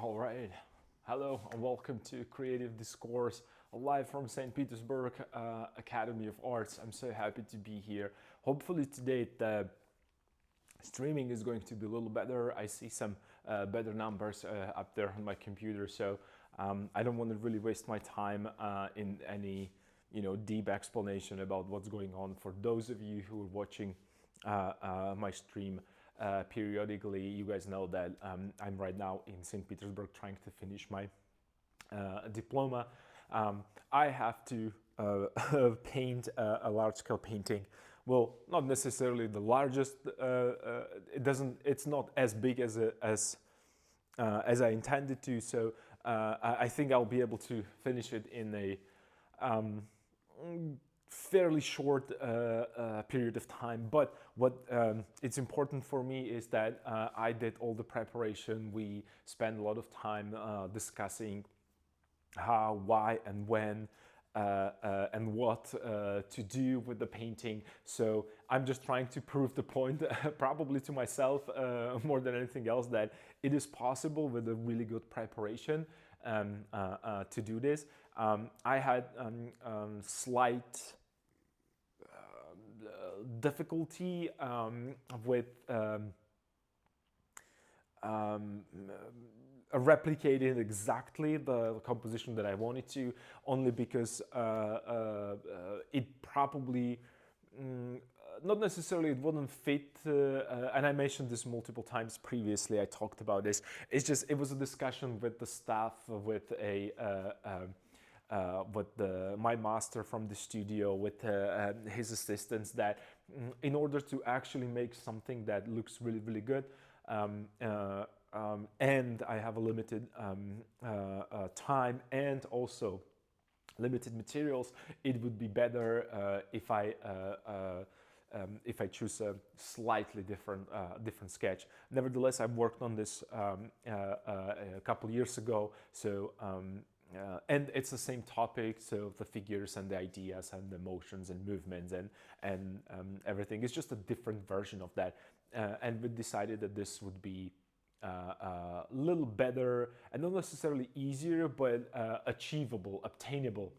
All right. Hello and welcome to Creative Discourse, live from St. Petersburg Academy of Arts. I'm so happy to be here. Hopefully today the streaming is going to be a little better. I see some better numbers up there on my computer, so I don't want to really waste my time in any deep explanation about what's going on. For those of you who are watching my stream periodically, you guys know that I'm right now in St. Petersburg trying to finish my diploma. I have to paint a large-scale painting. Well, not necessarily the largest. It's not as big as I intended to. So I think I'll be able to finish it in a fairly short period of time. But what it's important for me is that I did all the preparation. We spent a lot of time discussing how, why, and when, and what to do with the painting. So I'm just trying to prove the point, probably to myself more than anything else, that it is possible with a really good preparation to do this. I had slight difficulty with replicating exactly the composition that I wanted to, only because it probably not necessarily it wouldn't fit, and I mentioned this multiple times previously. I talked about this. It's just it was a discussion with the staff, with my master from the studio, with his assistants, that in order to actually make something that looks really, really good, and I have a limited time and also limited materials, it would be better if I choose a slightly different sketch. Nevertheless, I've worked on this a couple years ago, so and it's the same topic, so the figures and the ideas and the motions and movements and everything. It's just a different version of that, and we decided that this would be a little better and not necessarily easier, but achievable, obtainable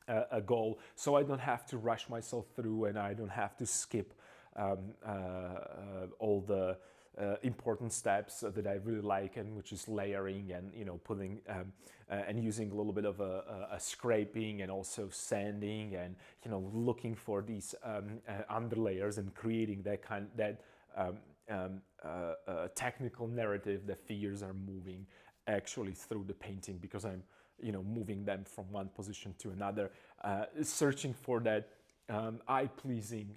a goal, so I don't have to rush myself through and I don't have to skip all the important steps that I really like, and which is layering and putting and using a little bit of a scraping and also sanding and looking for these underlayers and creating that technical narrative that figures are moving actually through the painting, because I'm moving them from one position to another, searching for that eye-pleasing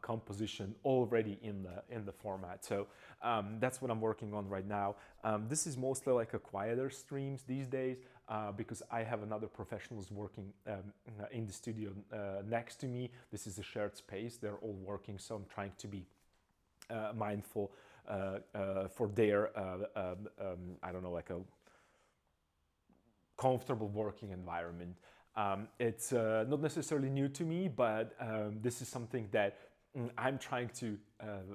composition already in the format. So that's what I'm working on right now. This is mostly like a quieter streams these days, because I have another professionals working in the studio next to me. This is a shared space. They're all working, so I'm trying to be mindful for their I don't know, like a comfortable working environment. It's not necessarily new to me, but this is something that I'm trying to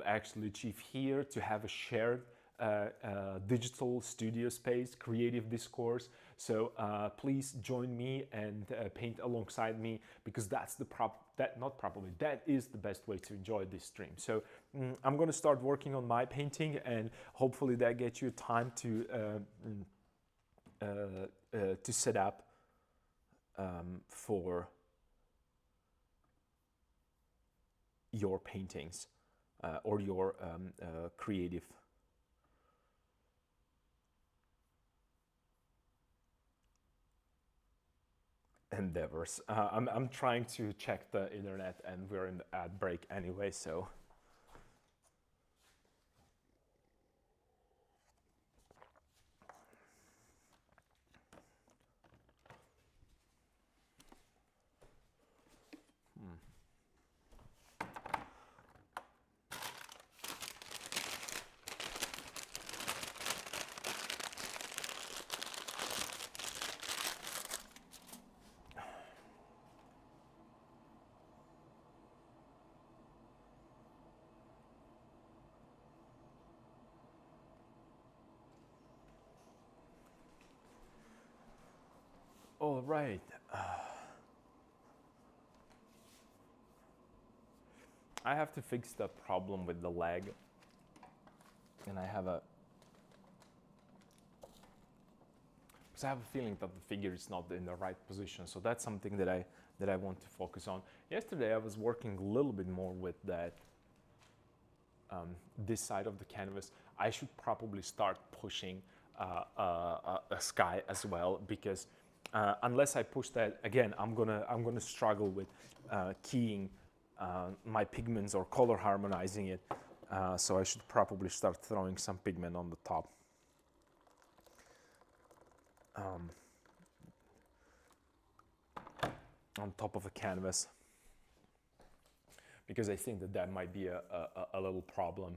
actually achieve here, to have a shared digital studio space, creative discourse. So please join me and paint alongside me, because that's that is the best way to enjoy this stream. So I'm going to start working on my painting, and hopefully that gets you time to set up for your paintings or your creative endeavors. I'm trying to check the internet, and we're in the ad break anyway, so. All right. I have to fix the problem with the leg, and I have a because I have a feeling that the figure is not in the right position. So that's something that I want to focus on. Yesterday I was working a little bit more with that this side of the canvas. I should probably start pushing a sky as well, because unless I push that again, I'm gonna struggle with keying my pigments or color harmonizing it. So I should probably start throwing some pigment on the top. On top of a canvas, because I think that might be a little problem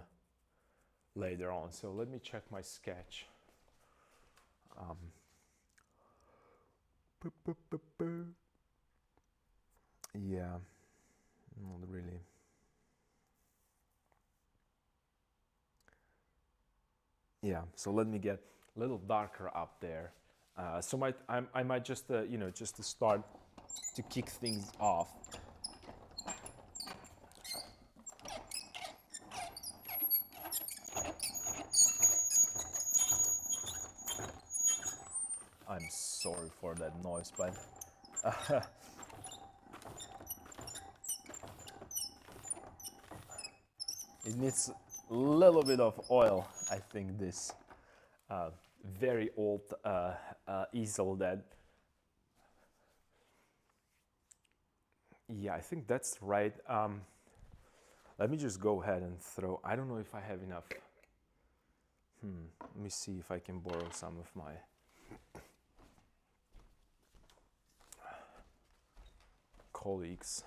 later on. So let me check my sketch. Yeah, not really. Yeah, so let me get a little darker up there. So I might just, just to start to kick things off. I'm sorry for that noise, but it needs a little bit of oil. I think this very old easel that, yeah, I think that's right. Let me just go ahead and throw, I don't know if I have enough. Let me see if I can borrow some of my colleagues.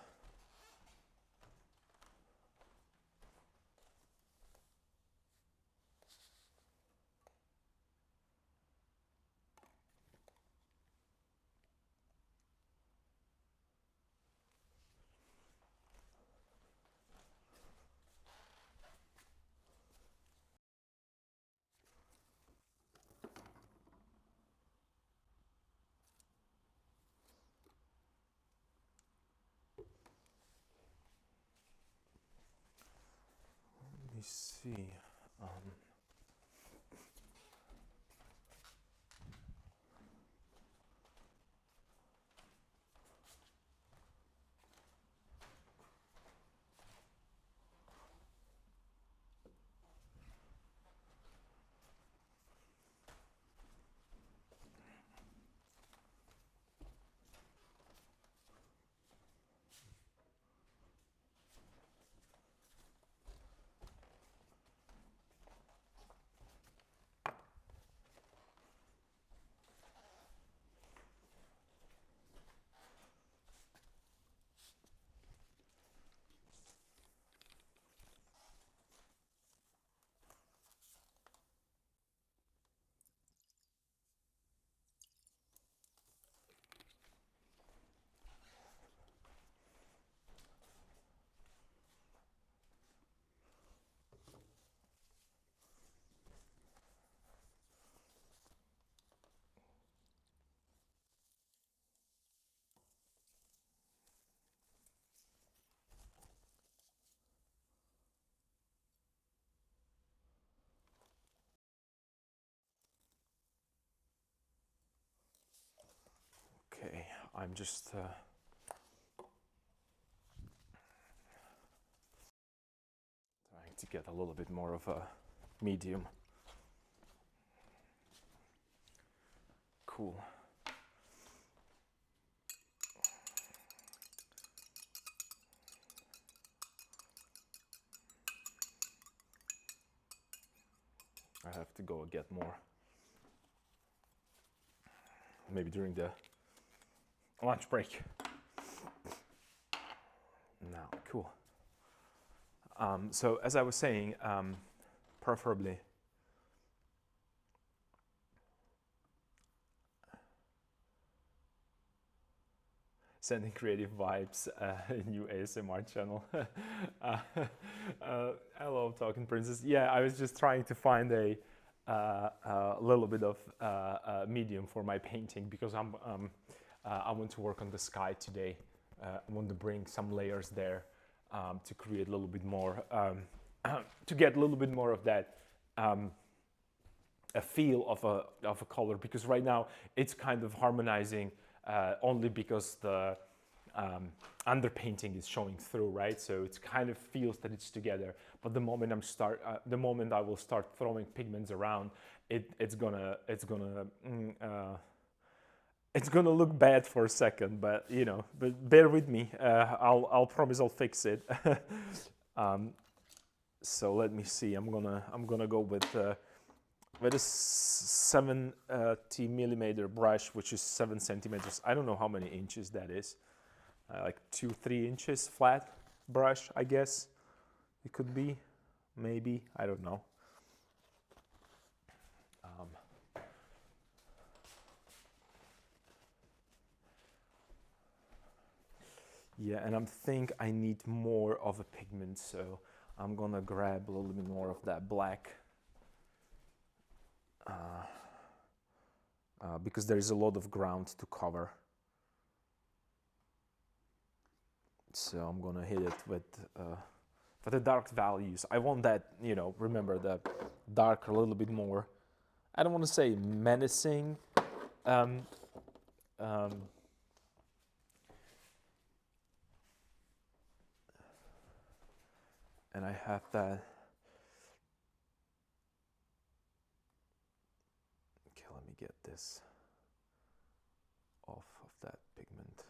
Let me see. Okay, I'm just trying to get a little bit more of a medium. Cool. I have to go get more. Maybe during the lunch break. Now, cool. So as I was saying, preferably sending creative vibes, new ASMR channel. Hello, Talking Princess. Yeah, I was just trying to find a little bit of medium for my painting, because I want to work on the sky today. I want to bring some layers there to create a little bit more, to get a little bit more of that a feel of a color, because right now it's kind of harmonizing only because the underpainting is showing through, right? So it kind of feels that it's together. But the moment the moment I will start throwing pigments around, it's gonna look bad for a second. But but bear with me. I'll promise I'll fix it. So let me see. I'm gonna go with a 70 millimeter brush, which is 7 centimeters. I don't know how many inches that is. Like 2-3 inches flat brush, I guess it could be, maybe, I don't know. Yeah, and I think I need more of a pigment, so I'm gonna grab a little bit more of that black because there is a lot of ground to cover. So I'm gonna hit it with for the dark values. I want that, remember, the dark a little bit more. I don't want to say menacing. And I have that. Okay, let me get this off of that pigment.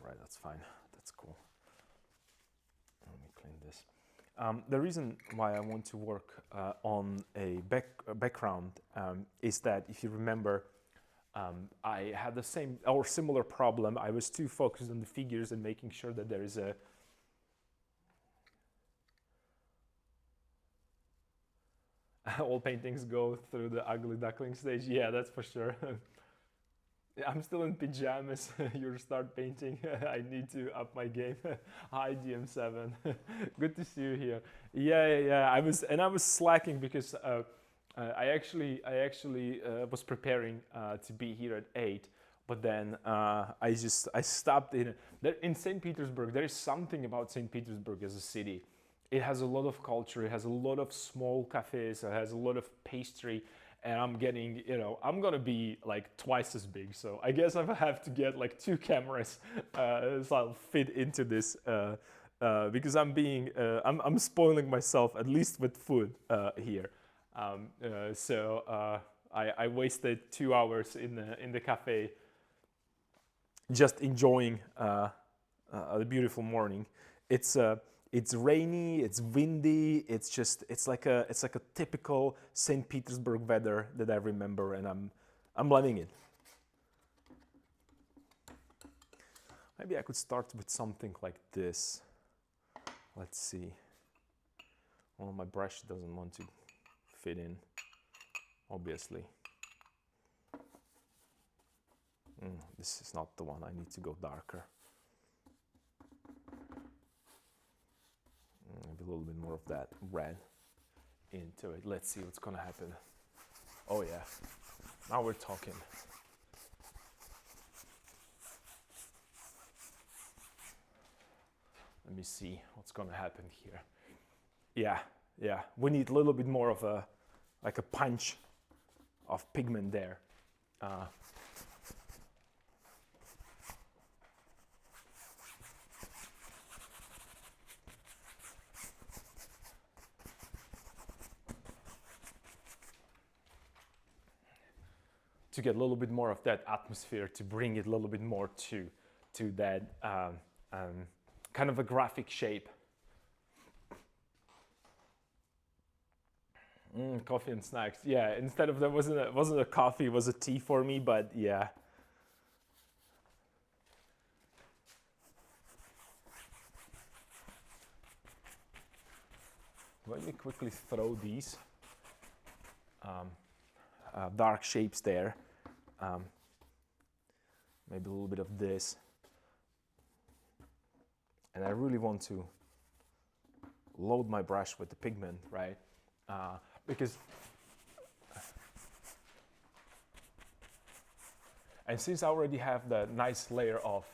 Right, that's fine. That's cool. Let me clean this. The reason why I want to work on a background is that, if you remember, I had the same or similar problem. I was too focused on the figures and making sure that there is a all paintings go through the ugly duckling stage. Yeah, that's for sure. I'm still in pajamas. You start painting. I need to up my game. Hi, GM7. Good to see you here. Yeah. I was slacking because I actually was preparing to be here at 8, but then I stopped in St. Petersburg. There is something about St. Petersburg as a city. It has a lot of culture. It has a lot of small cafes. It has a lot of pastry. And I'm getting, I'm gonna be like twice as big. So I guess I have to get like 2 cameras so I'll fit into this because I'm spoiling myself, at least with food here. So I wasted 2 hours in the cafe just enjoying the beautiful morning. It's rainy, it's windy, it's like a typical St. Petersburg weather that I remember, and I'm loving it. Maybe I could start with something like this. Let's see. Well, my brush doesn't want to fit in, obviously. This is not the one. I need to go darker. Maybe a little bit more of that red into it. Let's see what's gonna happen. Oh yeah, now we're talking. Let me see what's gonna happen here. Yeah, we need a little bit more of a punch of pigment there. To get a little bit more of that atmosphere, to bring it a little bit more to that kind of a graphic shape. Coffee and snacks. Yeah, instead of, there wasn't a coffee, it was a tea for me, but yeah. Let me quickly throw these dark shapes there. Maybe a little bit of this. And I really want to load my brush with the pigment, right? Because, and since I already have the nice layer of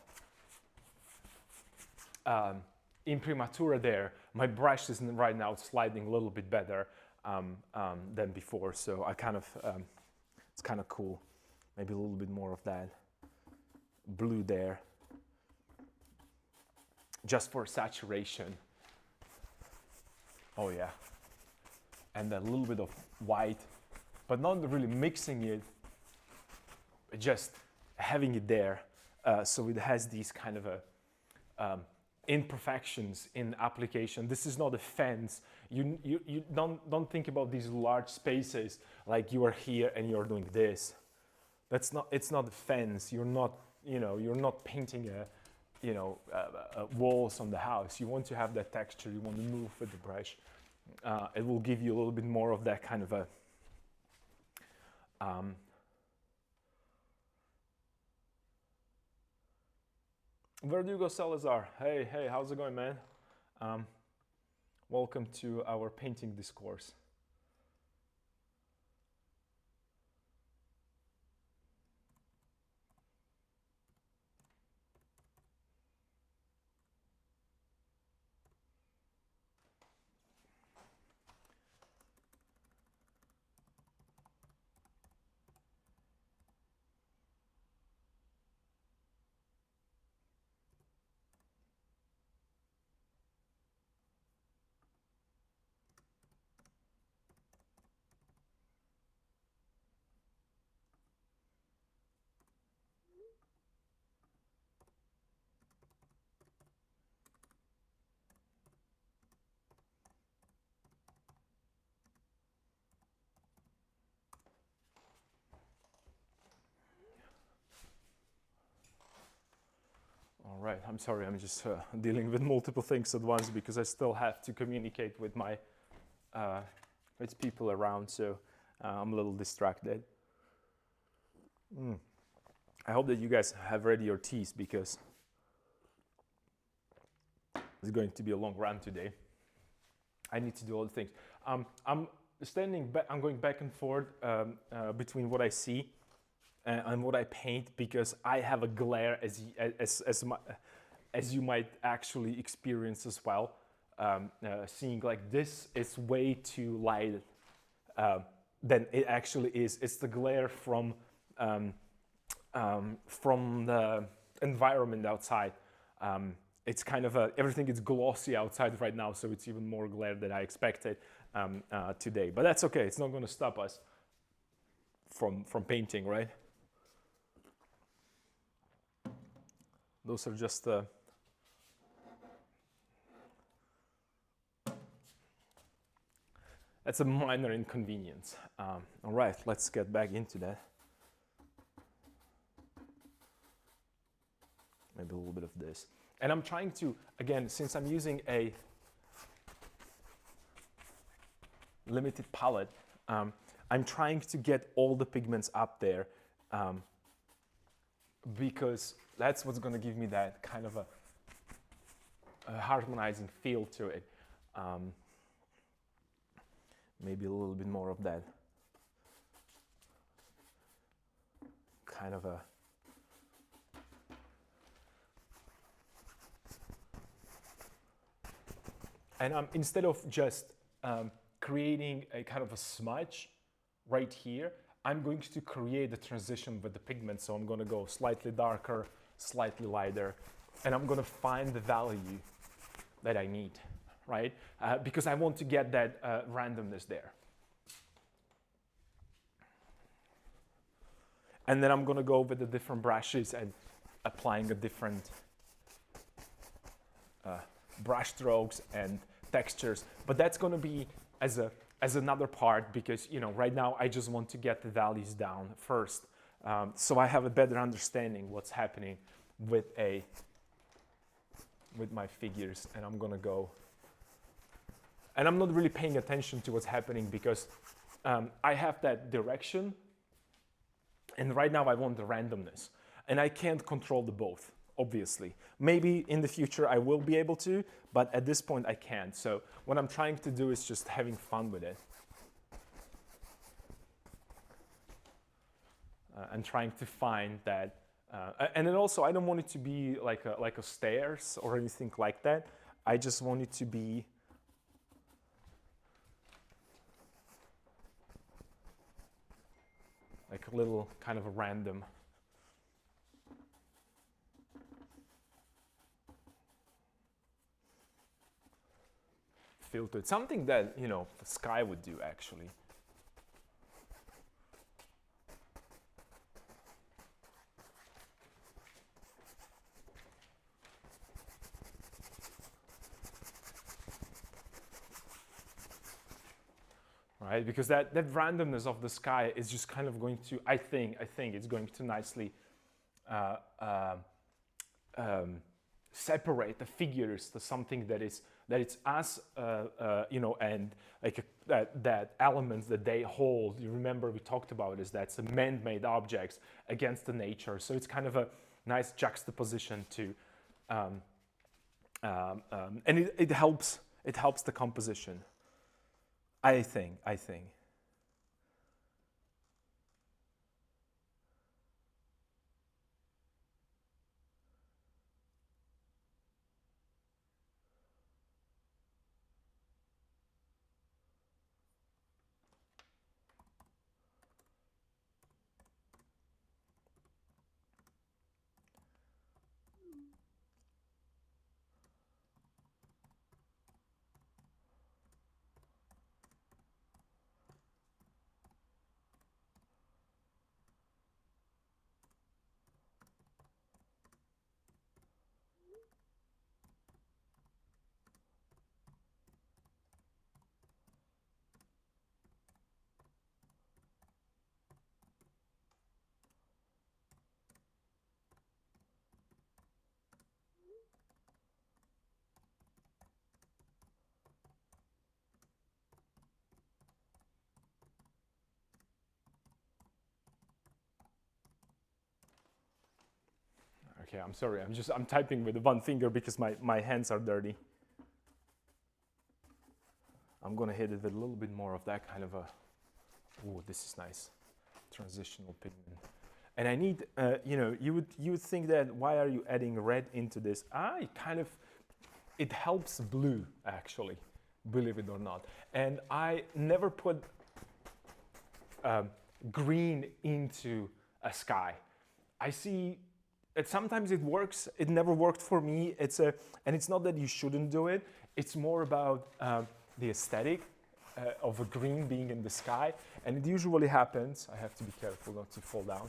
imprimatura there, my brush is right now sliding a little bit better than before. So I kind of, it's kind of cool. Maybe a little bit more of that blue there, just for saturation. Oh yeah. And a little bit of white, but not really mixing it, just having it there. So it has these kind of imperfections in application. This is not a fence. You don't think about these large spaces like you are here and you're doing this. That's not. It's not a fence. You're not. You're not painting walls on the house. You want to have that texture. You want to move with the brush. It will give you a little bit more of that kind of a Verdugo Salazar. Hey, how's it going, man? Welcome to our painting discourse. All right, I'm sorry, I'm just dealing with multiple things at once because I still have to communicate with my with people around, so I'm a little distracted. I hope that you guys have ready your teas because it's going to be a long run today. I need to do all the things. I'm going back and forth between what I see and what I paint because I have a glare as you might actually experience as well. Seeing like this is way too light than it actually is. It's the glare from the environment outside. It's kind of everything is glossy outside right now, so it's even more glare than I expected today. But that's okay. It's not going to stop us from painting, right? Those are just that's a minor inconvenience. All right, let's get back into that. Maybe a little bit of this. And I'm trying to, again, since I'm using a limited palette, I'm trying to get all the pigments up there because that's what's going to give me that kind of a harmonizing feel to it. Maybe a little bit more of that kind of a and instead of just creating a kind of a smudge right here, I'm going to create a transition with the pigment. So I'm going to go slightly darker, slightly lighter, and I'm going to find the value that I need, right? Because I want to get that randomness there. And then I'm going to go with the different brushes and applying a different brush strokes and textures. But that's going to be as another part because, right now I just want to get the values down first. So I have a better understanding what's happening with my figures, and I'm gonna go. And I'm not really paying attention to what's happening because I have that direction, and right now I want the randomness. And I can't control the both, obviously. Maybe in the future I will be able to, but at this point I can't. So what I'm trying to do is just having fun with it. And trying to find that. And then also I don't want it to be like a stairs or anything like that. I just want it to be like a little kind of a random feel to it. Something that, you know, the sky would do actually. Right? Because that randomness of the sky is just kind of going to, I think it's going to nicely separate the figures to something that it's us, you know, and like that elements that they hold. You remember we talked about is that's a man-made objects against the nature. So it's kind of a nice juxtaposition to, and it helps the composition. I think. Okay, I'm sorry. I'm typing with one finger because my hands are dirty. I'm gonna hit it with a little bit more of that kind of a, oh, this is nice, transitional pigment. And I need, you know, you would think that why are you adding red into this? It helps blue actually, believe it or not. And I never put green into a sky. I see sometimes it works. It never worked for me. And it's not that you shouldn't do it. It's more about the aesthetic of a green being in the sky. And it usually happens. I have to be careful not to fall down.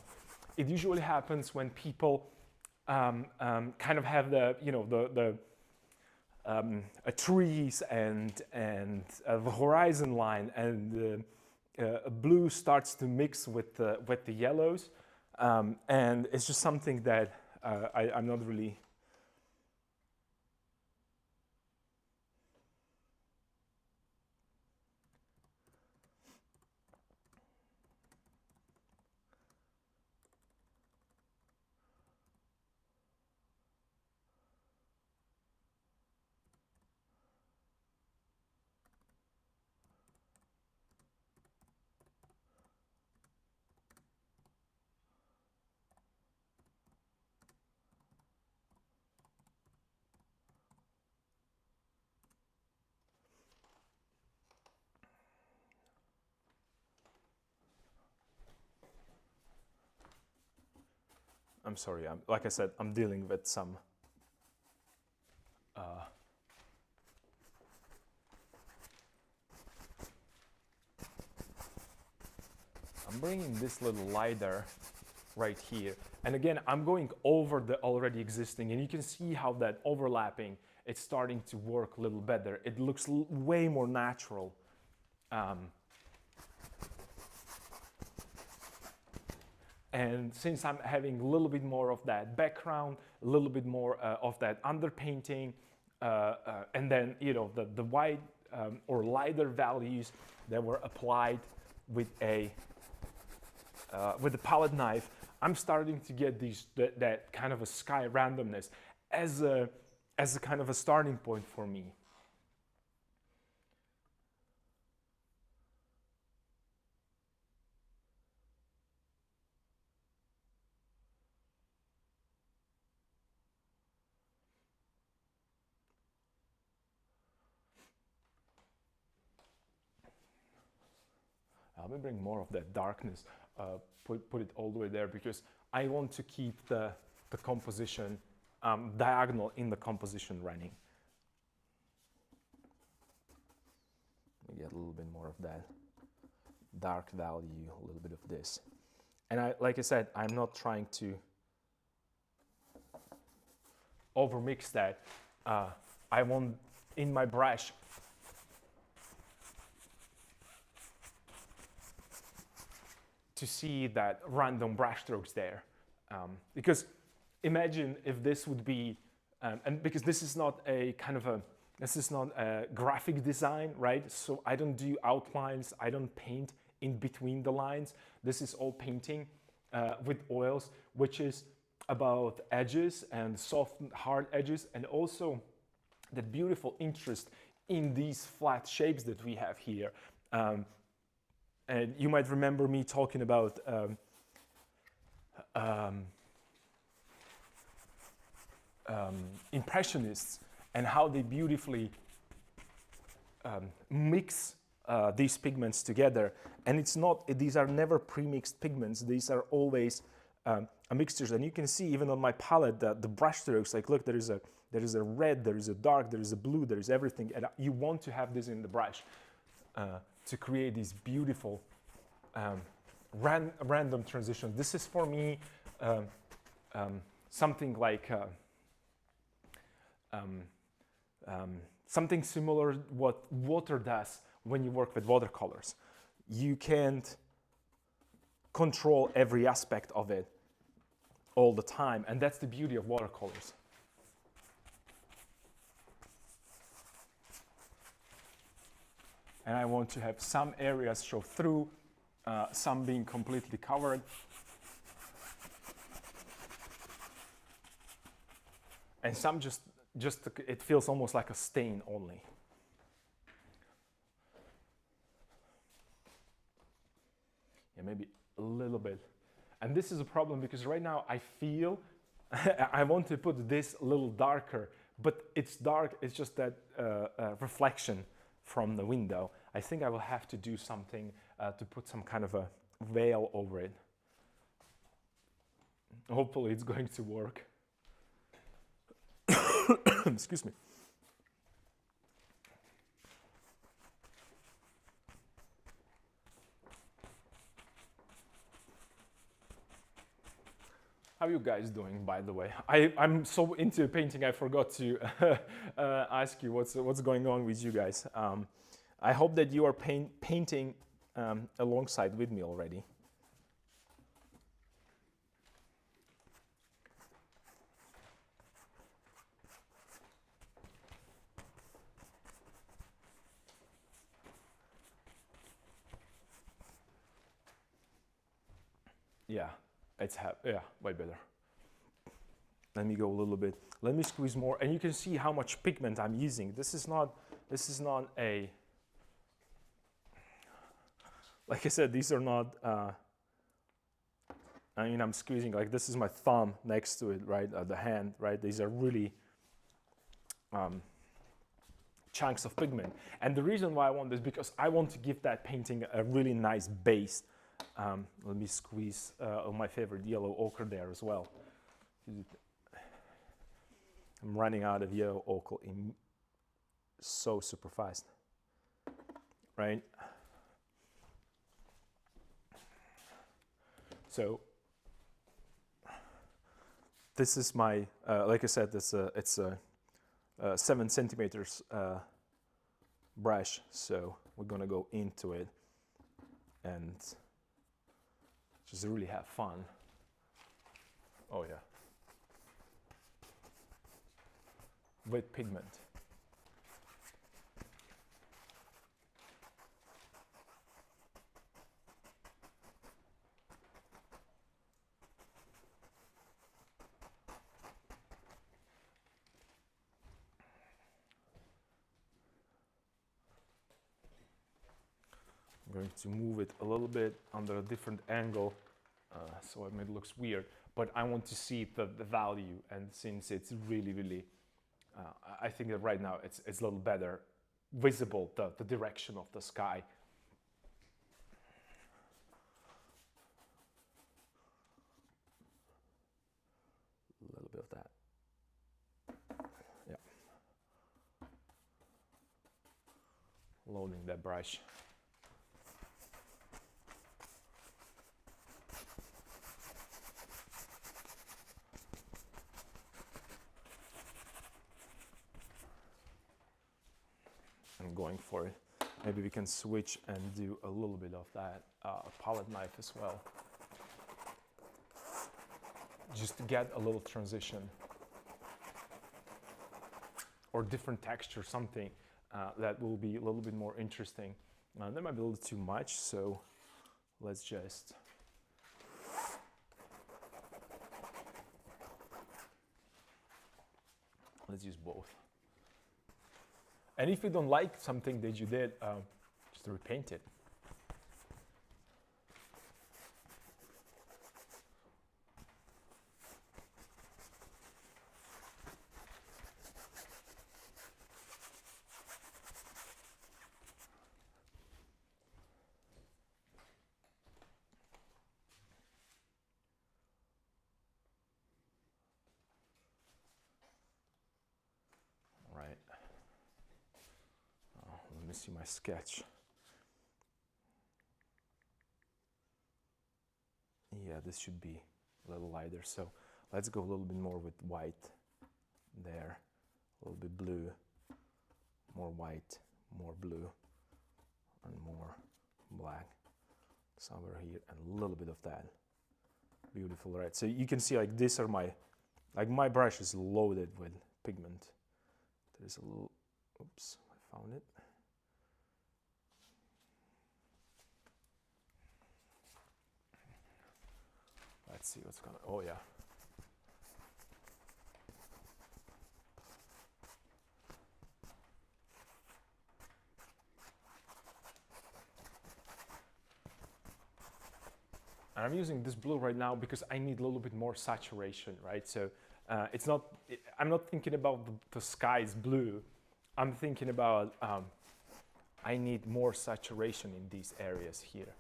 It usually happens when people kind of have the, you know, the trees and the horizon line, and blue starts to mix with the yellows. And it's just something that I'm not really. I'm sorry. Like I said, I'm dealing with some. I'm bringing this little lighter right here. And again, I'm going over the already existing, and you can see how that overlapping, it's starting to work a little better. It looks way more natural. And since I'm having a little bit more of that background, a little bit more of that underpainting, and then, you know, the white or lighter values that were applied with the palette knife, I'm starting to get that kind of a sky randomness as a kind of a starting point for me. Let me bring more of that darkness, put it all the way there, because I want to keep the composition diagonal in the composition running. Let me get a little bit more of that dark value, a little bit of this. And like I said, I'm not trying to overmix that. I want in my brush to see that random brush strokes there. Because imagine if this would be, and because this is not a kind of a, this is not a graphic design, right? So I don't do outlines, I don't paint in between the lines. This is all painting with oils, which is about edges and soft, hard edges, and also the beautiful interest in these flat shapes that we have here. And you might remember me talking about Impressionists and how they beautifully mix these pigments together. And it's not; these are never pre-mixed pigments. These are always mixtures. And you can see even on my palette the brush strokes. Like, look, there is a red, there is a dark, there is a blue, there is everything. And you want to have this in the brush to create these beautiful random transitions. This is for me something like something similar what water does when you work with watercolors. You can't control every aspect of it all the time, and that's the beauty of watercolors. And I want to have some areas show through, some being completely covered. And some just it feels almost like a stain only. Yeah, maybe a little bit. And this is a problem because right now I feel I want to put this a little darker, but it's dark, it's just that reflection from the window. I think I will have to do something to put some kind of a veil over it. Hopefully it's going to work. Excuse me. How are you guys doing, by the way? I'm so into painting, I forgot to ask you what's going on with you guys. I hope that you are painting alongside with me already. Yeah, way better. Let me go a little bit. Let me squeeze more, and you can see how much pigment I'm using. This is not a, like I said, these are not, I mean, I'm squeezing, like this is my thumb next to it, right, the hand, right? These are really chunks of pigment. And the reason why I want this, because I want to give that painting a really nice base. Let me squeeze my favorite yellow ochre there as well. I'm running out of yellow ochre so super fast, right? So this is my, like I said, it's a 7 centimeters brush. So we're gonna go into it and just really have fun. Oh yeah. With pigment. I'm going to move it a little bit under a different angle, so it looks weird, but I want to see the value, and since it's really, I think that right now it's a little better visible, the direction of the sky. A little bit of that. Yeah. Loading that brush. I'm going for it. Maybe we can switch and do a little bit of that palette knife as well. Just to get a little transition or different texture, something that will be a little bit more interesting. That might be a little too much, so let's just use both. And if you don't like something that you did, just repaint it. Right. Let me see my sketch. Yeah, this should be a little lighter. So let's go a little bit more with white there, a little bit blue, more white, more blue, and more black somewhere here, and a little bit of that. Beautiful, right? So you can see like these are my brush is loaded with pigment. There's a little, oops, I found it. Let's see what's gonna, oh yeah. And I'm using this blue right now because I need a little bit more saturation, right? So it's not, I'm not thinking about the sky's blue. I'm thinking about, I need more saturation in these areas here.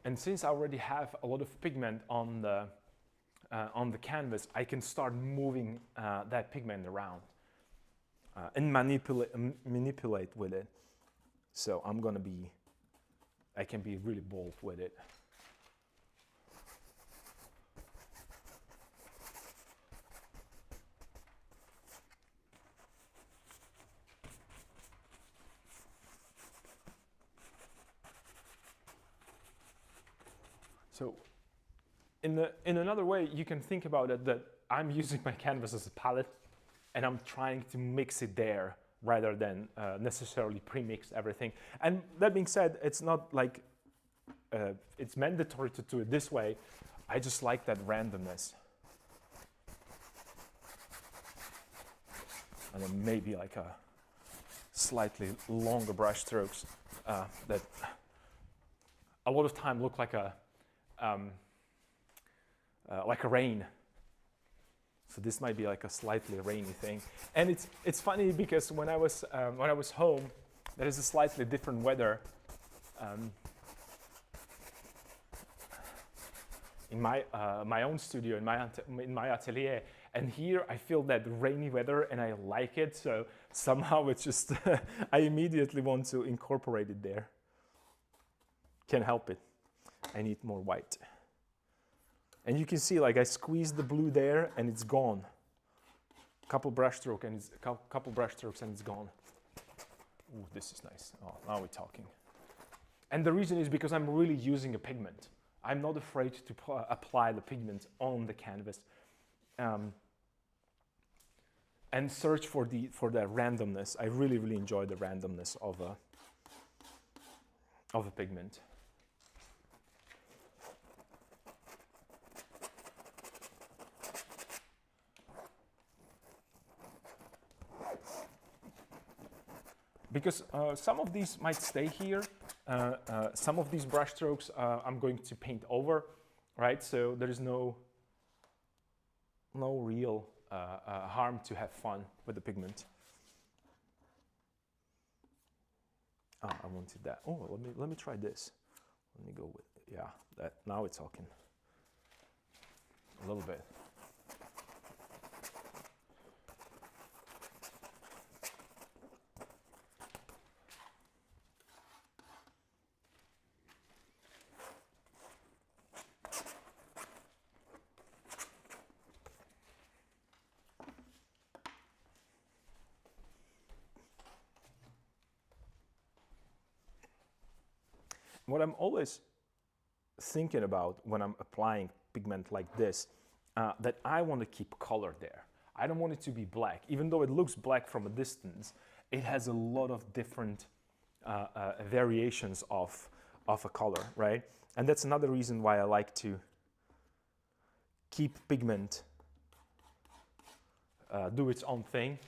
And since I already have a lot of pigment on the canvas, I can start moving that pigment around and manipulate with it. So I can be really bold with it. So in another way, you can think about it that I'm using my canvas as a palette and I'm trying to mix it there rather than necessarily pre-mix everything. And that being said, it's not like it's mandatory to do it this way. I just like that randomness. And then maybe like a slightly longer brush strokes that a lot of time look like a rain. So this might be like a slightly rainy thing. And it's funny because when I was home, there is a slightly different weather. In my own studio, in my atelier, and here I feel that rainy weather and I like it. So somehow it's just I immediately want to incorporate it there. Can't help it. I need more white. And you can see like I squeezed the blue there and it's gone. Couple brush strokes and it's gone. Ooh, this is nice. Oh, now we're talking. And the reason is because I'm really using a pigment. I'm not afraid to apply the pigment on the canvas and search for the randomness. I really enjoy the randomness of a pigment. Because some of these might stay here. Some of these brush strokes I'm going to paint over, right? So there is no real harm to have fun with the pigment. I wanted that. Oh, let me try this. Let me go with, yeah, that, now it's talking. A little bit. What I'm always thinking about when I'm applying pigment like this, that I want to keep color there. I don't want it to be black. Even though it looks black from a distance, it has a lot of different variations of a color, right? And that's another reason why I like to keep pigment do its own thing.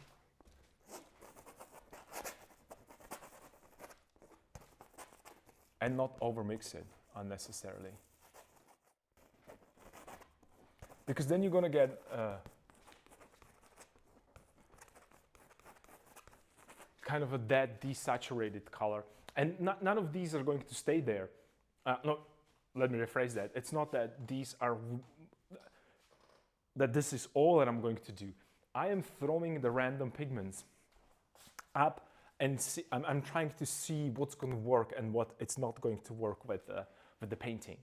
And not overmix it unnecessarily. Because then you're gonna get kind of a dead, desaturated color. And none of these are going to stay there. No, let me rephrase that. It's not that this is all that I'm going to do. I am throwing the random pigments up and I'm trying to see what's going to work and what it's not going to work with the painting.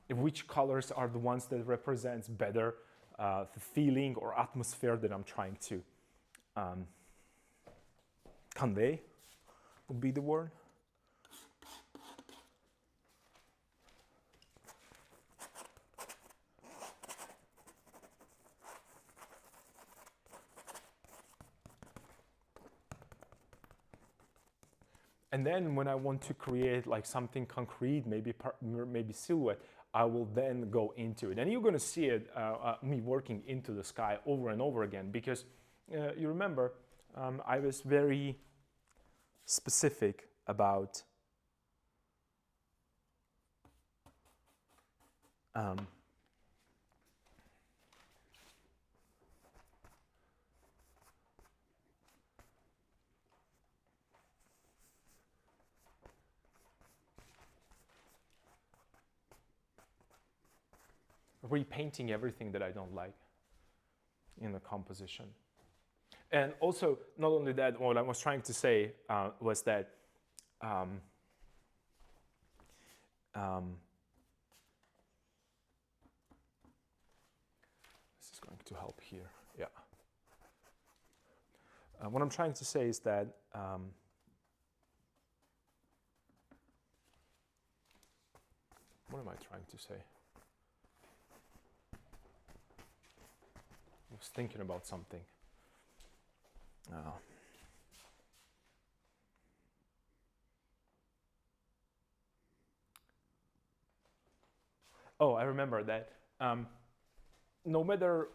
Which colors are the ones that represents better the feeling or atmosphere that I'm trying to convey, would be the word. And then when I want to create like something concrete, maybe silhouette, I will then go into it. And you're going to see it, me working into the sky over and over again, because you remember, I was very specific about repainting everything that I don't like in the composition. And also, not only that, what I was trying to say was that this is going to help here, yeah. What I'm trying to say is that what am I trying to say? I was thinking about something. Oh, I remember that. No matter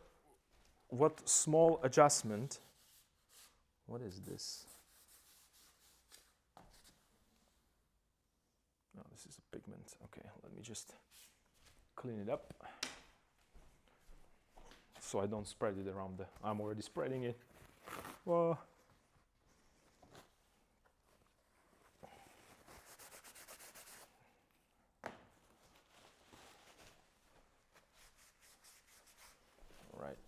what small adjustment, what is this? Oh, this is a pigment. Okay, let me just clean it up so I don't spread it around I'm already spreading it. Well, all right.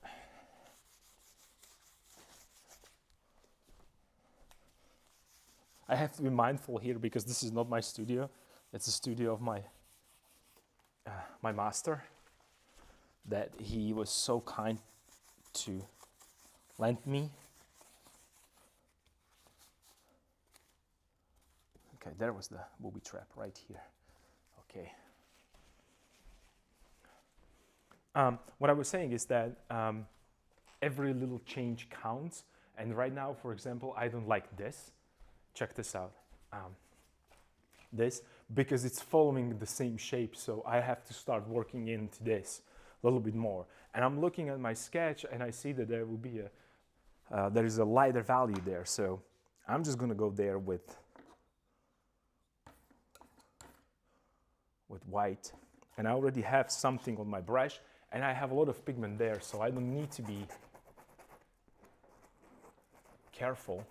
I have to be mindful here because this is not my studio. It's the studio of my master, that he was so kind to lend me. Okay, there was the booby trap right here. Okay. What I was saying is that every little change counts. And right now, for example, I don't like this. Check this out. this, because it's following the same shape. So I have to start working into this a little bit more. And I'm looking at my sketch and I see that there will be there is a lighter value there. So I'm just gonna go there with white. And I already have something on my brush and I have a lot of pigment there, so I don't need to be careful.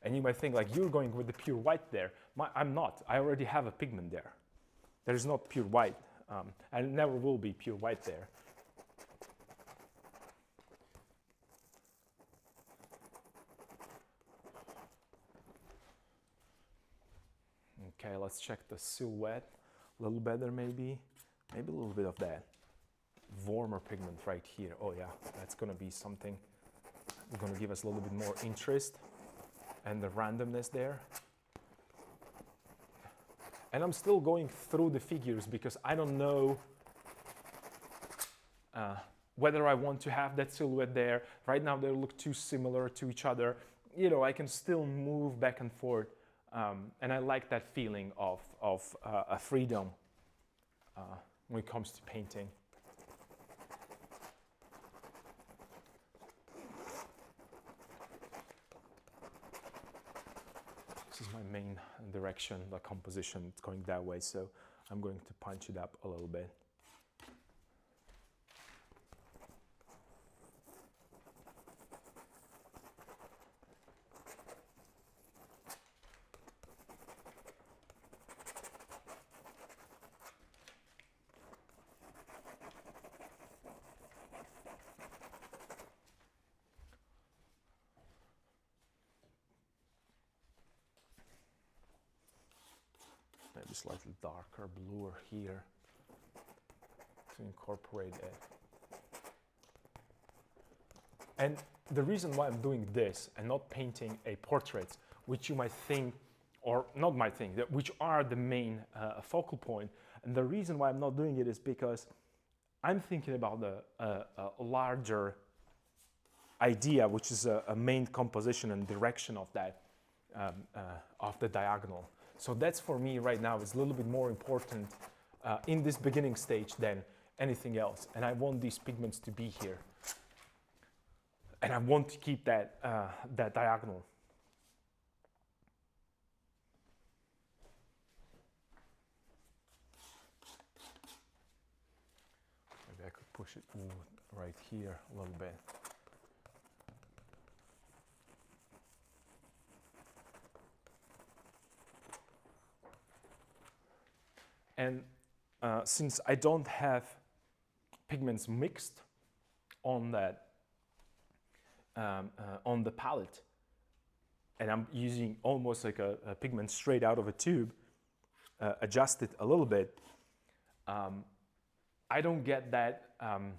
And you might think like you're going with the pure white there. I'm not. I already have a pigment there. There is not pure white, and it never will be pure white there. Okay, let's check the silhouette a little better, maybe a little bit of that warmer pigment right here. Oh yeah, that's gonna be something gonna give us a little bit more interest and the randomness there. And I'm still going through the figures because I don't know whether I want to have that silhouette there. Right now they look too similar to each other. You know, I can still move back and forth, and I like that feeling of a freedom when it comes to painting. This is my main direction, the composition, it's going that way, so I'm going to punch it up a little bit. Maybe slightly darker, bluer here to incorporate it. And the reason why I'm doing this and not painting a portrait, which you might think, or not might think, which are the main focal point, and the reason why I'm not doing it is because I'm thinking about a larger idea, which is a main composition and direction of that, of the diagonal. So that's for me right now is a little bit more important in this beginning stage than anything else. And I want these pigments to be here. And I want to keep that, that diagonal. Maybe I could push it right here a little bit. And since I don't have pigments mixed on that on the palette, and I'm using almost like a pigment straight out of a tube, adjust it a little bit, I don't get that kind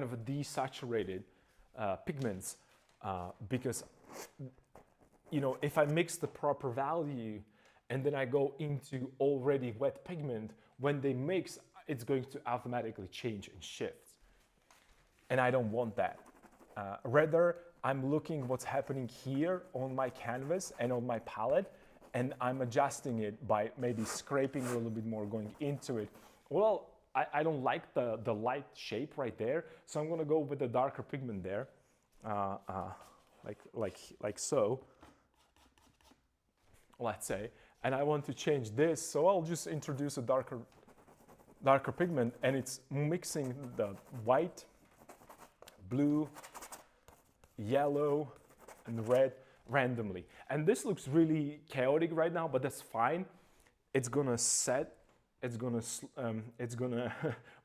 of a desaturated pigments because, you know, if I mix the proper value and then I go into already wet pigment, when they mix, it's going to automatically change and shift. And I don't want that. Rather, I'm looking what's happening here on my canvas and on my palette, and I'm adjusting it by maybe scraping a little bit more, going into it. Well, I don't like the light shape right there, so I'm gonna go with the darker pigment there, like so, let's say. And I want to change this, so I'll just introduce a darker pigment, and it's mixing the white, blue, yellow, and red randomly. And this looks really chaotic right now, but that's fine. It's gonna set. It's gonna.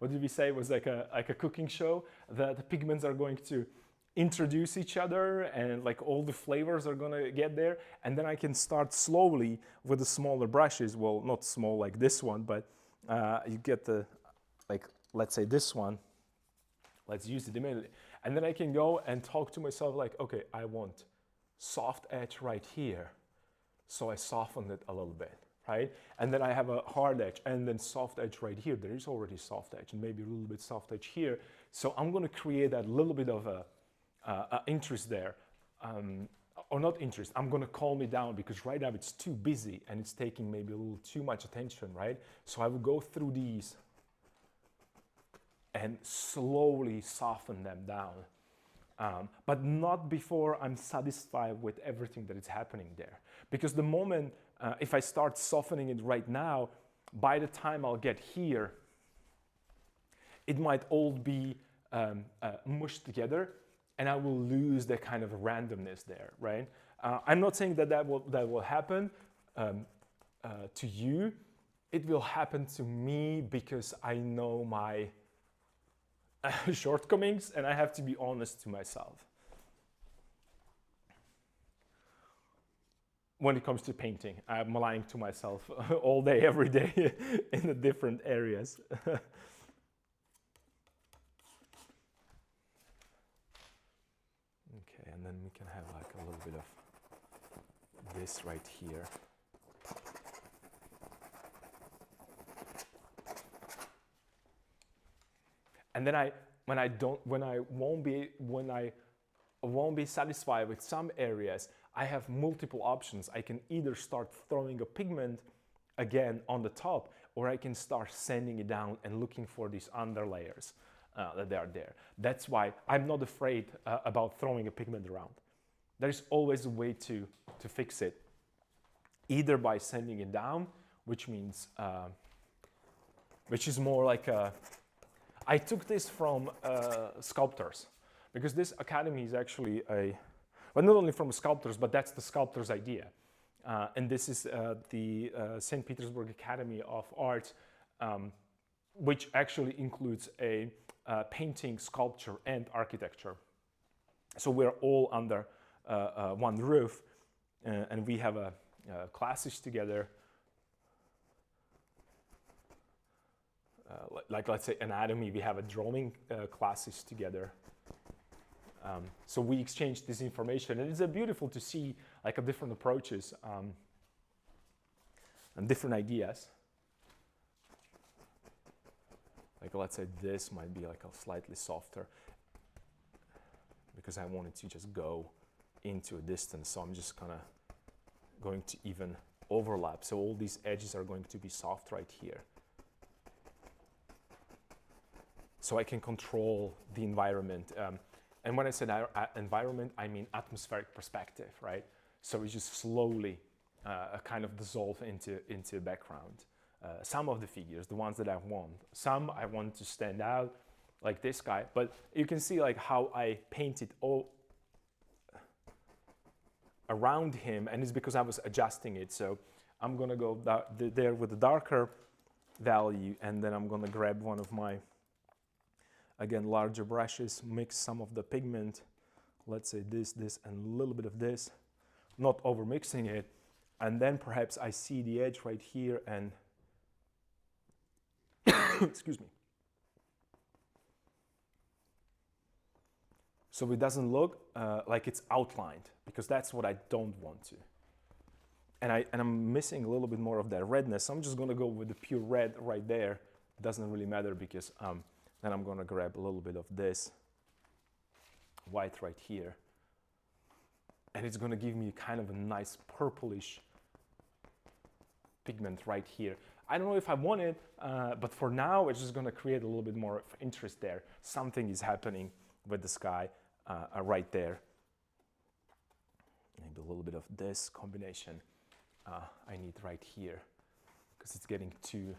What did we say? It was like a cooking show. That the pigments are going to introduce each other, and like all the flavors are gonna get there, and then I can start slowly with the smaller brushes. Well, not small like this one, but you get the, like, let's say this one. Let's use it immediately, and then I can go and talk to myself like, okay, I want soft edge right here, so I soften it a little bit, right? And then I have a hard edge, and then soft edge right here. There is already soft edge, and maybe a little bit soft edge here. So I'm gonna create that little bit of a interest there. or not interest, I'm gonna calm it down because right now it's too busy and it's taking maybe a little too much attention, right? So I will go through these and slowly soften them down. But not before I'm satisfied with everything that is happening there. Because the moment, if I start softening it right now, by the time I'll get here, it might all be mushed together and I will lose that kind of randomness there, right? I'm not saying that that will happen to you. It will happen to me because I know my shortcomings and I have to be honest to myself. When it comes to painting, I'm lying to myself all day, every day in the different areas. Okay, and then we can have like a little bit of this right here. And then when I won't be satisfied with some areas, I have multiple options. I can either start throwing a pigment again on the top, or I can start sanding it down and looking for these underlayers that are there. That's why I'm not afraid about throwing a pigment around. There's always a way to fix it, either by sanding it down, which means, which is more like a, I took this from sculptors, because this academy is actually well, not only from sculptors, but that's the sculptor's idea. And this is the St. Petersburg Academy of Arts, which actually includes a painting, sculpture, and architecture. So we're all under one roof, and we have classes together. Like let's say anatomy, we have a drawing classes together. So we exchange this information, and it's beautiful to see like different approaches and different ideas. Like let's say this might be like a slightly softer because I wanted to just go into a distance. So I'm just kind of going to even overlap. So all these edges are going to be soft right here. So I can control the environment. And when I said environment, I mean atmospheric perspective, right? So we just slowly kind of dissolve into background. Some of the figures, the ones that I want. Some I want to stand out, like this guy. But you can see like how I painted all around him, and it's because I was adjusting it. So I'm gonna go there with the darker value, and then I'm gonna grab one of my, again, larger brushes, mix some of the pigment, let's say this, and a little bit of this, not over mixing it. And then perhaps I see the edge right here and, excuse me. So it doesn't look like it's outlined, because that's what I don't want to. And I'm missing a little bit more of that redness. So I'm just gonna go with the pure red right there. It doesn't really matter because then I'm gonna grab a little bit of this white right here. And it's gonna give me kind of a nice purplish pigment right here. I don't know if I want it, but for now, it's just gonna create a little bit more of interest there. Something is happening with the sky right there. Maybe a little bit of this combination I need right here, because it's getting too,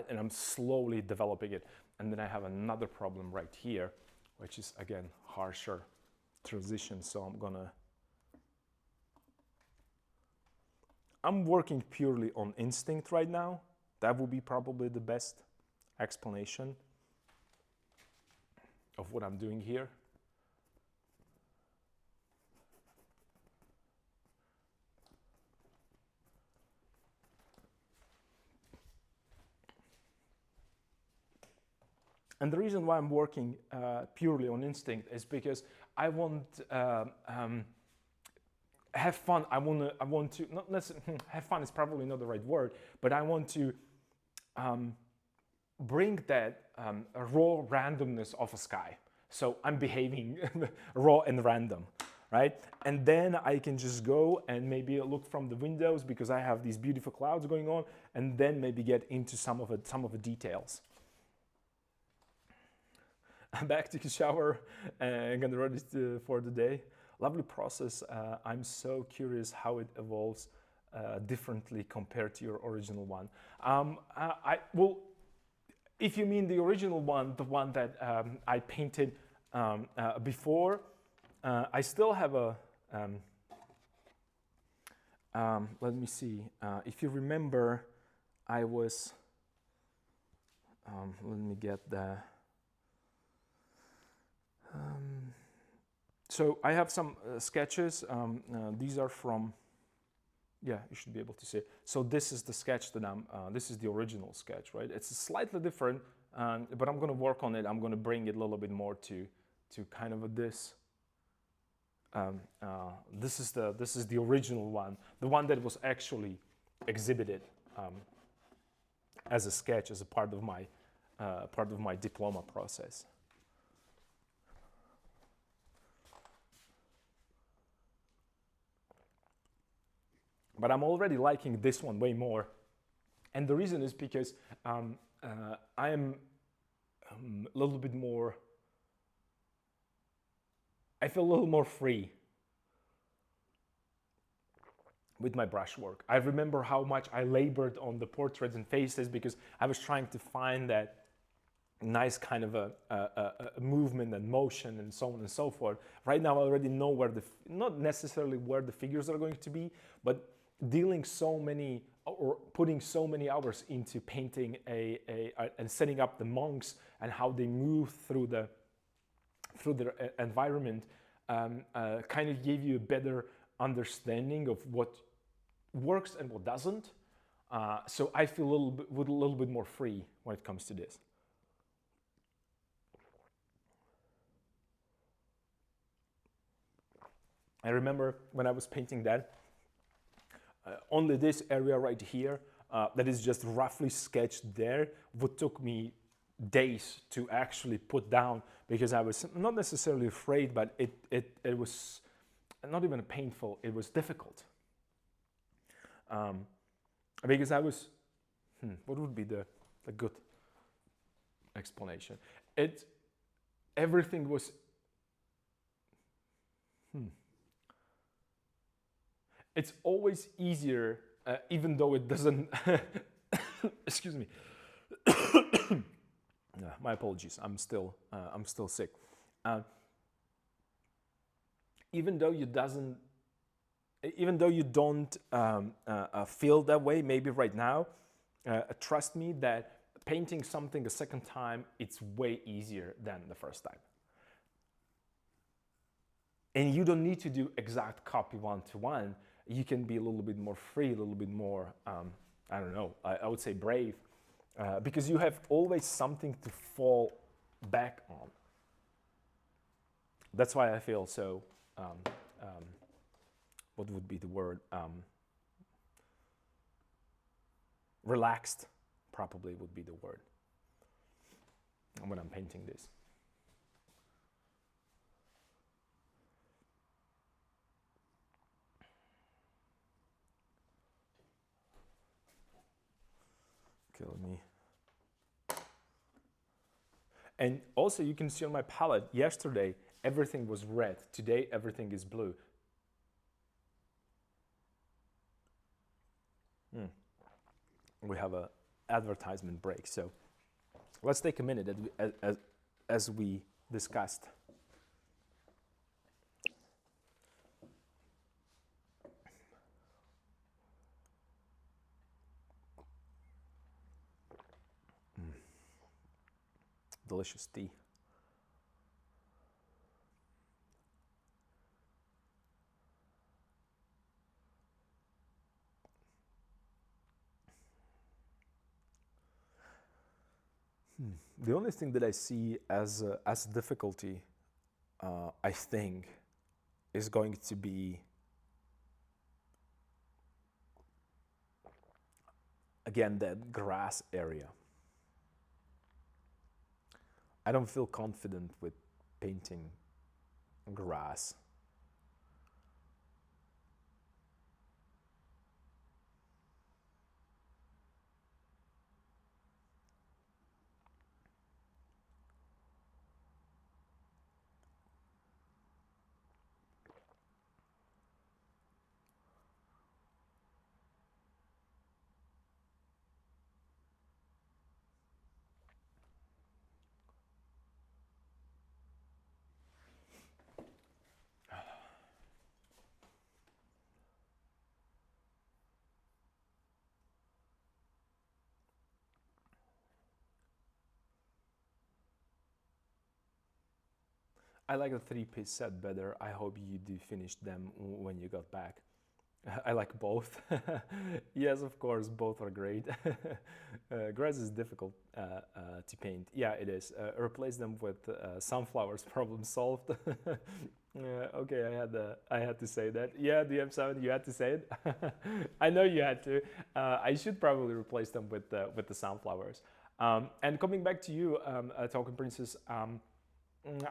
and I'm slowly developing it. And then I have another problem right here, which is again harsher transition. So I'm working purely on instinct right now. That would be probably the best explanation of what I'm doing here. And the reason why I'm working purely on instinct is because I want have fun. I want to not necessarily have fun is probably not the right word, but I want to bring that raw randomness of a sky. So I'm behaving raw and random, right? And then I can just go and maybe look from the windows because I have these beautiful clouds going on, and then maybe get into some of the details. I'm back to the shower and getting ready for the day. Lovely process. I'm so curious how it evolves differently compared to your original one. Well, if you mean the original one, the one that I painted before, I still have a. Let me see. If you remember, I was. Let me get the. So I have some sketches. These are from. Yeah, you should be able to see it. So this is the sketch that this is the original sketch, right? It's slightly different, but I'm going to work on it. I'm going to bring it a little bit more to kind of this. This is the original one, the one that was actually exhibited as a sketch, as a part of my diploma process. But I'm already liking this one way more. And the reason is because I am a little bit more, I feel a little more free with my brushwork. I remember how much I labored on the portraits and faces because I was trying to find that nice kind of a movement and motion and so on and so forth. Right now I already know where not necessarily where the figures are going to be, but dealing so many or putting so many hours into painting and setting up the monks and how they move through their environment kind of gave you a better understanding of what works and what doesn't. So I feel a little bit more free when it comes to this. I remember when I was painting that, only this area right here that is just roughly sketched there would took me days to actually put down because I was not necessarily afraid, but it was not even painful, it was difficult. Because I was, what would be the good explanation? Everything was, it's always easier, even though it doesn't, excuse me. My apologies, I'm still sick. Even though you don't feel that way, maybe right now, trust me that painting something a second time, it's way easier than the first time. And you don't need to do exact copy one-to-one. You can be a little bit more free, a little bit more, I don't know, I would say brave, because you have always something to fall back on. That's why I feel so, what would be the word? Relaxed, probably would be the word when I'm painting this. Okay, let me. And also you can see on my palette, yesterday everything was red, today everything is blue. We have an advertisement break, so let's take a minute as we discussed. Delicious tea. The only thing that I see as difficulty, I think, is going to be, again, that grass area. I don't feel confident with painting grass. I like the three-piece set better. I hope you do finish them when you got back. I like both. Yes, of course, both are great. Grass is difficult to paint. Yeah, it is. Replace them with sunflowers. Problem solved. Okay, I had to say that. Yeah, the M7, you had to say it. I know you had to. I should probably replace them with the sunflowers. And coming back to you, Talking Princess.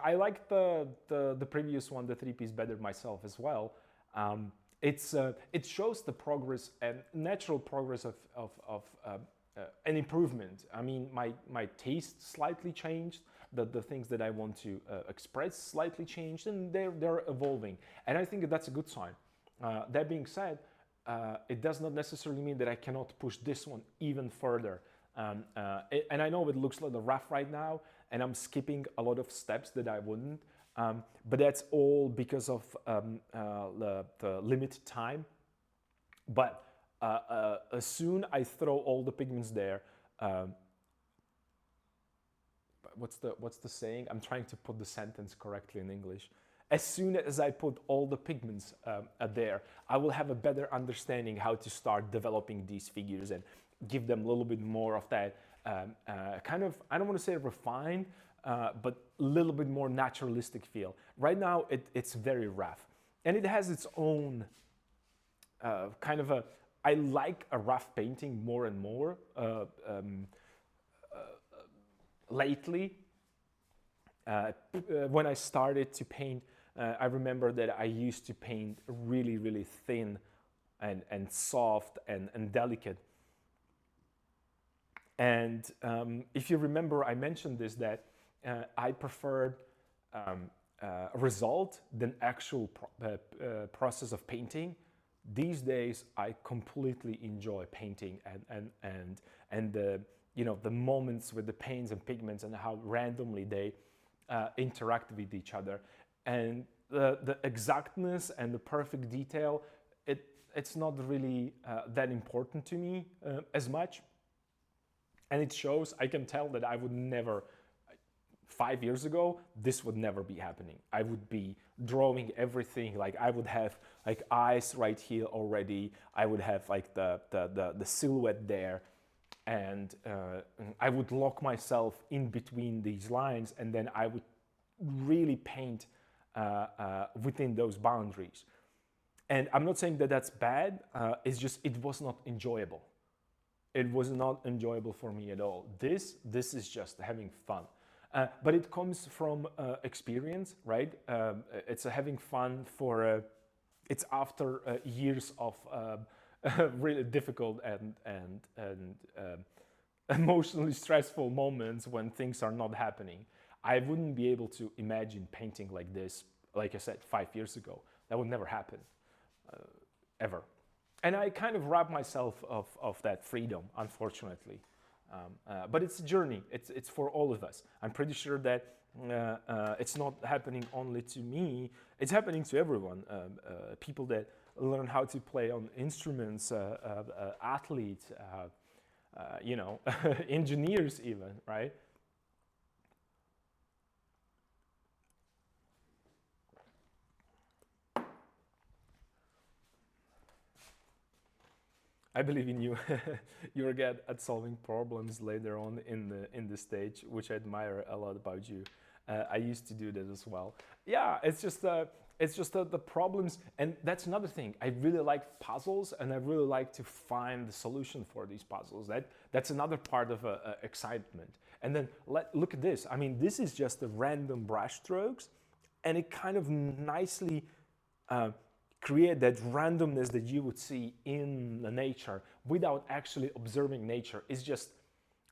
I like the previous one, the three-piece, better myself as well. It shows the progress and natural progress of an improvement. I mean, my taste slightly changed. The things that I want to express slightly changed, and they're evolving. And I think that's a good sign. That being said, it does not necessarily mean that I cannot push this one even further. And I know it looks a little rough right now, and I'm skipping a lot of steps that I wouldn't. But that's all because of the limited time. But as soon I throw all the pigments there, what's the saying? I'm trying to put the sentence correctly in English. As soon as I put all the pigments there, I will have a better understanding how to start developing these figures and give them a little bit more of that kind of, I don't want to say refined, but a little bit more naturalistic feel. Right now, it's very rough. And it has its own kind of a, I like a rough painting more and more lately. When I started to paint, I remember that I used to paint really, really thin and soft and delicate. And if you remember, I mentioned this, that I preferred result than actual process of painting. These days, I completely enjoy painting and the, you know, the moments with the paints and pigments and how randomly they interact with each other. And the exactness and the perfect detail, it's not really that important to me as much. And it shows, I can tell that I would never, 5 years ago, this would never be happening. I would be drawing everything, like I would have like eyes right here already. I would have like the silhouette there. And I would lock myself in between these lines, and then I would really paint within those boundaries. And I'm not saying that that's bad, it's just, it was not enjoyable. It was not enjoyable for me at all. This is just having fun. But it comes from experience, right? It's having fun for, it's after years of really difficult and emotionally stressful moments when things are not happening. I wouldn't be able to imagine painting like this, like I said, 5 years ago. That would never happen, ever. And I kind of rob myself of that freedom, unfortunately. But it's a journey. It's for all of us. I'm pretty sure that it's not happening only to me. It's happening to everyone. People that learn how to play on instruments, athletes, you know, engineers even, right? I believe in you. You're good at solving problems later on in the stage, which I admire a lot about you. I used to do that as well. Yeah, it's just the problems, and that's another thing. I really like puzzles, and I really like to find the solution for these puzzles. That's another part of excitement. And then look at this. I mean, this is just the random brush strokes, and it kind of nicely uh, create that randomness that you would see in the nature without actually observing nature. It's just,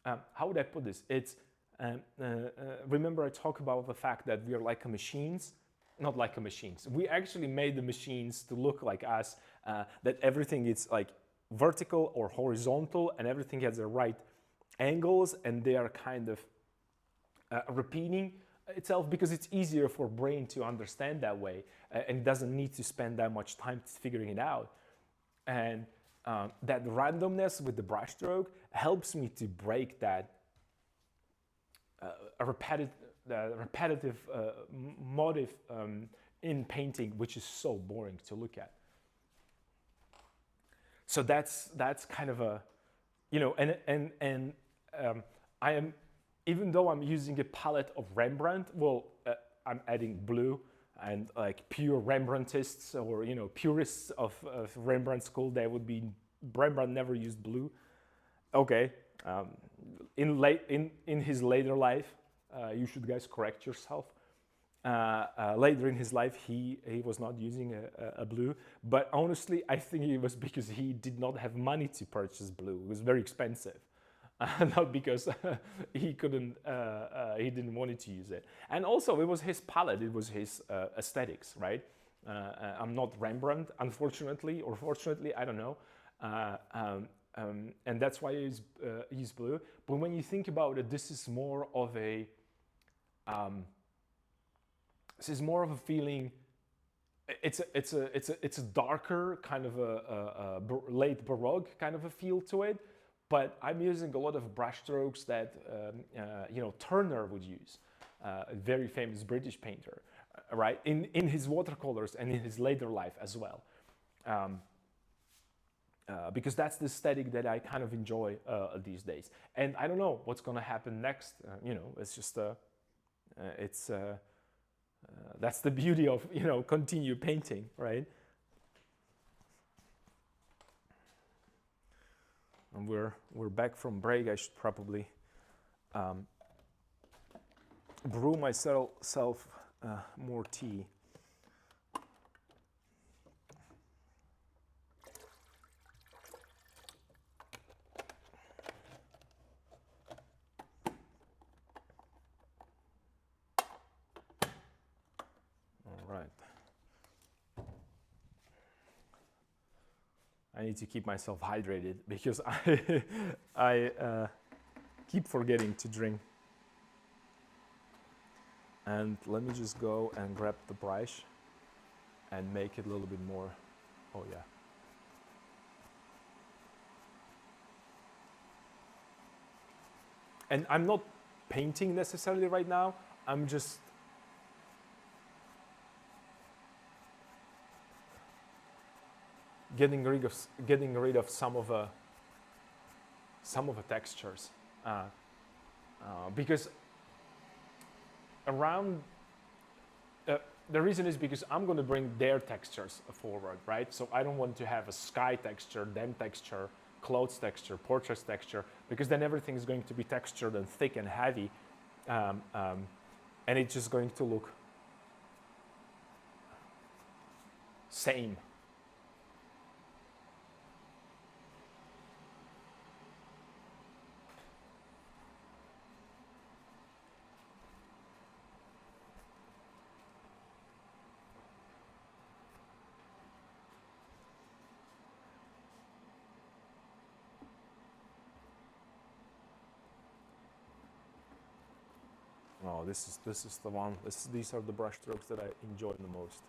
how would I put this? It's, remember I talk about the fact that we are like a machines, not like a machines. We actually made the machines to look like us, that everything is like vertical or horizontal and everything has the right angles and they are kind of repeating itself because it's easier for brain to understand that way and doesn't need to spend that much time figuring it out. And that randomness with the brushstroke helps me to break that repetitive motive in painting, which is so boring to look at. So that's kind of a, you know, I am, even though I'm using a palette of Rembrandt, well, I'm adding blue, and like pure Rembrandtists or, you know, purists of Rembrandt school, they would be, Rembrandt never used blue. Okay, in his later life, you should guys correct yourself. Later in his life, he was not using a blue, but honestly, I think it was because he did not have money to purchase blue. It was very expensive. Not because he couldn't, he didn't want to use it. And also, it was his palette, it was his aesthetics, right? I'm not Rembrandt, unfortunately, or fortunately, I don't know. And that's why he's blue. But when you think about it, this is more of a, feeling. It's a darker kind of a late Baroque kind of a feel to it. But I'm using a lot of brush strokes that you know, Turner would use, a very famous British painter, right? In his watercolors and in his later life as well, because that's the aesthetic that I kind of enjoy these days. And I don't know what's gonna happen next. You know, it's just that's the beauty of, you know, continue painting, right? And we're back from break. I should probably brew myself more tea. All right. I need to keep myself hydrated because I keep forgetting to drink. And let me just go and grab the brush and make it a little bit more. Oh yeah. And I'm not painting necessarily right now. I'm just getting rid of some of the textures, because around the reason is because I'm going to bring their textures forward, right? So I don't want to have a sky texture, them texture, clothes texture, portraits texture, because then everything is going to be textured and thick and heavy, and it's just going to look same. Oh, this is the one. These are the brush strokes that I enjoy the most.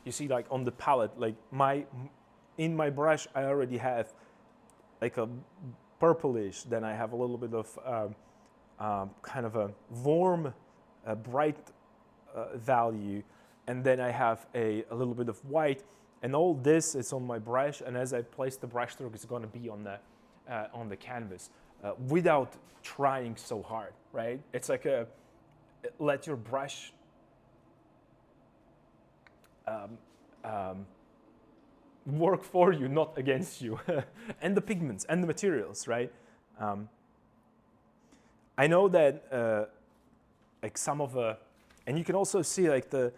You see, like on the palette, like in my brush, I already have like a purplish. Then I have a little bit of kind of a warm, bright value, and then I have a little bit of white, and all this is on my brush, and as I place the brush stroke, it's going to be on the canvas without trying so hard, right? It's like let your brush work for you, not against you, and the pigments and the materials, right? I know that like some of and you can also see like the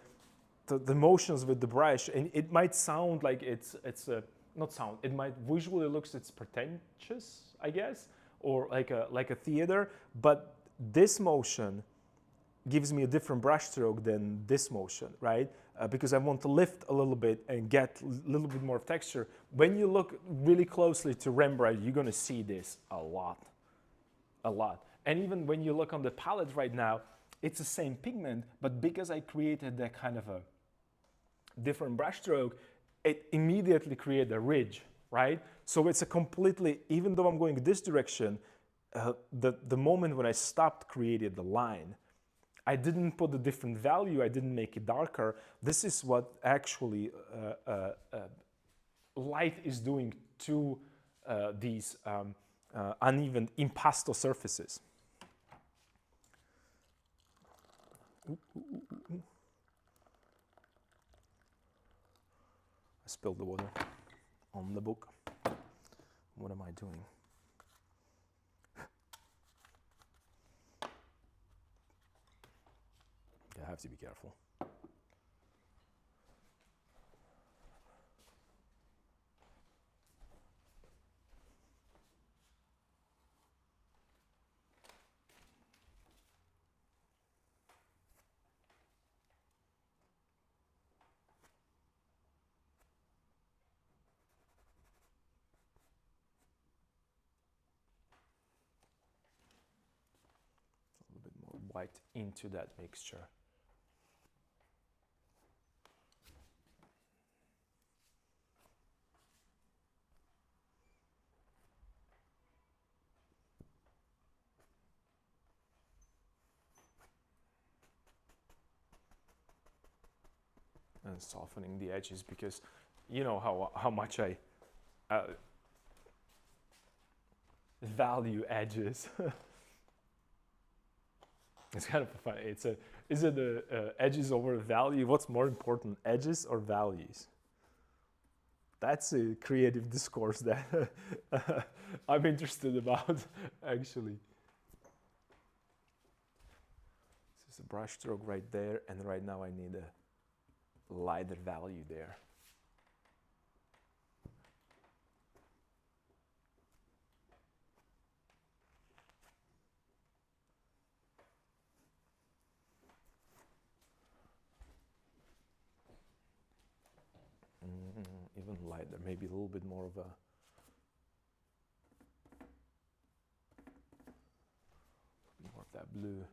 motions with the brush, and it might sound like it's not sound. It might visually looks it's pretentious, I guess, or like a theater. But this motion gives me a different brush stroke than this motion, right? Because I want to lift a little bit and get a little bit more texture. When you look really closely to Rembrandt, you're gonna see this a lot. And even when you look on the palette right now, it's the same pigment, but because I created that kind of a different brush stroke, it immediately created a ridge, right? So it's a completely, even though I'm going this direction, the moment when I stopped creating the line, I didn't put a different value, I didn't make it darker. This is what actually light is doing to these uneven impasto surfaces. I spilled the water on the book. What am I doing? I have to be careful. A little bit more white into that mixture. And softening the edges, because you know how much I value edges. It's kind of funny. Is it edges over value? What's more important, edges or values? That's a creative discourse that I'm interested about, actually. This is a brush stroke right there, and right now I need a lighter value there. Even lighter, maybe a little bit more of that blue.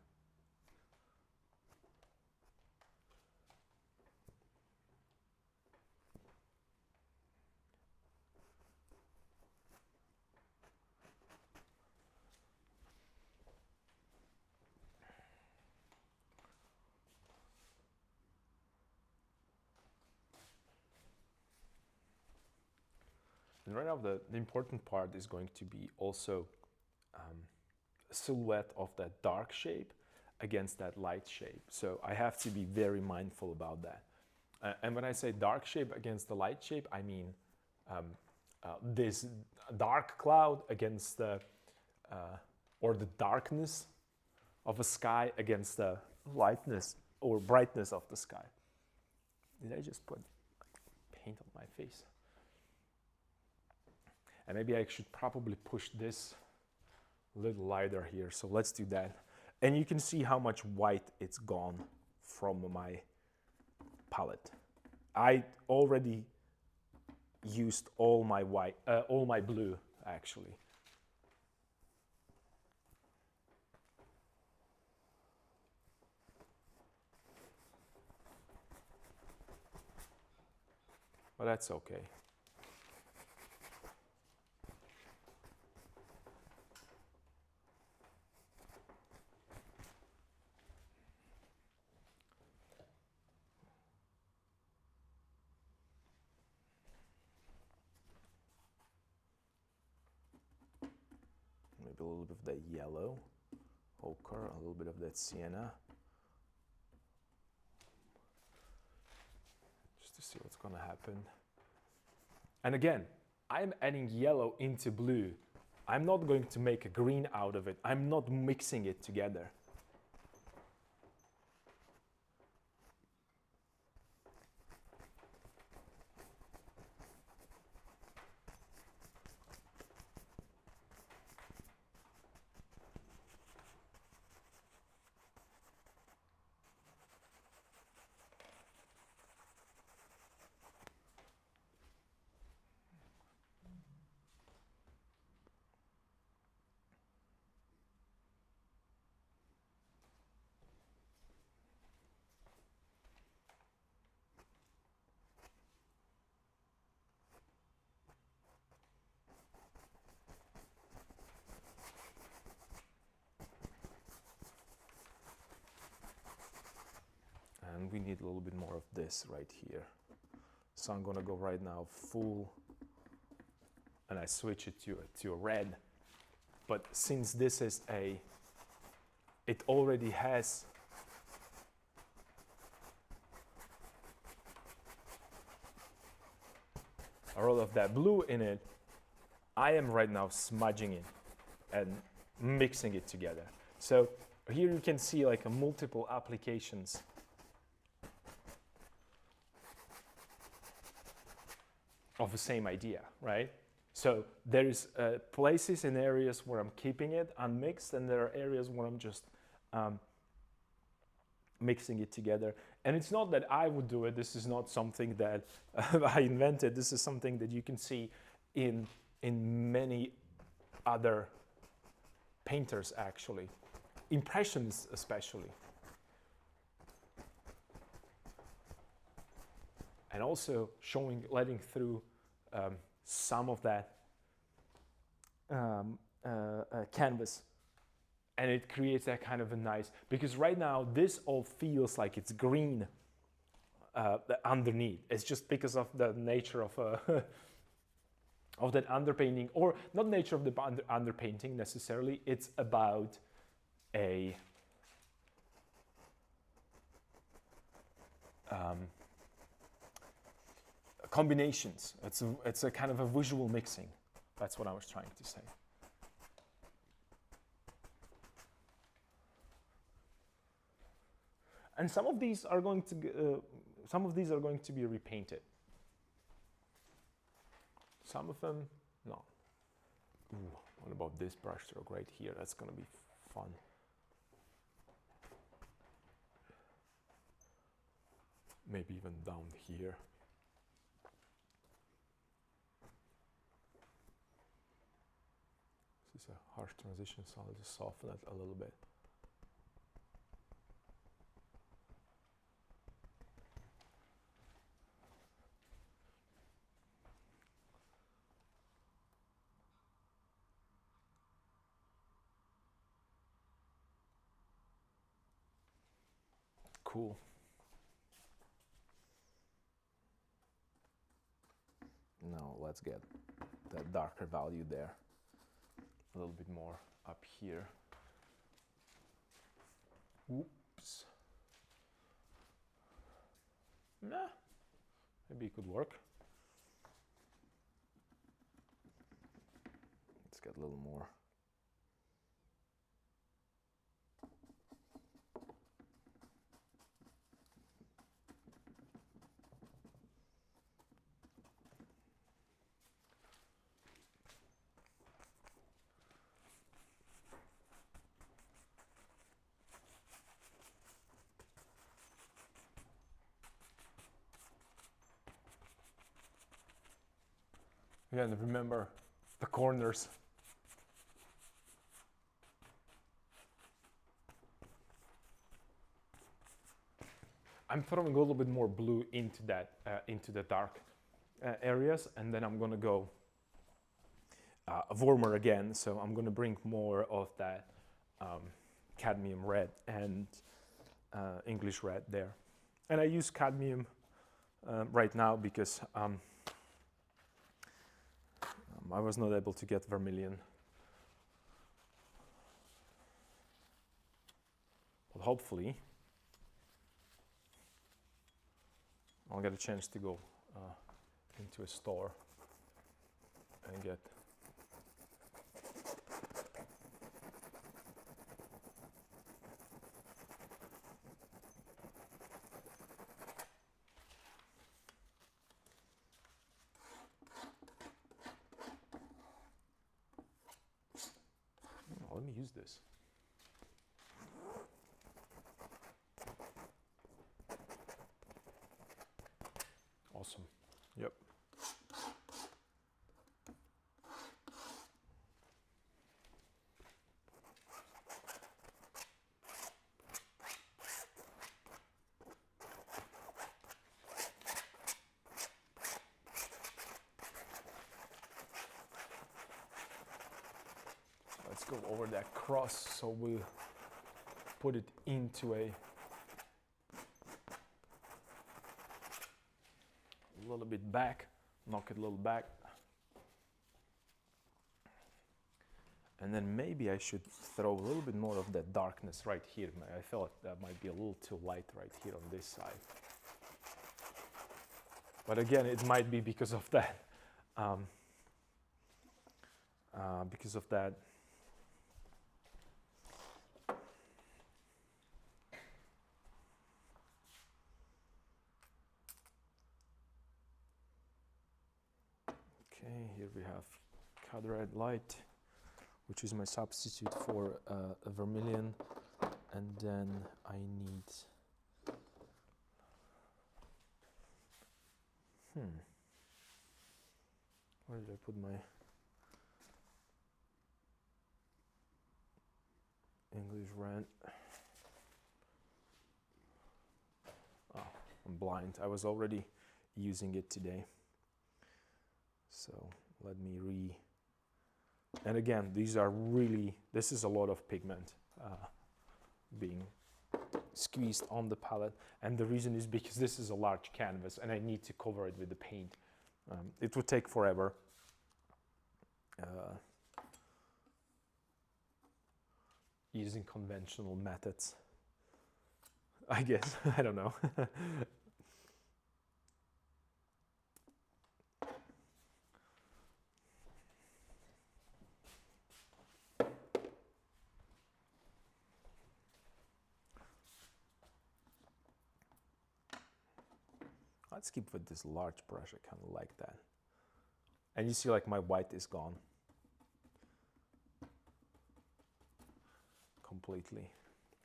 And right now the important part is going to be also silhouette of that dark shape against that light shape. So I have to be very mindful about that. And when I say dark shape against the light shape, I mean this dark cloud against the, or the darkness of a sky against the lightness or brightness of the sky. Did I just put paint on my face? And maybe I should probably push this a little lighter here. So let's do that. And you can see how much white it's gone from my palette. I already used all my white, all my blue actually. But that's okay. maybe a little bit of that yellow, ochre, a little bit of that sienna. Just to see what's going to happen. And again, I'm adding yellow into blue. I'm not going to make a green out of it. I'm not mixing it together. And we need a little bit more of this right here. So I'm gonna go right now full, and I switch it to a red. But since this is it already has a lot of that blue in it, I am right now smudging it and mixing it together. So here you can see like a multiple applications of the same idea, right? So there's places and areas where I'm keeping it unmixed, and there are areas where I'm just mixing it together. And it's not that I would do it. This is not something that I invented. This is something that you can see in many other painters, actually, impressionists especially. And also letting through some of that canvas, and it creates that kind of a nice, because right now this all feels like it's green underneath. It's just because of the nature of of that underpainting, or not nature of the underpainting necessarily. It's about combinations. It's a kind of a visual mixing. That's what I was trying to say. And some of these are going to be repainted. Some of them, no. Ooh, what about this brush stroke right here? That's going to be fun. Maybe even down here. This is a harsh transition, so I'll just soften it a little bit. Cool. Now let's get that darker value there. A little bit more up here. Oops. Nah, maybe it could work. Let's get a little more. Again, remember the corners. I'm throwing a little bit more blue into that, into the dark areas, and then I'm gonna go warmer again. So I'm gonna bring more of that cadmium red and English red there. And I use cadmium right now because I was not able to get vermilion But hopefully I'll get a chance to go into a store and get let me use this. Awesome. Yep. Let's go over that cross, so we'll put it into a little bit back, knock it a little back. And then maybe I should throw a little bit more of that darkness right here. I felt that might be a little too light right here on this side. But again, it might be because of that. Because of that. Okay, here we have cut red light, which is my substitute for a vermilion, and then I need where did I put my English red? Oh, I'm blind. I was already using it today. So let me and again, these are really, this is a lot of pigment being squeezed on the palette, and the reason is because this is a large canvas and I need to cover it with the paint. It would take forever. Using conventional methods, I guess. I don't know. Let's keep with this large brush. I kind of like that. And you see, like, my white is gone completely.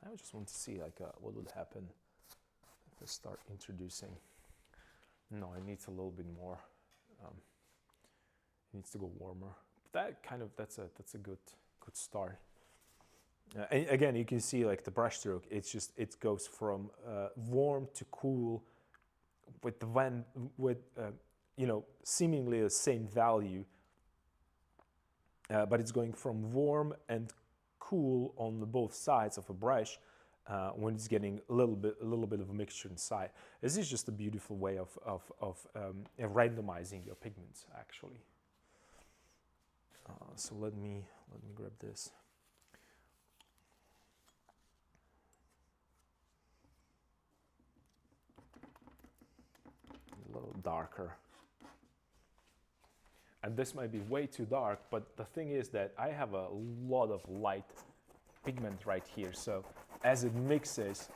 I just want to see, like, what would happen if I start introducing. No, it needs a little bit more. It needs to go warmer. That kind of, that's a good start. And again, you can see, like, the brush stroke. It's just, it goes from warm to cool with you know, seemingly the same value, but it's going from warm and cool on both sides of a brush when it's getting a little bit of a mixture inside. This is just a beautiful way of randomizing your pigments, actually. So let me grab this. A little darker. And this might be way too dark, but the thing is that I have a lot of light pigment right here, so as it mixes,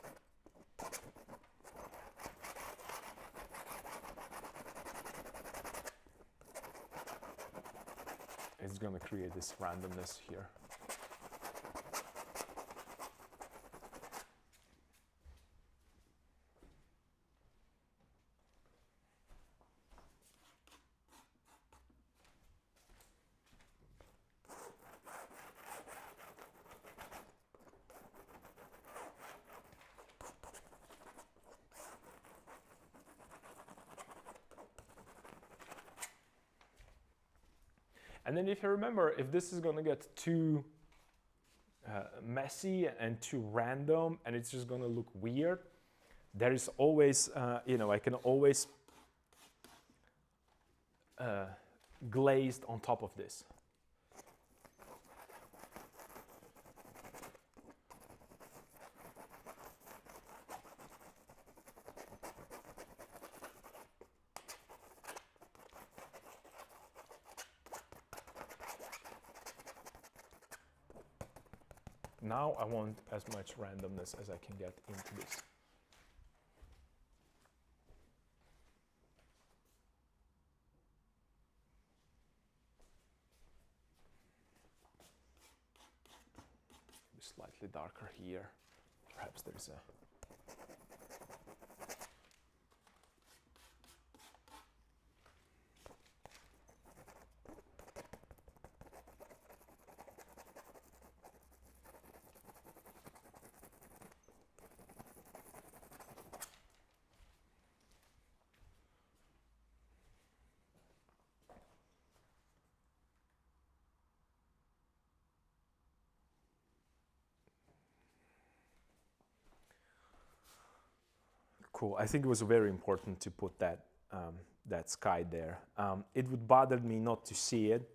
it's going to create this randomness here. And then if you remember, if this is going to get too messy and too random and it's just going to look weird, there is always, you know, I can always glazed on top of this. Now I want as much randomness as I can get into this. Maybe slightly darker here. Perhaps there's a cool. I think it was very important to put that that sky there. It would bother me not to see it.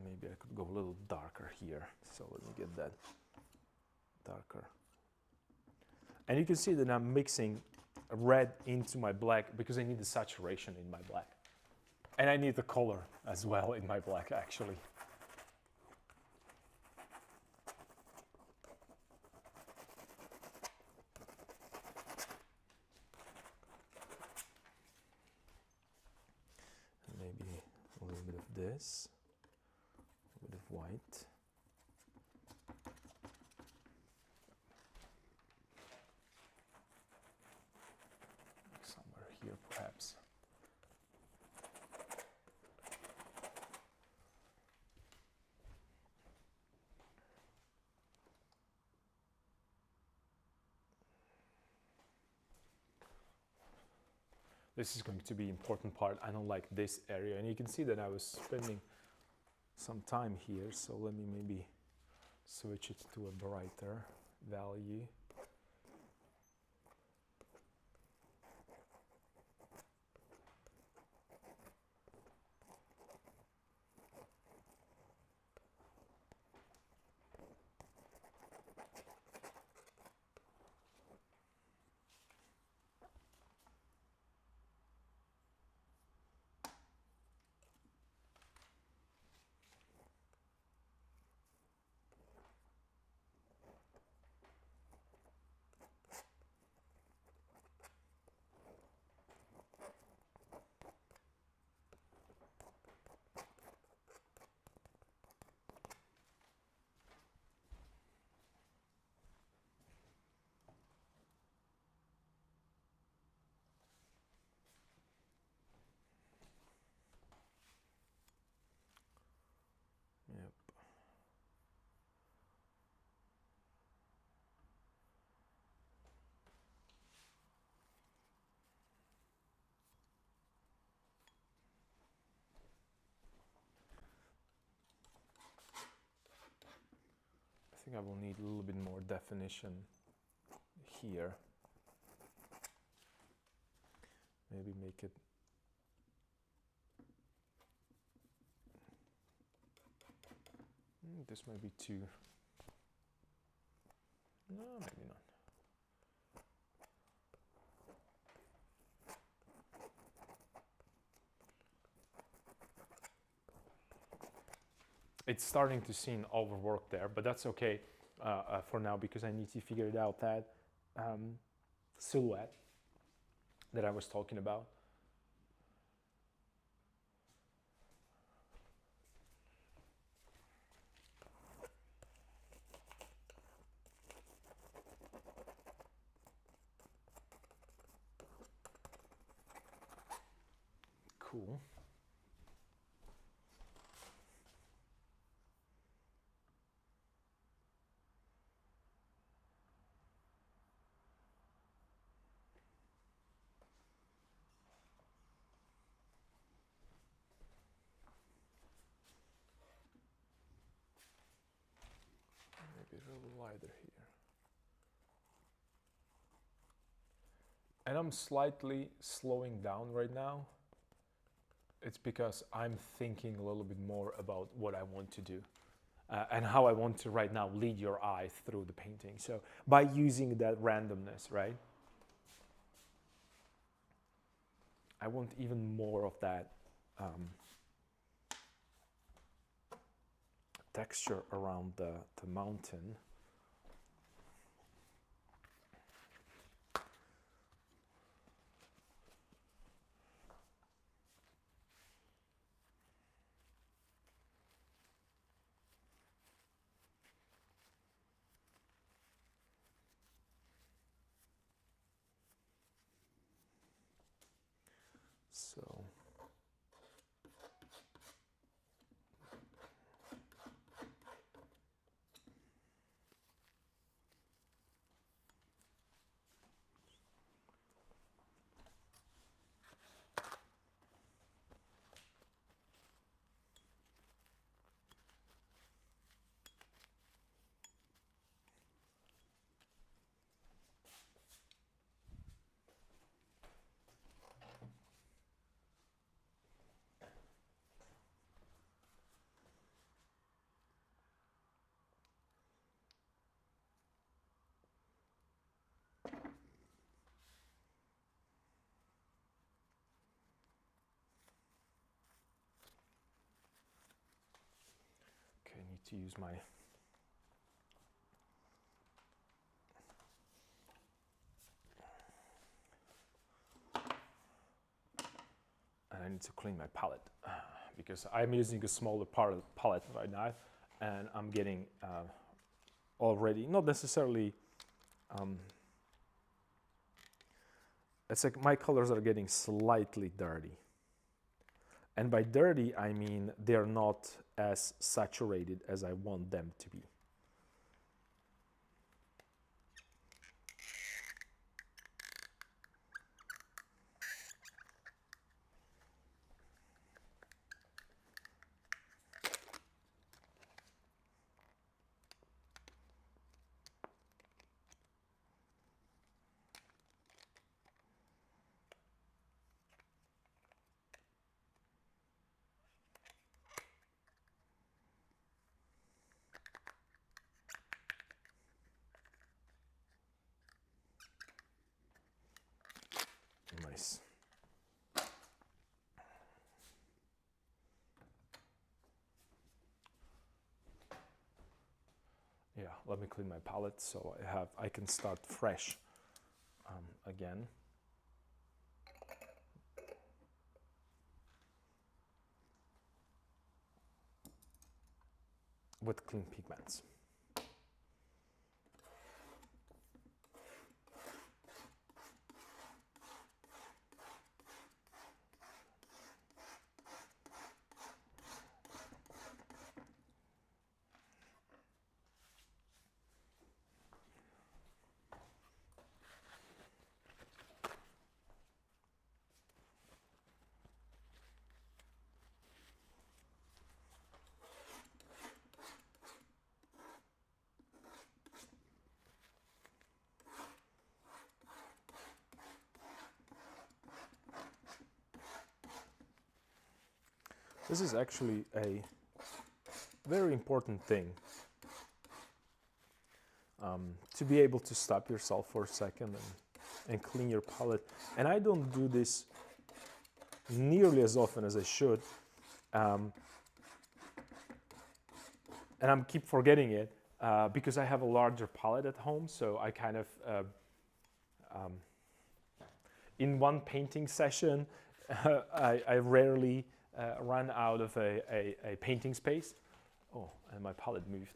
Maybe I could go a little darker here. So let me get that darker. And you can see that I'm mixing red into my black because I need the saturation in my black. And I need the color as well in my black, actually. And maybe a little bit of this. Bit of white. Somewhere here, perhaps. This is going to be an important part. I don't like this area, and you can see that I was spending some time here, so let me maybe switch it to a brighter value. Yep. I think I will need a little bit more definition here. Maybe make it this might be too. No, maybe not. It's starting to seem overworked there, but that's okay for now because I need to figure it out that silhouette that I was talking about. Cool. be really lighter here. And I'm slightly slowing down right now. It's because I'm thinking a little bit more about what I want to do and how I want to right now lead your eye through the painting. So by using that randomness, right? I want even more of that texture around the mountain. So okay, I need to use my and I need to clean my palette because I'm using a smaller palette right now, and I'm getting already not necessarily. It's like my colors are getting slightly dirty, and by dirty I mean they're not as saturated as I want them to be. Nice. Yeah, let me clean my palette so I can start fresh again. With clean pigments. This is actually a very important thing, to be able to stop yourself for a second and clean your palette. And I don't do this nearly as often as I should, and I keep forgetting it because I have a larger palette at home, so I kind of in one painting session I rarely run out of a painting space. Oh, and my palette moved.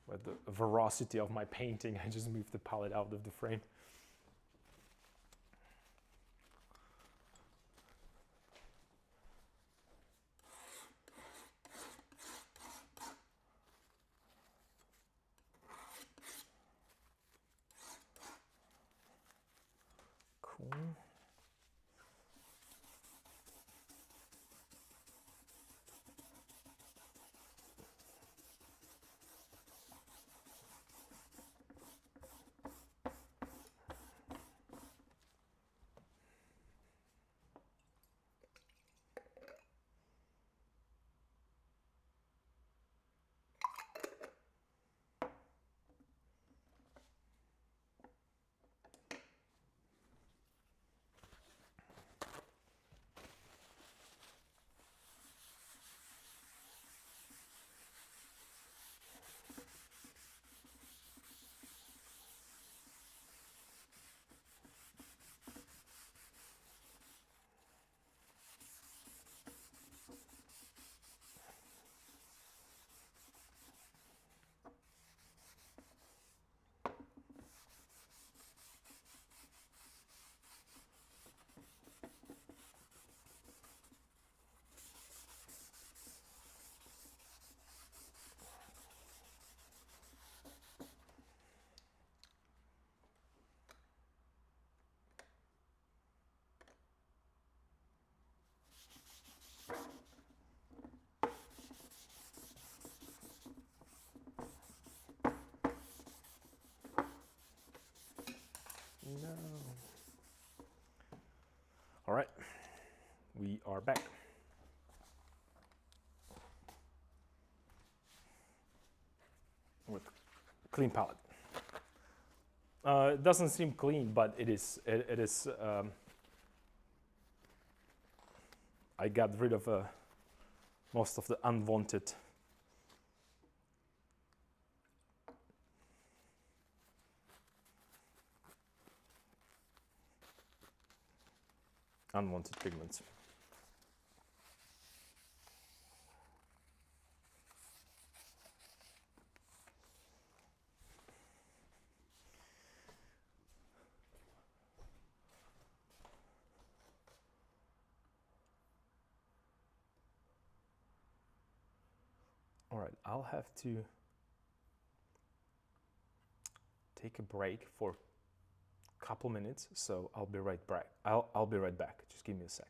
With the veracity of my painting, I just moved the palette out of the frame. Cool. All right, we are back. With clean palette. It doesn't seem clean, but it is. It is. I got rid of most of the unwanted pigments. All right, I'll have to take a break for a couple minutes, so I'll be right back. I'll be right back. Just give me a sec.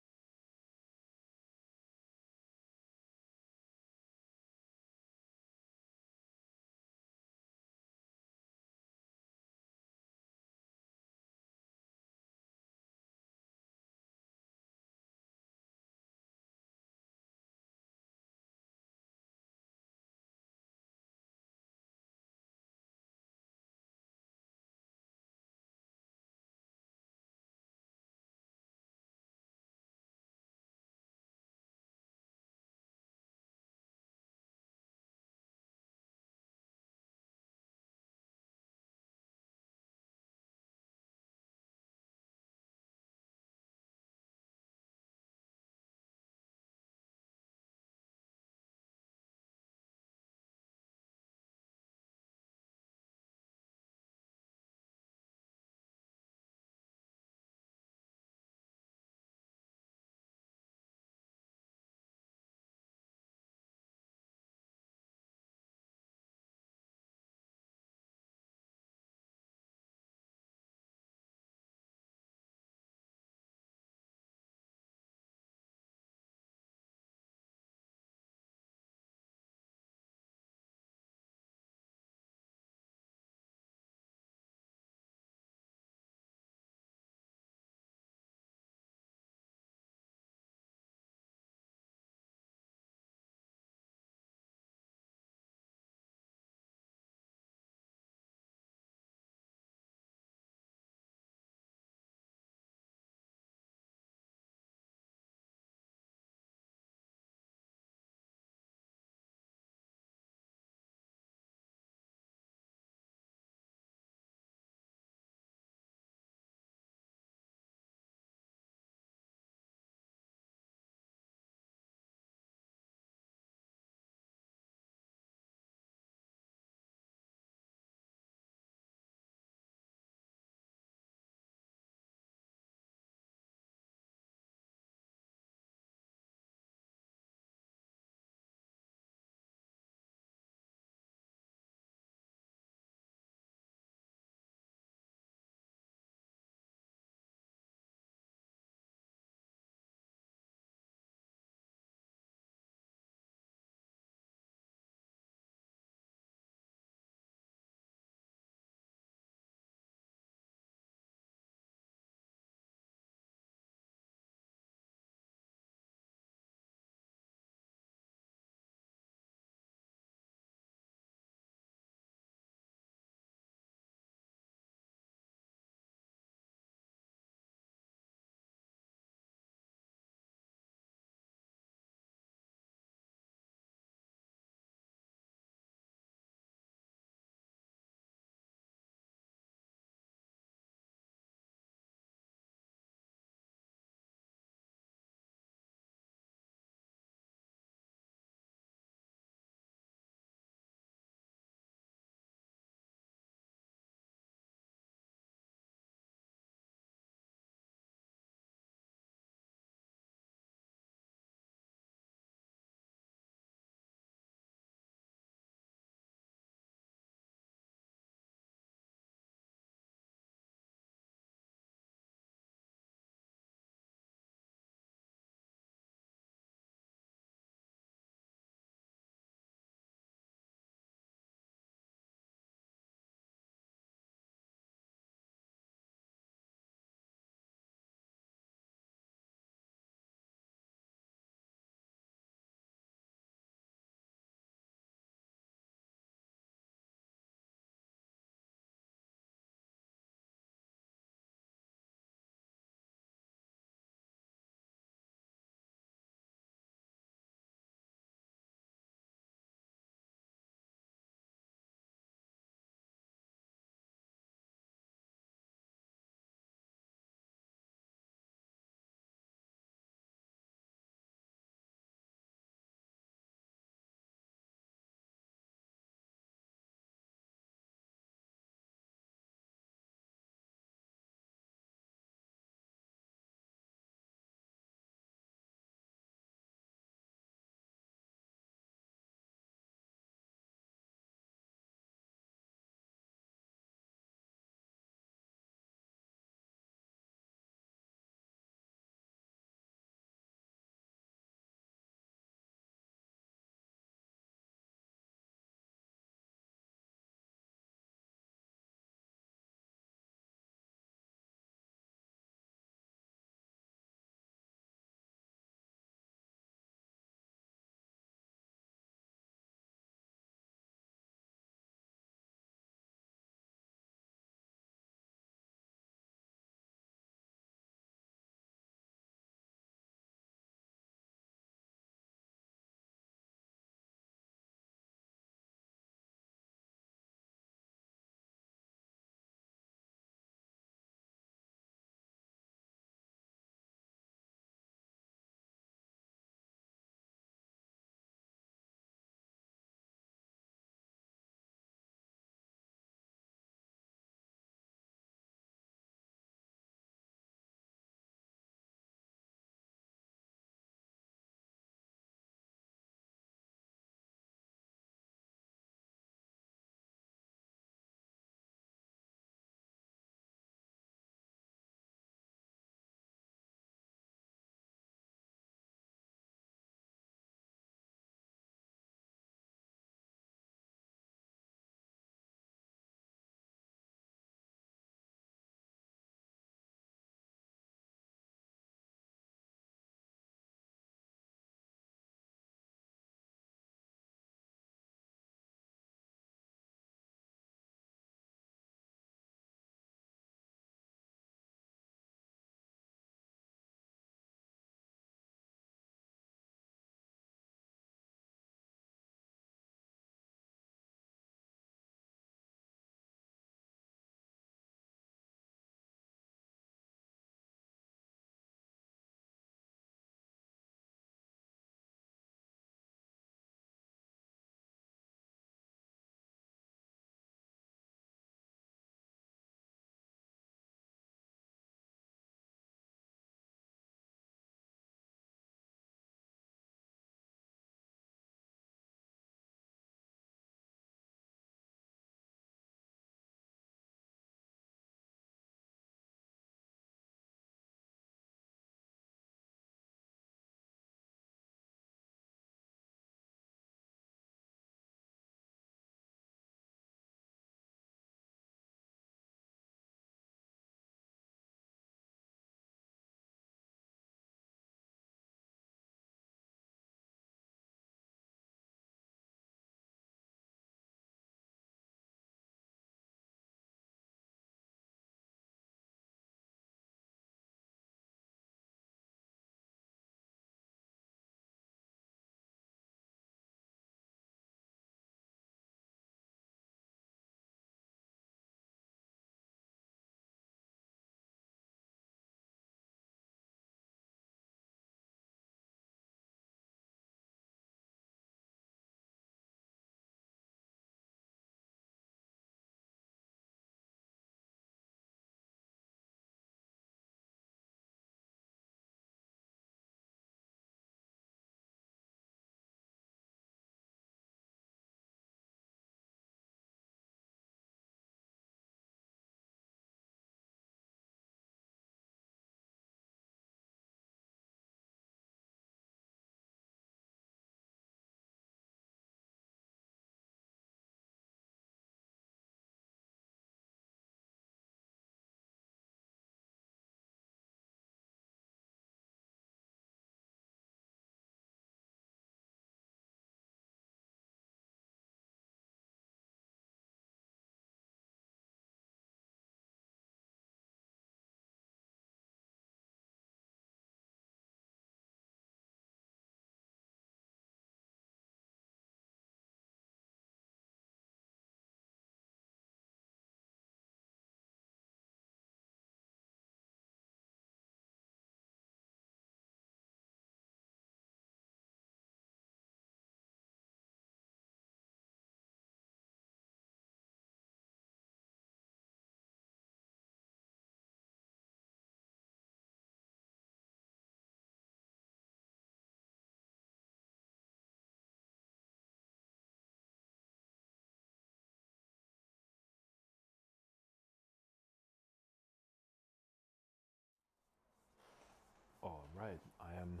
right, I am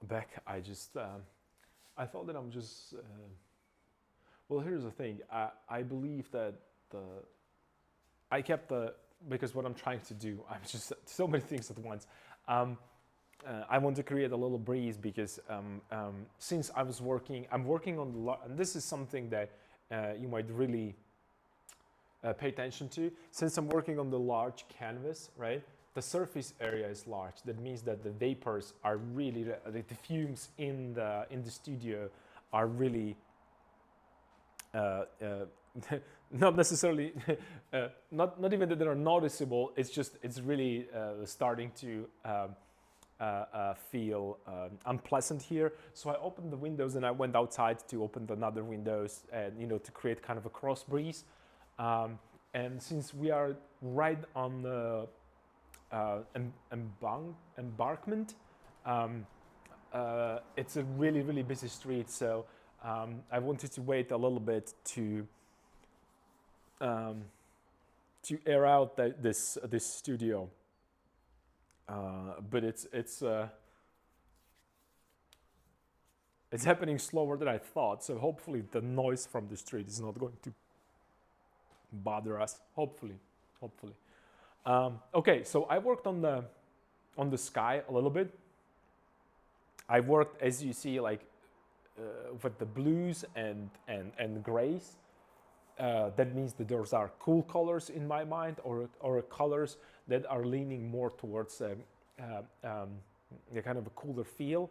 back. I thought that I'm just. Well, here's the thing. I believe that the I kept the because what I'm trying to do. I'm just so many things at once. Um, I want to create a little breeze because since I'm working on and this is something that you might really pay attention to. Since I'm working on the large canvas, right? The surface area is large. That means that the vapors are really the fumes in the studio are really uh, not necessarily not even that they're noticeable. It's really starting to feel unpleasant here. So I opened the windows and I went outside to open another windows and to create kind of a cross breeze. And since we are right on the embankment, it's a really busy street. So I wanted to wait a little bit to air out this studio. But it's happening slower than I thought. So hopefully the noise from the street is not going to bother us. Hopefully. Okay, so I worked on the sky a little bit. I worked, as you see, like with the blues and grays. That means that those are cool colors in my mind, or colors that are leaning more towards a kind of a cooler feel.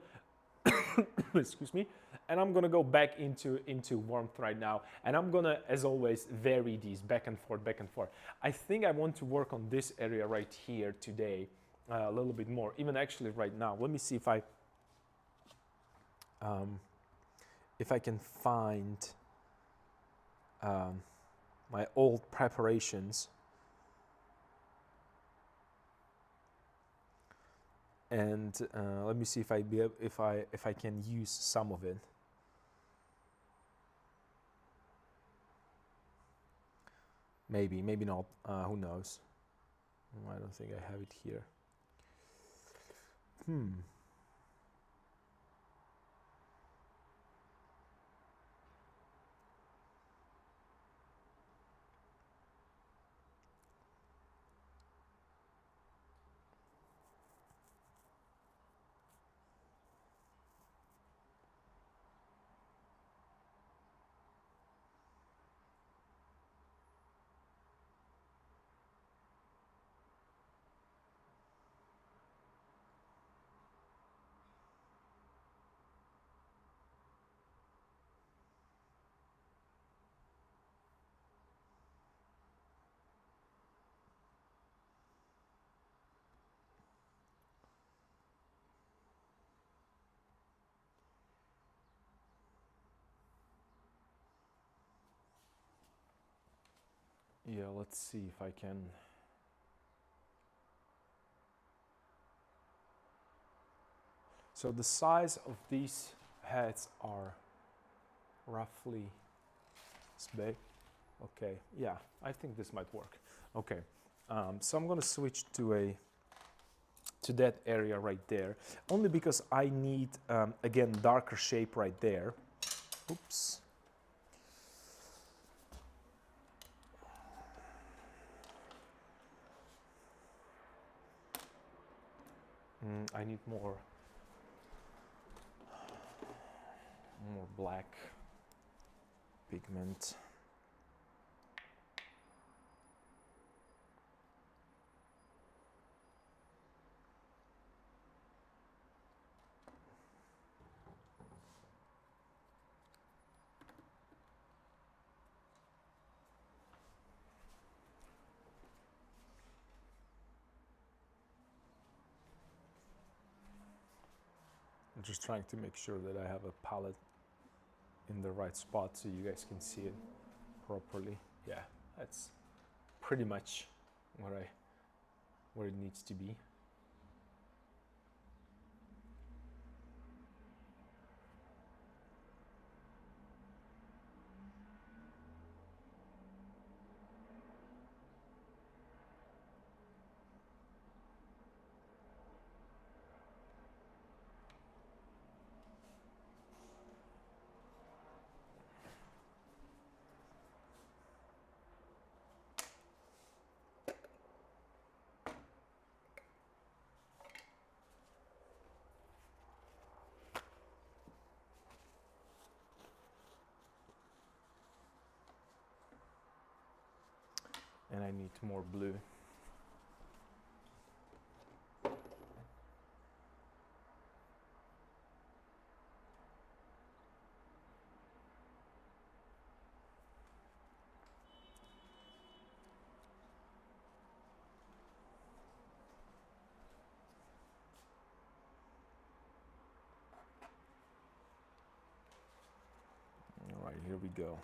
Excuse me. And I'm gonna go back into warmth right now, and I'm gonna, as always, vary these back and forth. I think I want to work on this area right here today a little bit more, even actually right now. Let me see if I can find my old preparations. And let me see if I can use some of it. Maybe not. Who knows? I don't think I have it here. Yeah, let's see if I can. So the size of these heads are roughly this big. Okay, yeah, I think this might work. Okay, so I'm gonna switch to that area right there, only because I need again darker shape right there. Oops. I need more black pigment. I'm just trying to make sure that I have a palette in the right spot so you guys can see it properly. Yeah, that's pretty much where it needs to be. and I need more blue. All right, here we go.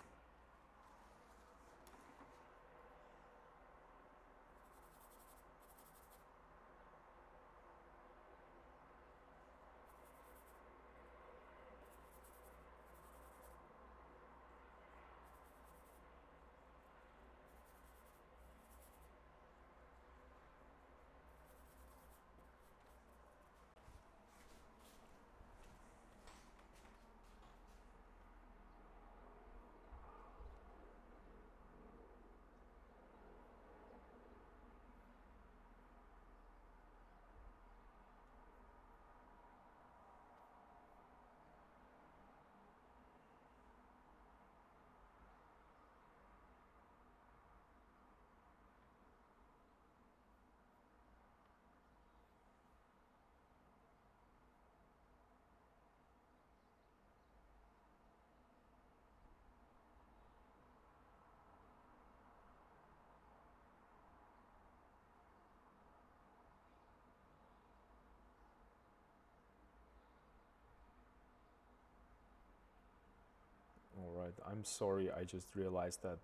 All right, I'm sorry, I just realized that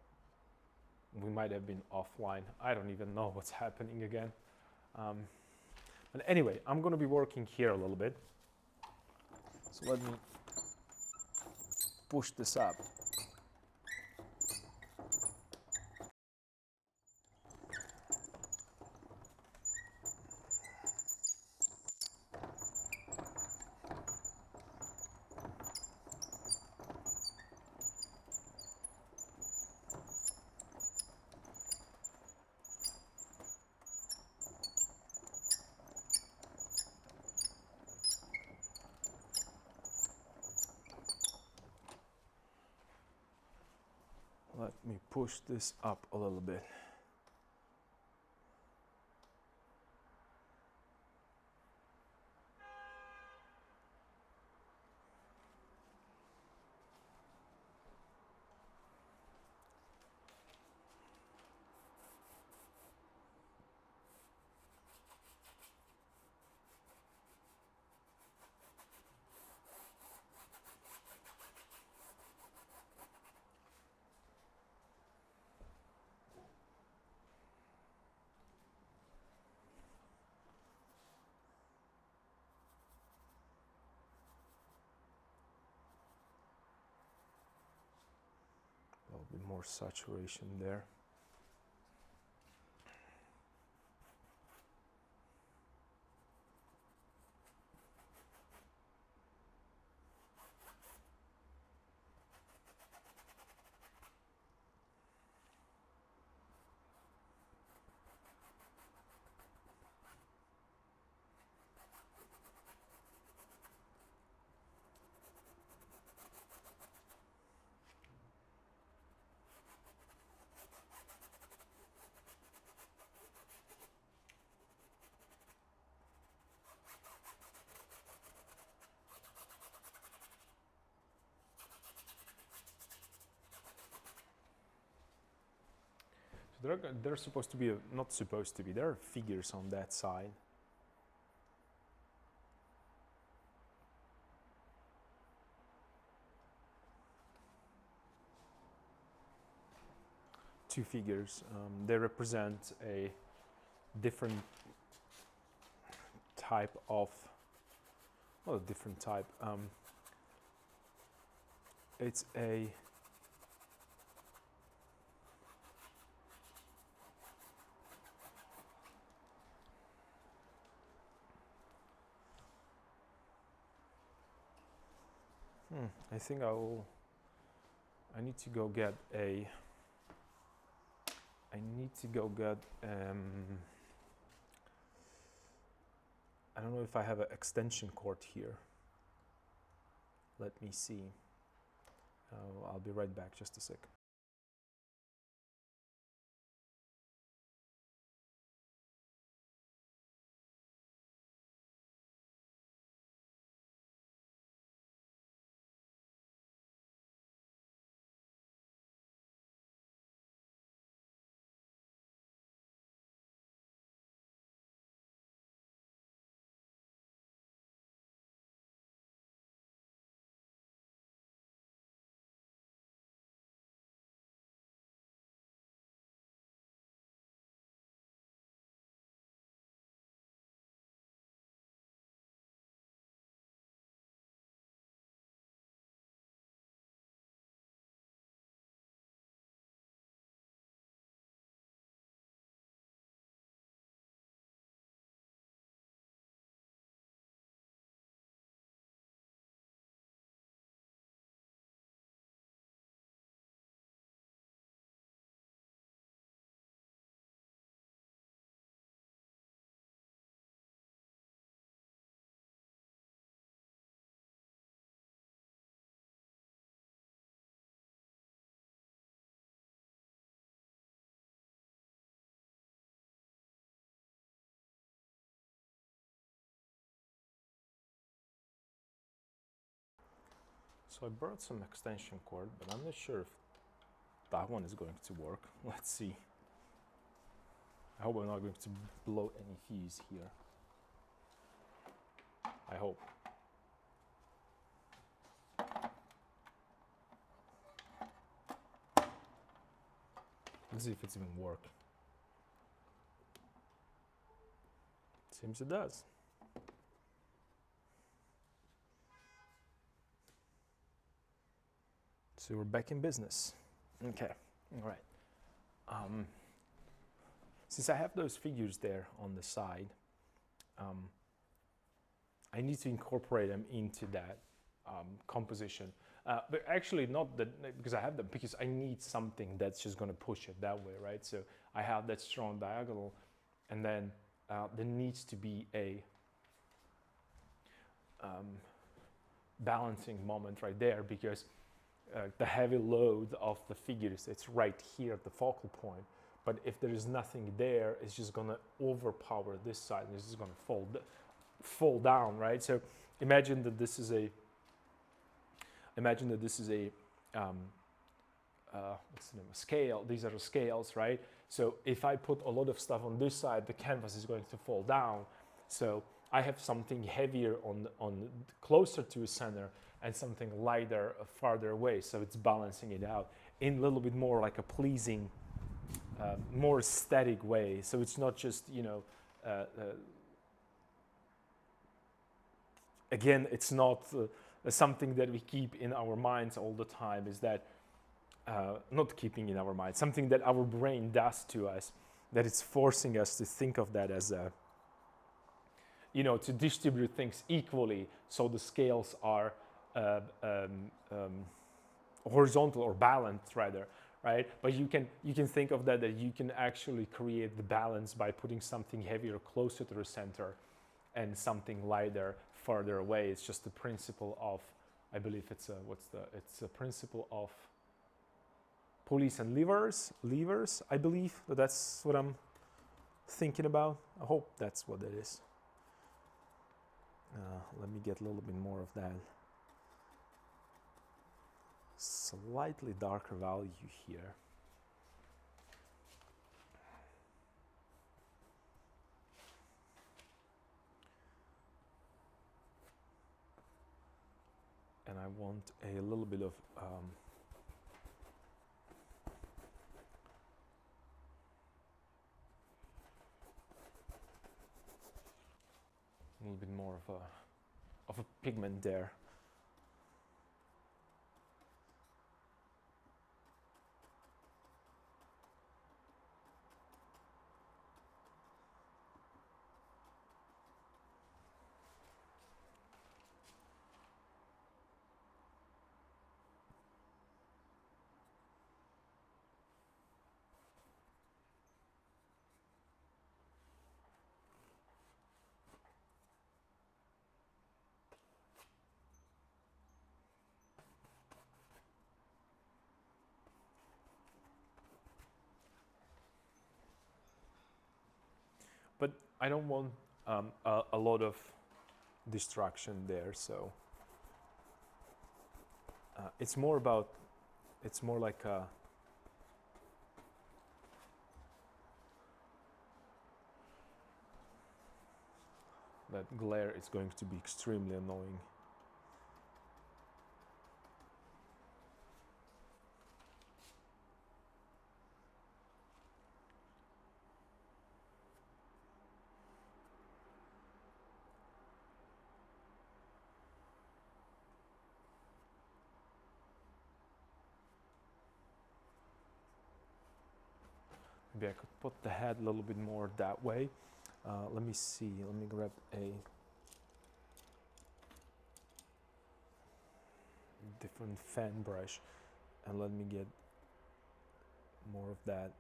we might have been offline. I don't even know what's happening again. But anyway, I'm going to be working here a little bit. So let me push this up. Let me push this up a little bit. A little bit more saturation there. They're supposed to be, not supposed to be, there are figures on that side. Two figures. They represent a different type of, well, a different type. It's a I think I need to go get a, I need to go get, I don't know if I have an extension cord here. Let me see. I'll be right back, just a sec. So I brought some extension cord, but I'm not sure if that one is going to work. Let's see. I hope I'm not going to blow any fuse here. I hope. Let's see if it's even work. Seems it does. So we're back in business. Okay, all right. Since I have those figures there on the side, I need to incorporate them into that composition. But actually not that, because I have them, because I need something that's just gonna push it that way, right? So I have that strong diagonal, and then there needs to be a balancing moment right there, because the heavy load of the figures, it's right here at the focal point. But if there is nothing there, it's just gonna overpower this side, and it's just gonna fall down, right? So imagine that this is a what's the name? A scale. These are the scales, right? So if I put a lot of stuff on this side, the canvas is going to fall down. So I have something heavier on closer to the center and something lighter farther away. So it's balancing it out in a little bit more like a pleasing, more aesthetic way. So it's not just, again, it's not something that we keep in our minds all the time, is that not keeping in our minds, something that our brain does to us, that it's forcing us to think of that as a, to distribute things equally, so the scales are horizontal or balanced rather, right? But you can think of that you can actually create the balance by putting something heavier closer to the center and something lighter farther away. It's just the principle of, I believe it's a principle of pulleys and levers. I believe that's what I'm thinking about. I hope that's what it is. Let me get a little bit more of that slightly darker value here. And I want a little bit of a little bit more of a pigment there. But I don't want a lot of distraction there, so it's more like that glare is going to be extremely annoying. Maybe I could put the head a little bit more that way. Let me see. Let me grab a different fan brush and let me get more of that.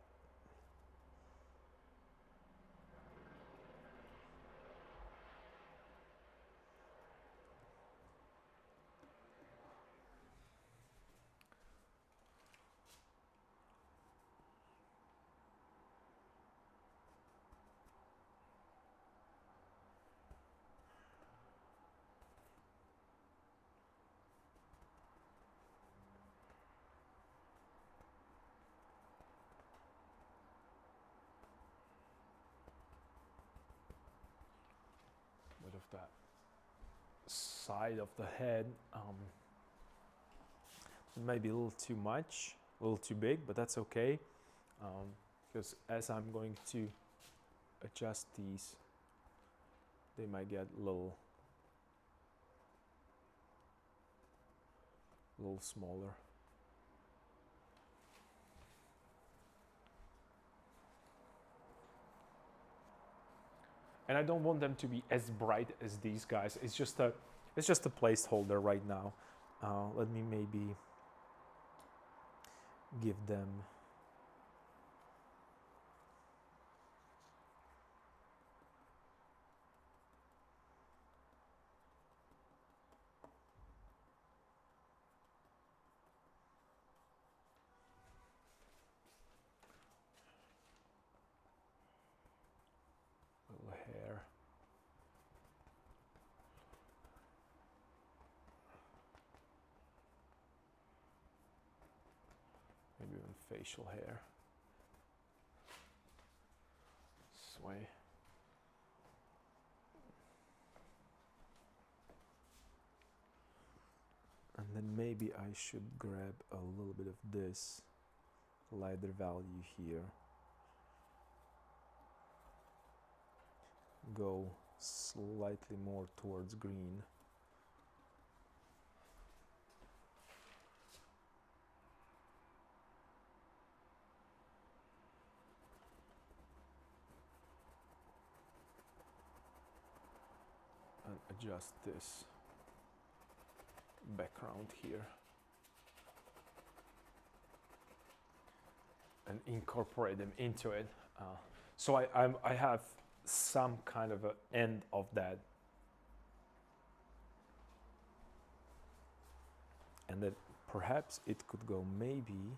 the side of the head. Maybe a little too much, a little too big, but that's okay, because as I'm going to adjust these, they might get a little smaller. And I don't want them to be as bright as these guys. It's just a placeholder right now. Let me maybe give them a little hair. Maybe even facial hair. This way. And then maybe I should grab a little bit of this lighter value here. Go slightly more towards green. And adjust this background here. And incorporate them into it. So I have some kind of an end of that. And that perhaps it could go maybe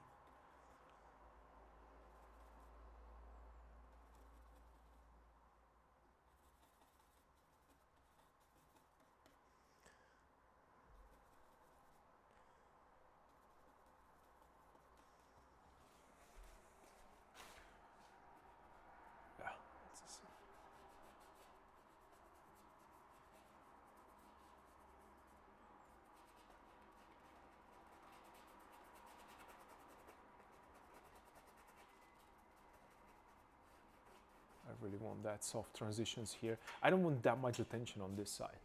I really want that soft transitions here. I don't want that much attention on this side.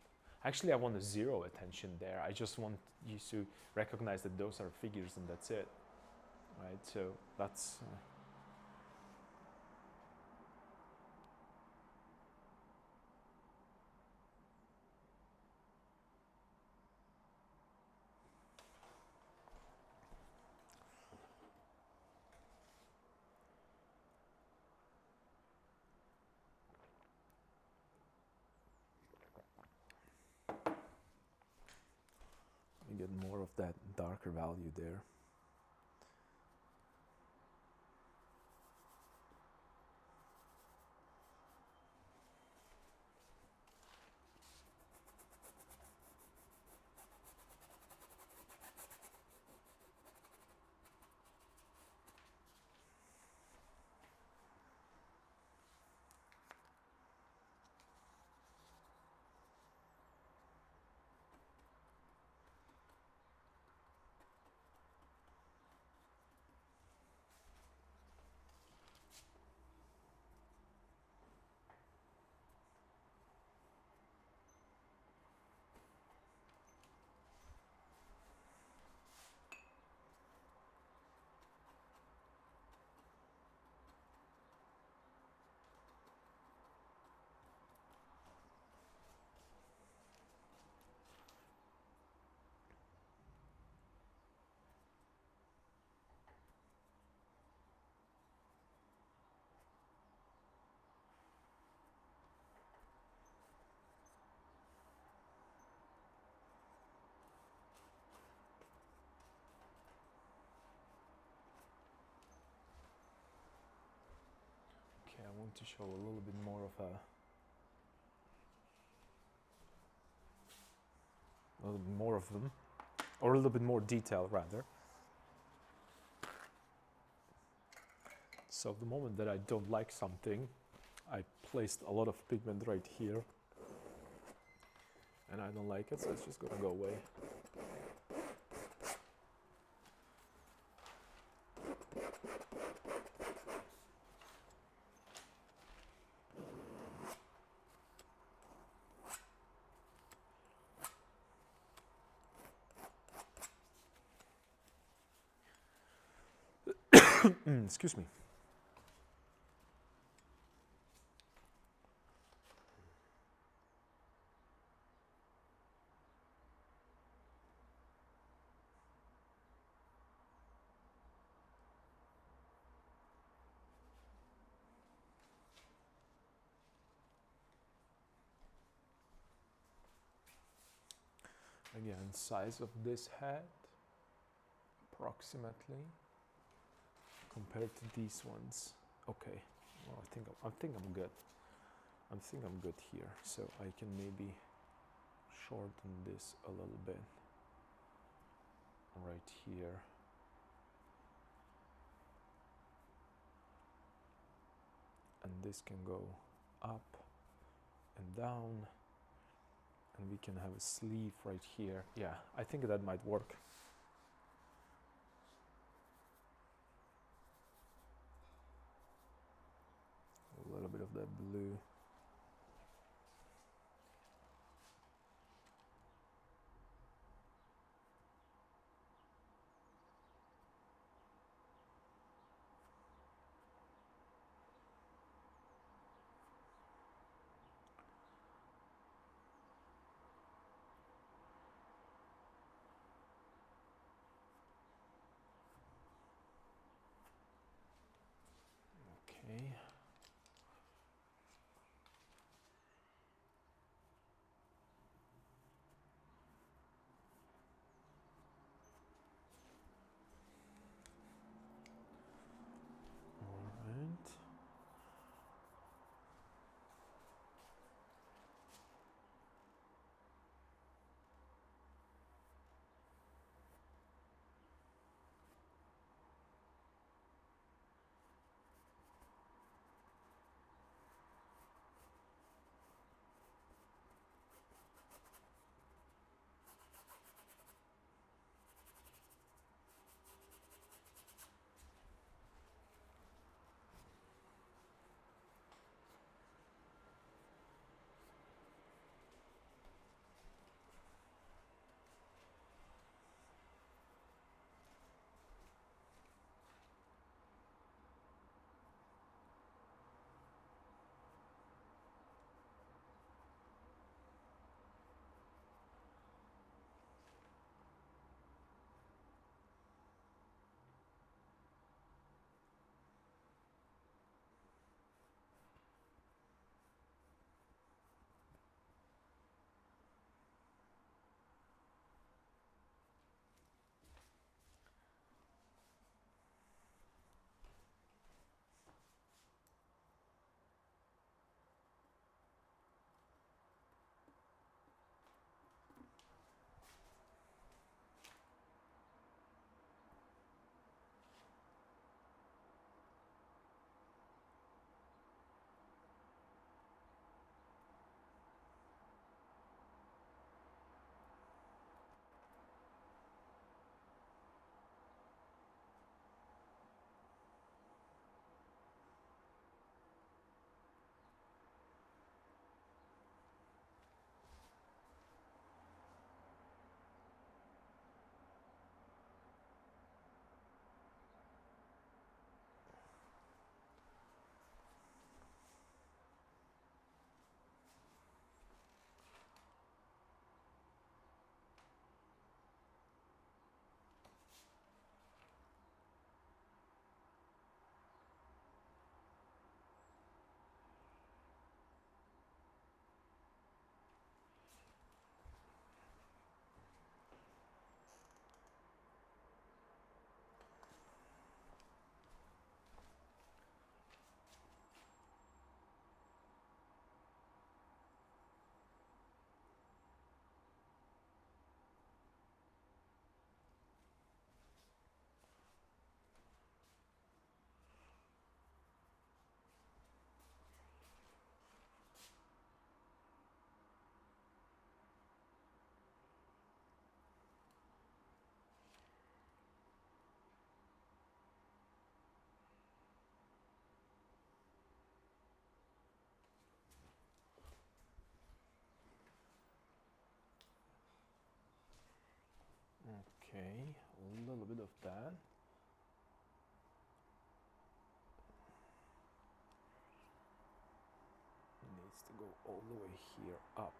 Actually, I want a zero attention there. I just want you to recognize that those are figures and that's it. Right, so that's... get more of that darker value there. I want to show a little bit more of a little bit more of them, or a little bit more detail rather. So the moment that I don't like something, I placed a lot of pigment right here and I don't like it, so it's just gonna go away. Excuse me. Again, size of this head, approximately, compared to these ones. Okay, well, I think I'm good. I think I'm good here, so I can maybe shorten this a little bit right here. And this can go up and down, and we can have a sleeve right here. Yeah, I think that might work. A little bit of that blue. Okay. All right. Okay, a little bit of that. It needs to go all the way here up.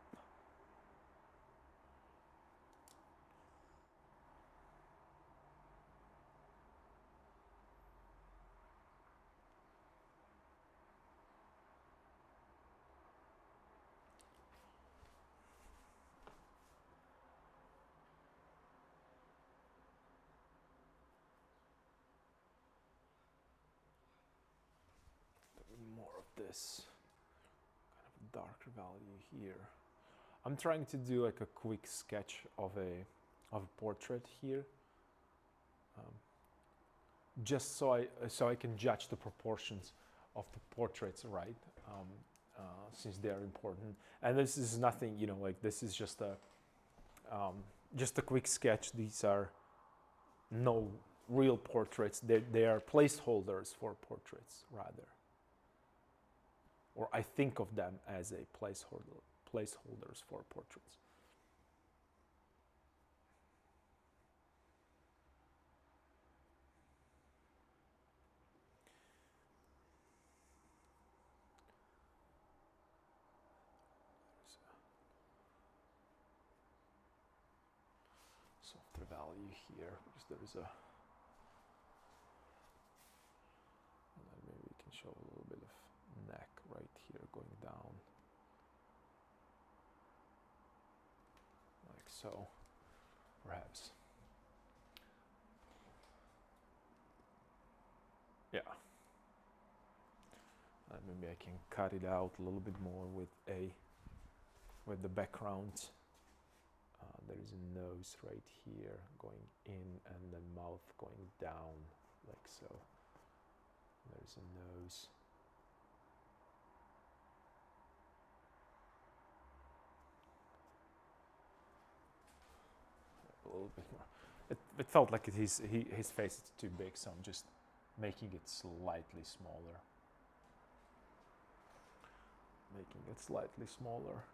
More of this kind of darker value here. I'm trying to do like a quick sketch of a portrait here, just so I can judge the proportions of the portraits, right? Since they are important. And this is nothing, you know, like this is just a quick sketch. These are no real portraits. They are placeholders for portraits, rather. Or I think of them as a placeholders for portraits. Softer value here because there is a, and then maybe we can show a little bit of neck right here going down like so, perhaps. Yeah. And maybe I can cut it out a little bit more with the background. There is a nose right here going in and then mouth going down like so. There's a nose. A little bit more. It felt like his face is too big, so I'm just making it slightly smaller. Making it slightly smaller.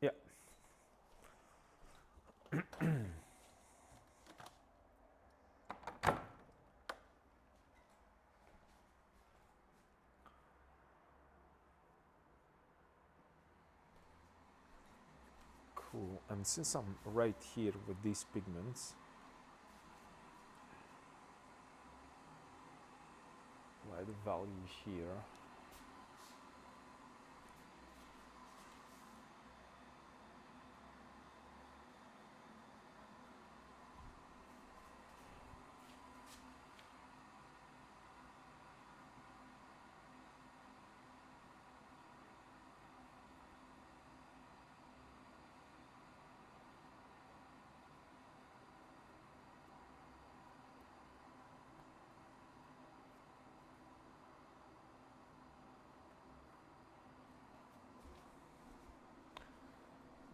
Yeah. Cool. And since I'm right here with these pigments, apply the value here.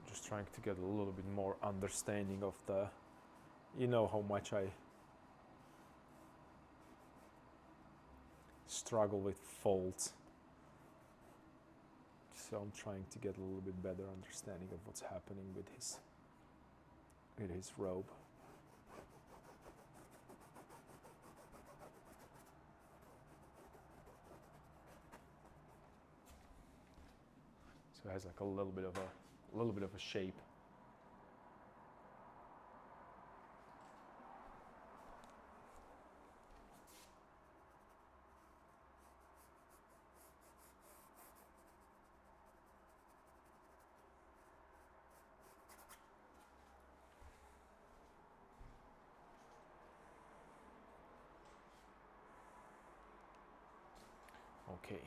Just trying to get a little bit more understanding of the, you know, how much I struggle with folds. So I'm trying to get a little bit better understanding of what's happening with his robe. So it has like a little bit of a shape. Okay.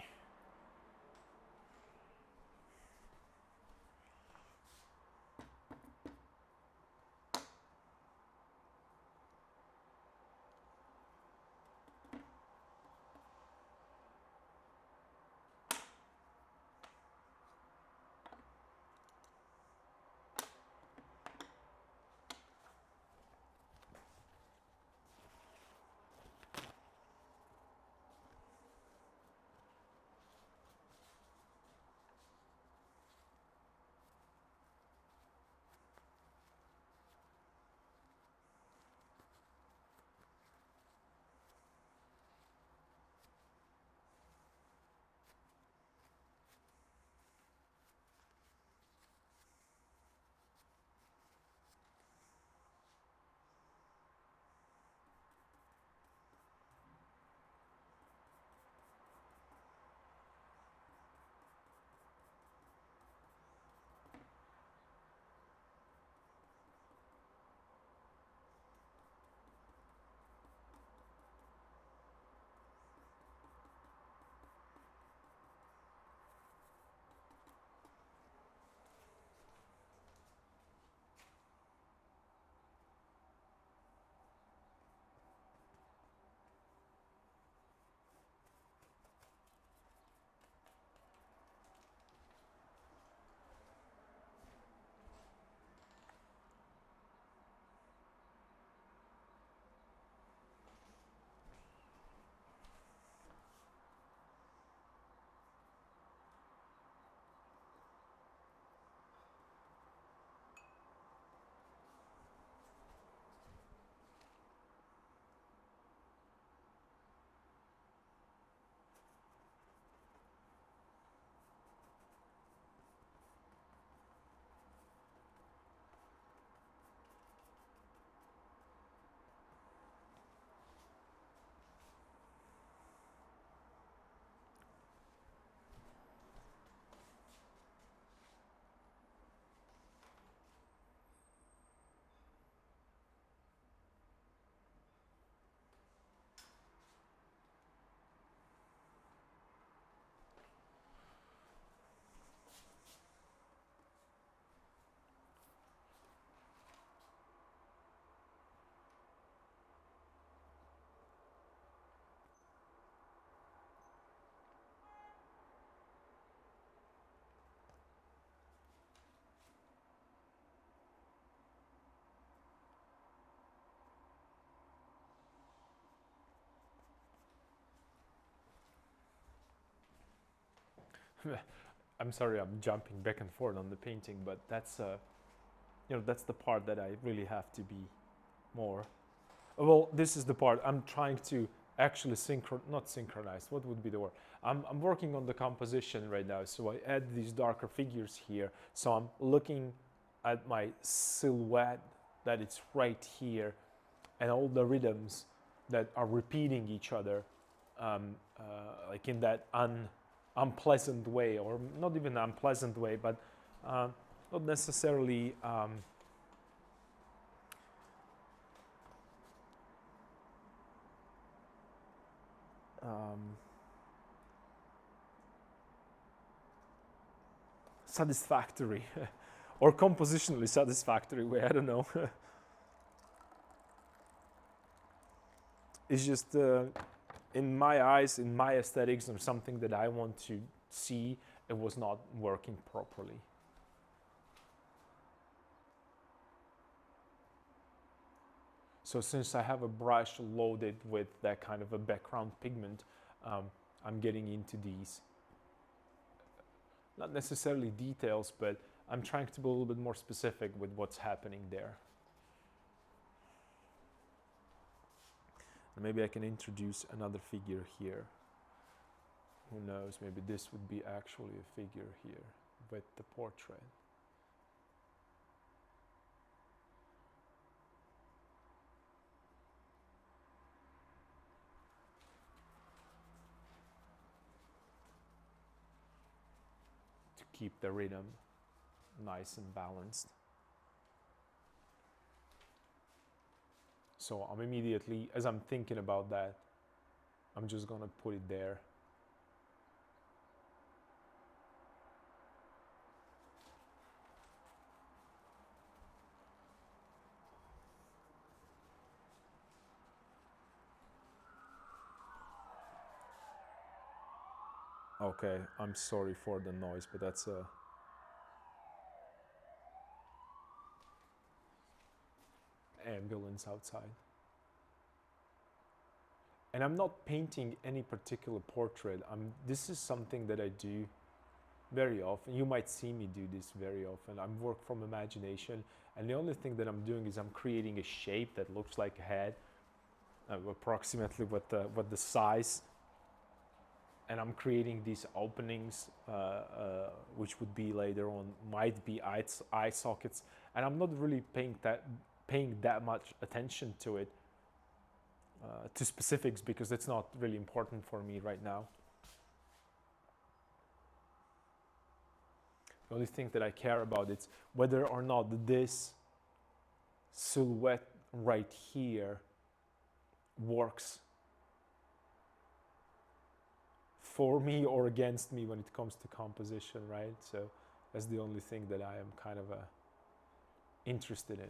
I'm sorry, I'm jumping back and forth on the painting, but that's that's the part that I really have to be more. Well, this is the part I'm trying to actually not synchronize. What would be the word? I'm working on the composition right now, so I add these darker figures here. So I'm looking at my silhouette that it's right here, and all the rhythms that are repeating each other, like in that unpleasant way, or not even unpleasant way, but not necessarily. Satisfactory or compositionally satisfactory way, I don't know. It's just in my eyes, in my aesthetics, or something that I want to see, it was not working properly. So since I have a brush loaded with that kind of a background pigment, I'm getting into these, not necessarily details, but I'm trying to be a little bit more specific with what's happening there. And maybe I can introduce another figure here. Who knows, maybe this would be actually a figure here with the portrait. To keep the rhythm nice and balanced. So I'm immediately, as I'm thinking about that, I'm just gonna put it there. Okay, I'm sorry for the noise, but that's a ambulance outside. And I'm not painting any particular portrait. This is something that I do very often. You might see me do this very often. I'm work from imagination, and the only thing that I'm doing is I'm creating a shape that looks like a head, approximately what the size, and I'm creating these openings, which would be later on might be eye sockets, and I'm not really paying that much attention to it, to specifics, because it's not really important for me right now. The only thing that I care about is whether or not this silhouette right here works for me or against me when it comes to composition, right? So that's the only thing that I am kind of interested in.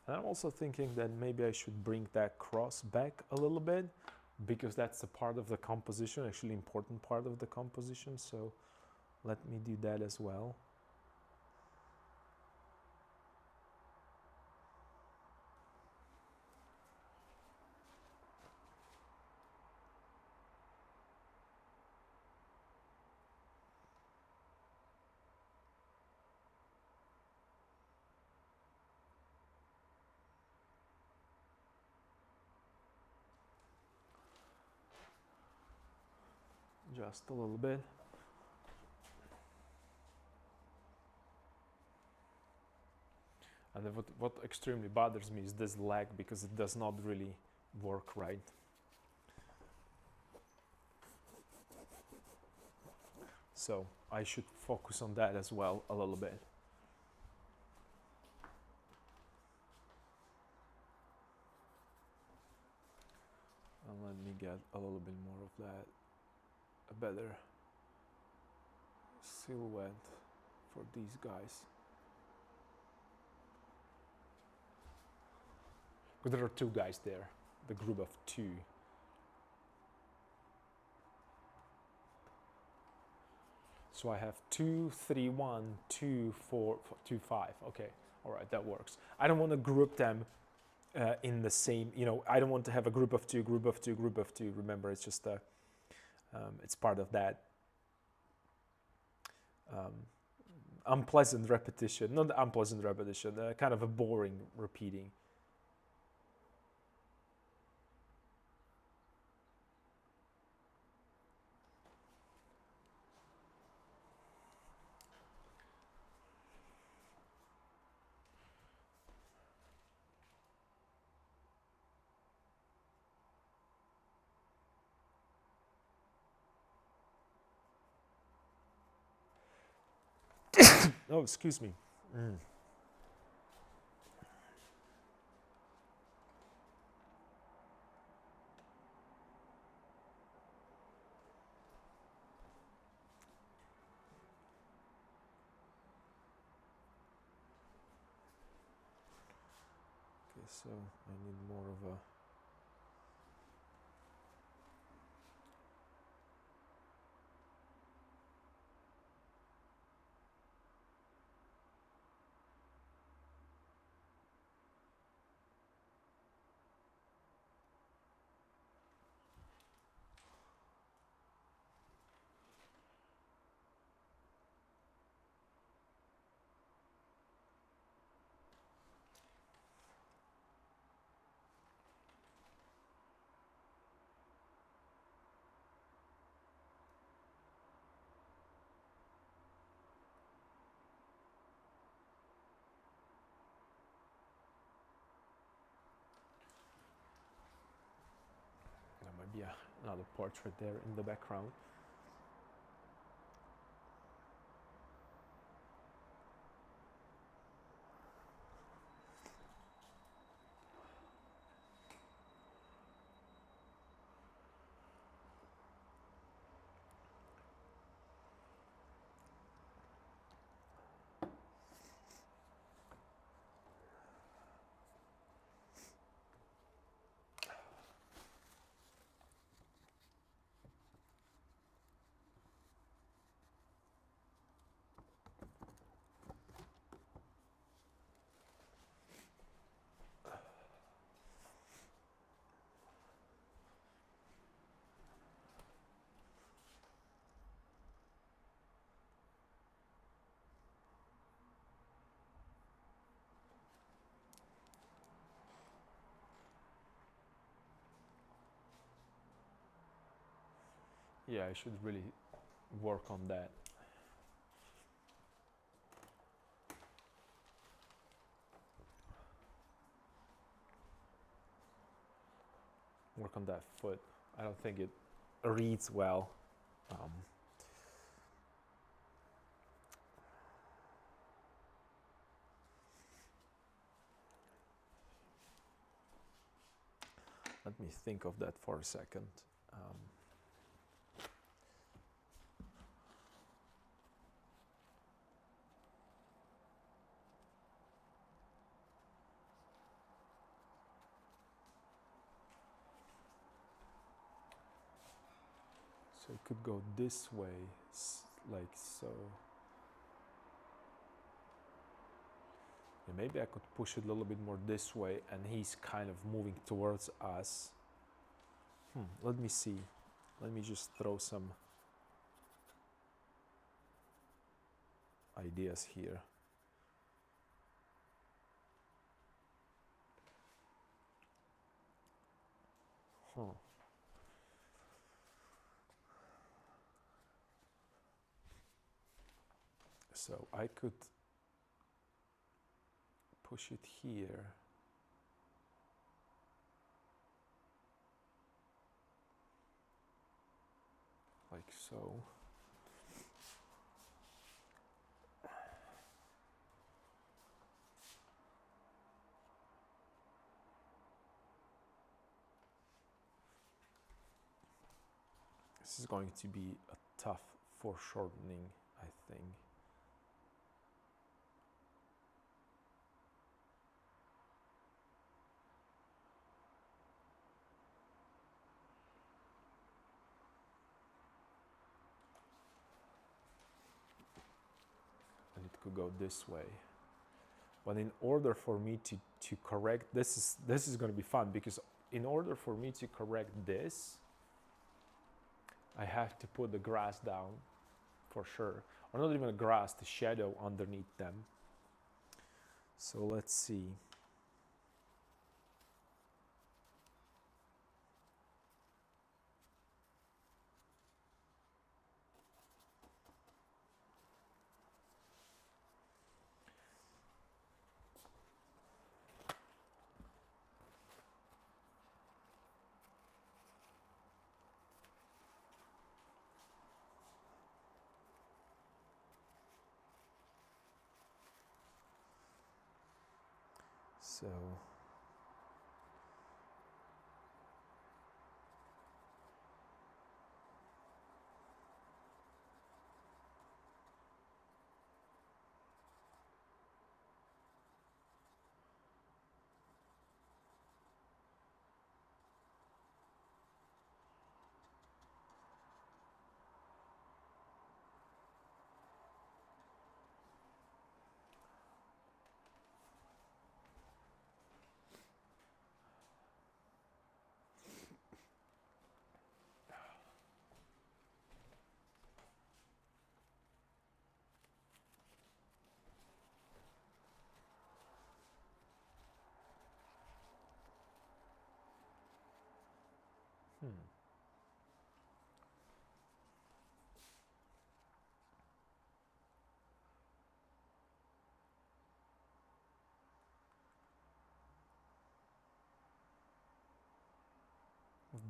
And I'm also thinking that maybe I should bring that cross back a little bit, because that's a part of the composition, actually important part of the composition. So let me do that as well. Just a little bit. And what extremely bothers me is this lag, because it does not really work right. So I should focus on that as well a little bit. And let me get a little bit more of that, a better silhouette for these guys. Because there are two guys there, the group of two. So I have 2, 3, 1, 2, 4, 2, 5. Okay, all right, that works. I don't want to group them in the same, I don't want to have a group of 2, group of 2, group of 2. Remember, it's just it's part of that unpleasant repetition, not unpleasant repetition, kind of a boring repeating. Oh, excuse me. Okay, so I need more of a... There might be another portrait there in the background. Yeah, I should really work on that. Work on that foot. I don't think it reads well. Let me think of that for a second. So it could go this way, like so. Yeah, maybe I could push it a little bit more this way, and he's kind of moving towards us. Let me see. Let me just throw some ideas here. So I could push it here. Like so. This is going to be a tough foreshortening, I think. could go this way. But in order for me to correct, this is going to be fun, because in order for me to correct this, I have to put the grass down for sure. Or not even the grass, the shadow underneath them. So let's see. So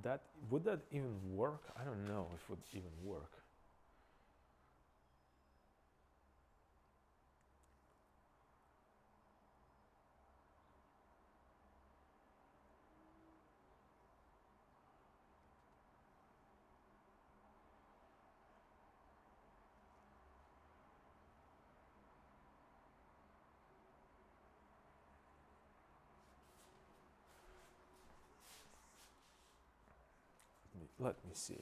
that would that even work? I don't know if it would even work. Let me see.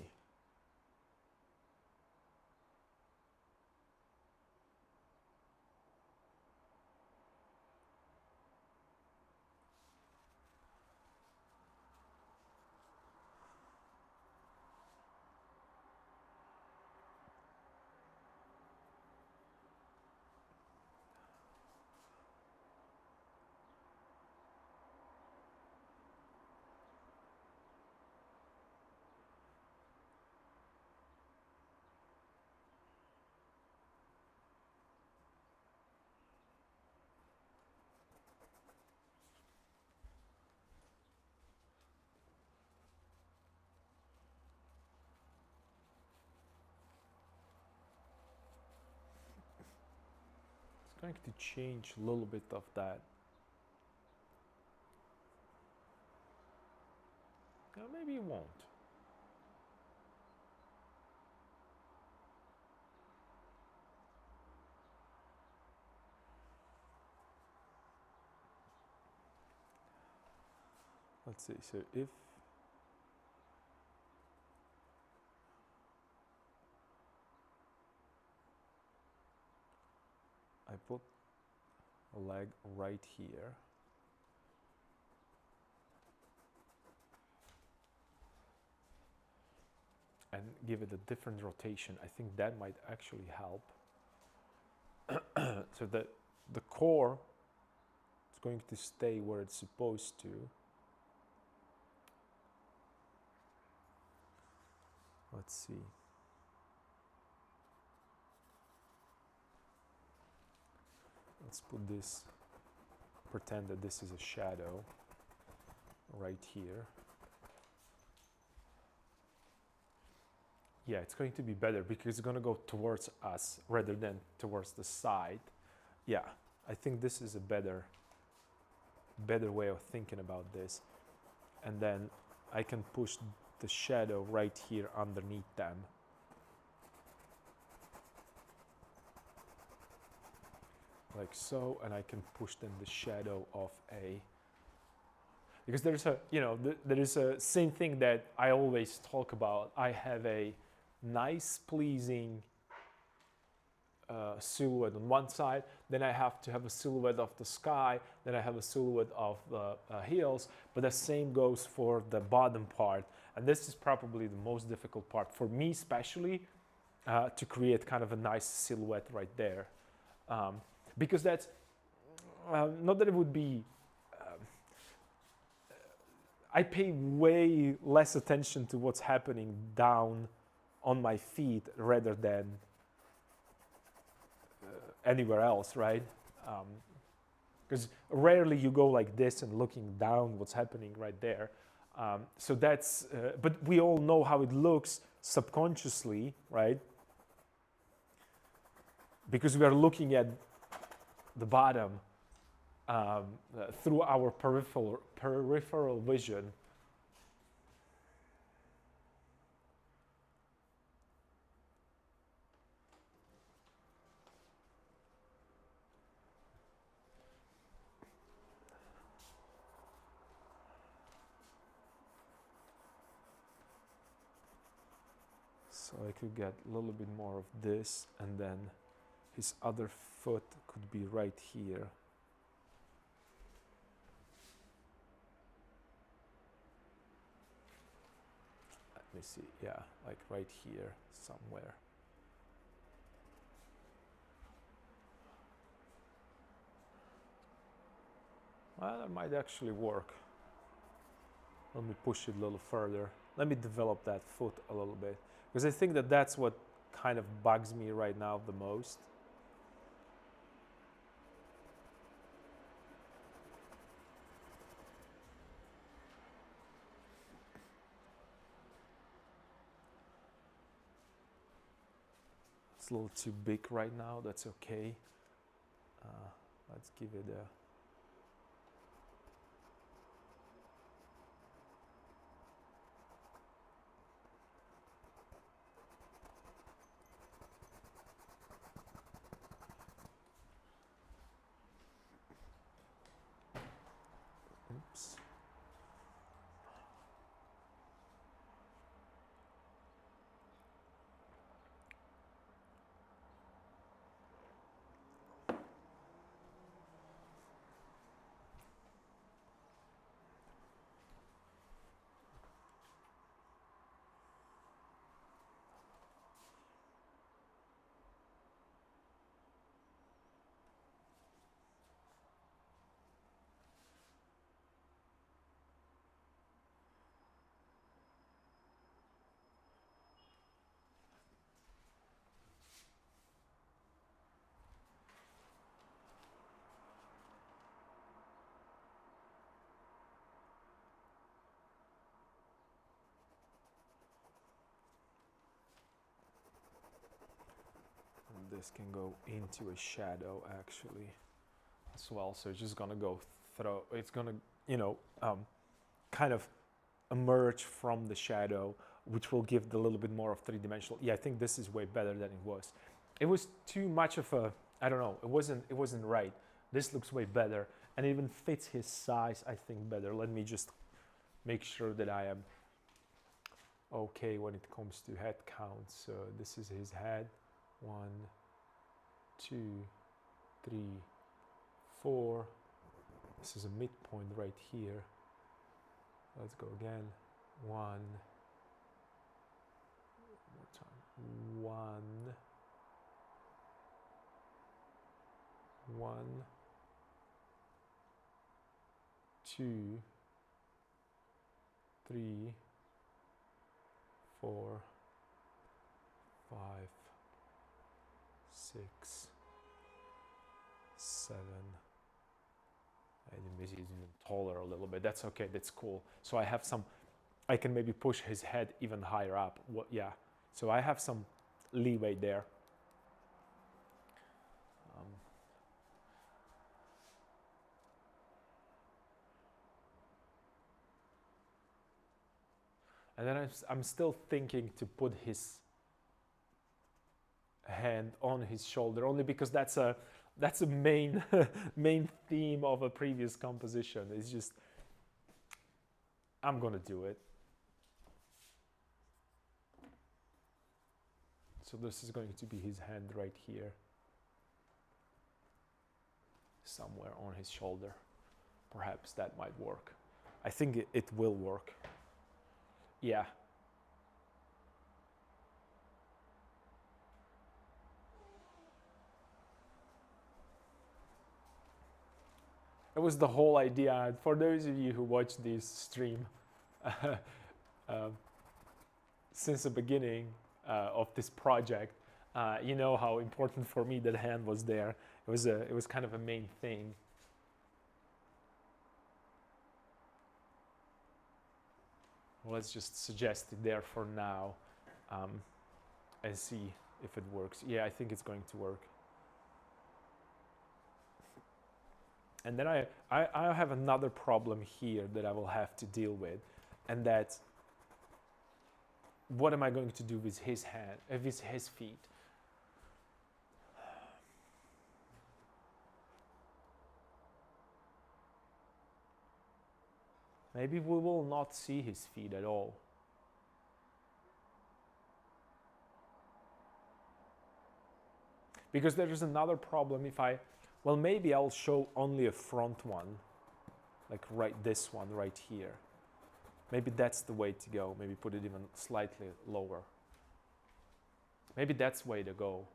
It's going to change a little bit of that. Maybe it won't. Let's see. So if I put a leg right here, and give it a different rotation, I think that might actually help. So that the core is going to stay where it's supposed to. Let's see. Let's put this, pretend that this is a shadow right here. Yeah, it's going to be better because it's going to go towards us rather than towards the side. Yeah, I think this is a better way of thinking about this. And then I can push the shadow right here underneath them. Like so, and I can push then the shadow of a, because there's a, there is a same thing that I always talk about. I have a nice, pleasing silhouette on one side, then I have to have a silhouette of the sky, then I have a silhouette of the hills, but the same goes for the bottom part. And this is probably the most difficult part for me, especially to create kind of a nice silhouette right there. Because that's, not that it would be, I pay way less attention to what's happening down on my feet rather than anywhere else, right? Because rarely you go like this and looking down what's happening right there. So that's, but we all know how it looks subconsciously, right? Because we are looking at the bottom through our peripheral vision. So I could get a little bit more of this, and then his other foot could be right here. Let me see, yeah, like right here somewhere. Well, that might actually work. Let me push it a little further. Let me develop that foot a little bit, because I think that that's what kind of bugs me right now the most. It's a little too big right now, that's okay. Let's give it a... Oops. This can go into a shadow actually as well, so it's just gonna go through, it's gonna, you know, kind of emerge from the shadow, which will give the little bit more of three-dimensional. Yeah, I think this is way better than it was. It was too much of a, I don't know, it wasn't right. This looks way better, and it even fits his size, I think, better. Let me just make sure that I am okay when it comes to head count. So this is his head. 1, 2, 3, 4. This is a midpoint right here. Let's go again. 1, more time. 1, 1, 2, 3, 4, 5, 6, 7, and maybe he's even taller a little bit. That's okay, that's cool. So I have some, I can maybe push his head even higher up. Yeah, so I have some leeway there. And then I'm still thinking to put his hand on his shoulder, only because that's a main main theme of a previous composition. It's just, I'm gonna do it. So this is going to be his hand right here. somewhere on his shoulder. Perhaps that might work. I think it will work. Yeah. It was the whole idea. For those of you who watch this stream since the beginning of this project, you know how important for me that hand was there. It was kind of a main thing. Let's just suggest it there for now and see if it works. Yeah, I think it's going to work. And then I have another problem here that I will have to deal with, and that's what am I going to do with his hand, with his feet? Maybe we will not see his feet at all. Because there is another problem if well, maybe I'll show only a front one, like this one right here. Maybe that's the way to go. Maybe put it even slightly lower. Maybe that's the way to go.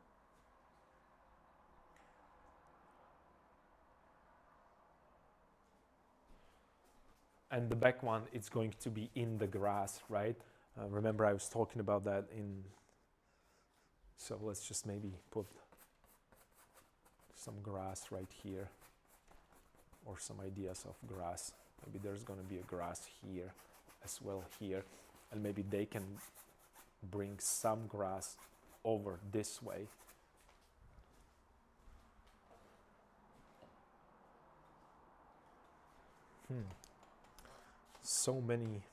And the back one, it's going to be in the grass, right? Remember I was talking about that so let's just maybe put some grass right here, or some ideas of grass. Maybe there's going to be a grass here as well here, and maybe they can bring some grass over this way. So many,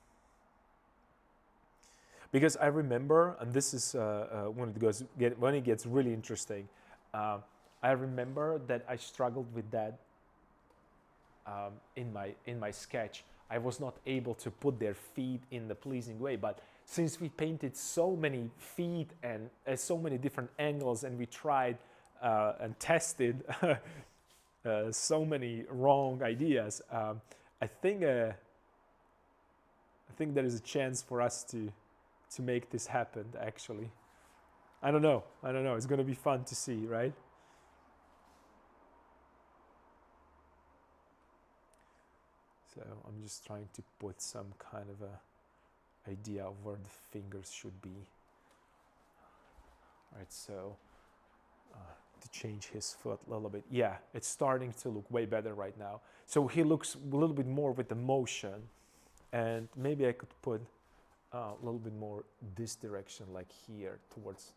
because I remember, and this is when it gets really interesting. I remember that I struggled with that in my sketch. I was not able to put their feet in the pleasing way, but since we painted so many feet and so many different angles, and we tried and tested so many wrong ideas, I think there is a chance for us to make this happen. Actually, I don't know. It's going to be fun to see, right? So I'm just trying to put some kind of a idea of where the fingers should be. Right, so to change his foot a little bit. Yeah, it's starting to look way better right now. So he looks a little bit more with the motion, and maybe I could put a little bit more this direction, like here towards.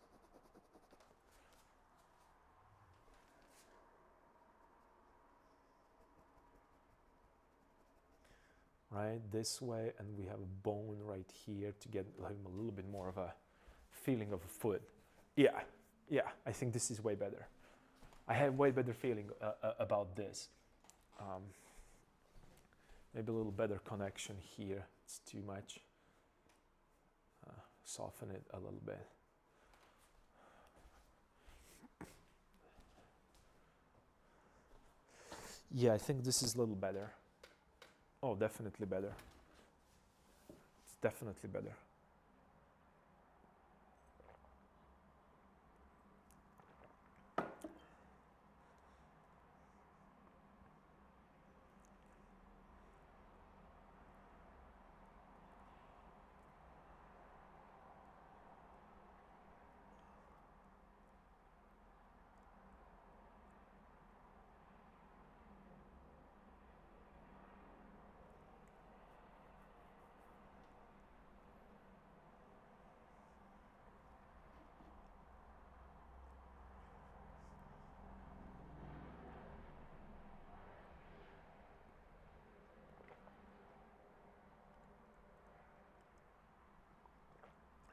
Right, this way, and we have a bone right here to get him a little bit more of a feeling of a foot. Yeah, I think this is way better. I have way better feeling about this. Maybe a little better connection here. It's too much. Soften it a little bit. Yeah, I think this is a little better. Oh, definitely better. It's definitely better.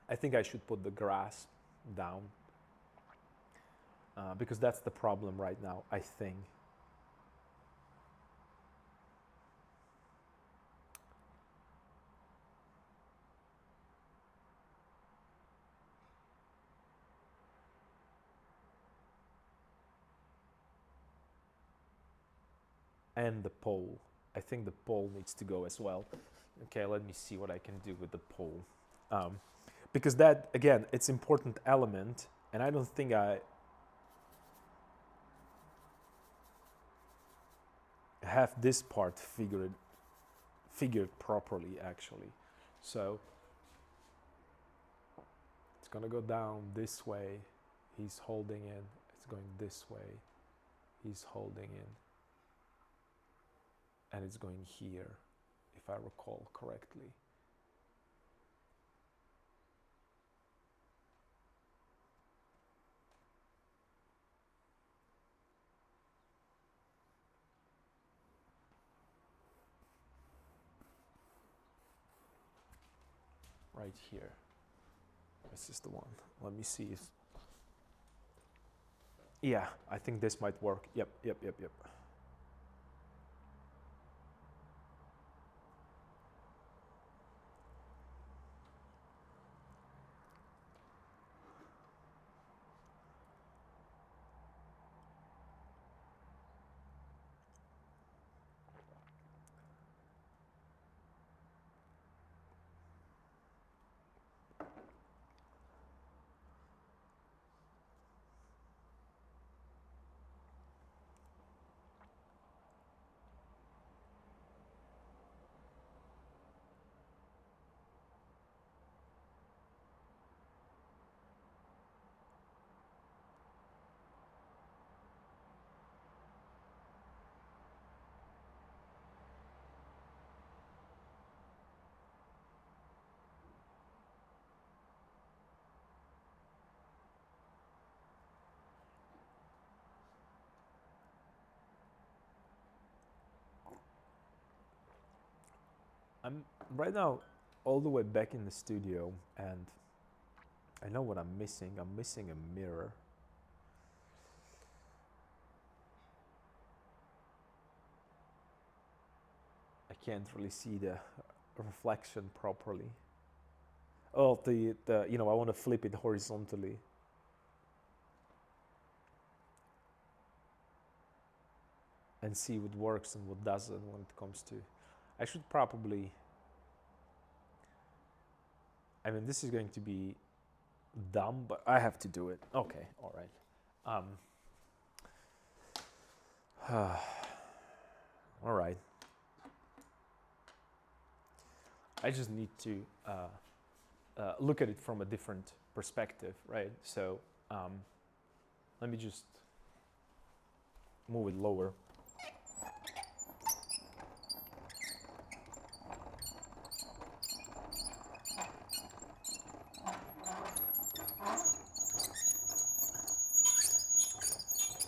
I think I should put the grass down because that's the problem right now, I think. and the pole. I think the pole needs to go as well. Okay, let me see what I can do with the pole. Because that, again, it's important element, and I don't think I have this part figured properly, actually. So it's gonna go down this way. He's holding in. It's going this way. He's holding in. And it's going here, if I recall correctly. Right here. This is the one. Let me see if... Yeah, I think this might work. Yep. I'm right now all the way back in the studio, and I know what I'm missing. I'm missing a mirror. I can't really see the reflection properly. Oh, the I want to flip it horizontally. And see what works and what doesn't when it comes to... I should probably... I mean, this is going to be dumb, but I have to do it. Okay, all right. All right. I just need to look at it from a different perspective, right? So let me just move it lower.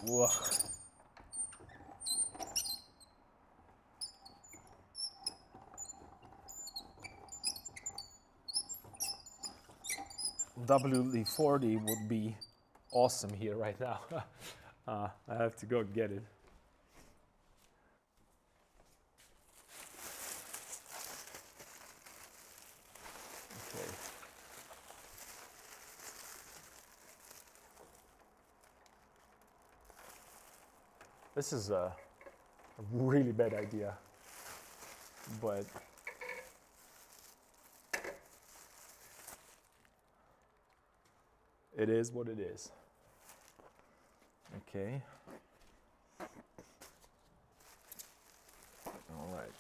Whoa. WD-40 would be awesome here right now. I have to go get it. Okay. This is a really bad idea, but it is what it is. Okay. All right.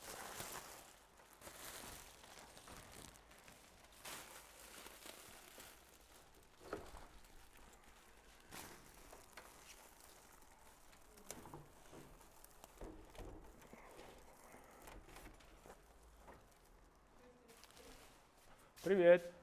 Привет.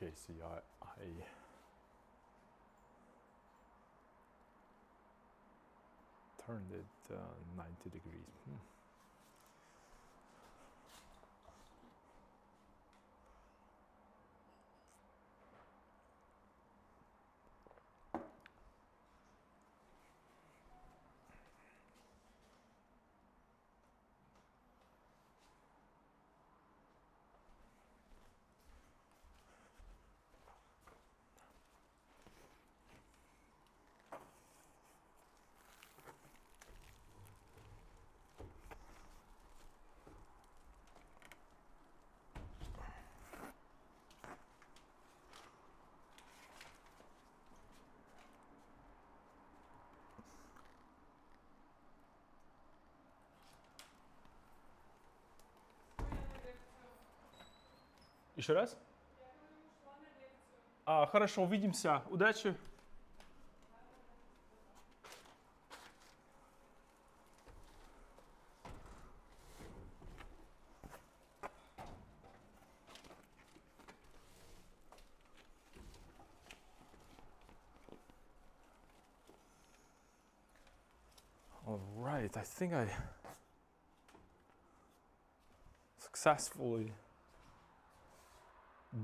Okay, see, I turned it 90 degrees. Еще раз? Хорошо, увидимся. Удачи. All right, I think I successfully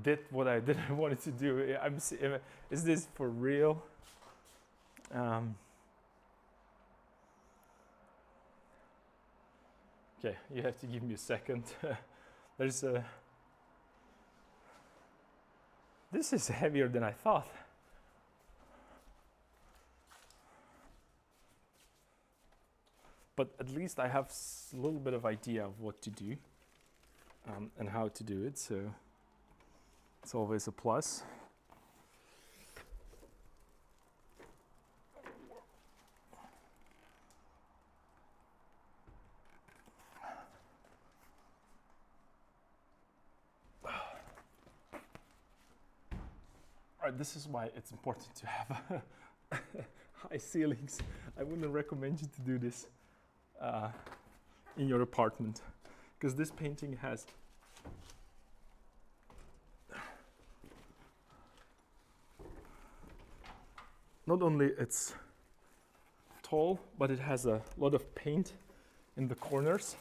did what I didn't want to do. Is this for real? Okay, you have to give me a second. There's a. This is heavier than I thought. But at least I have a little bit of idea of what to do and how to do it, so it's always a plus. Alright, this is why it's important to have high ceilings. I wouldn't recommend you to do this in your apartment, because this painting has not only it's tall, but it has a lot of paint in the corners.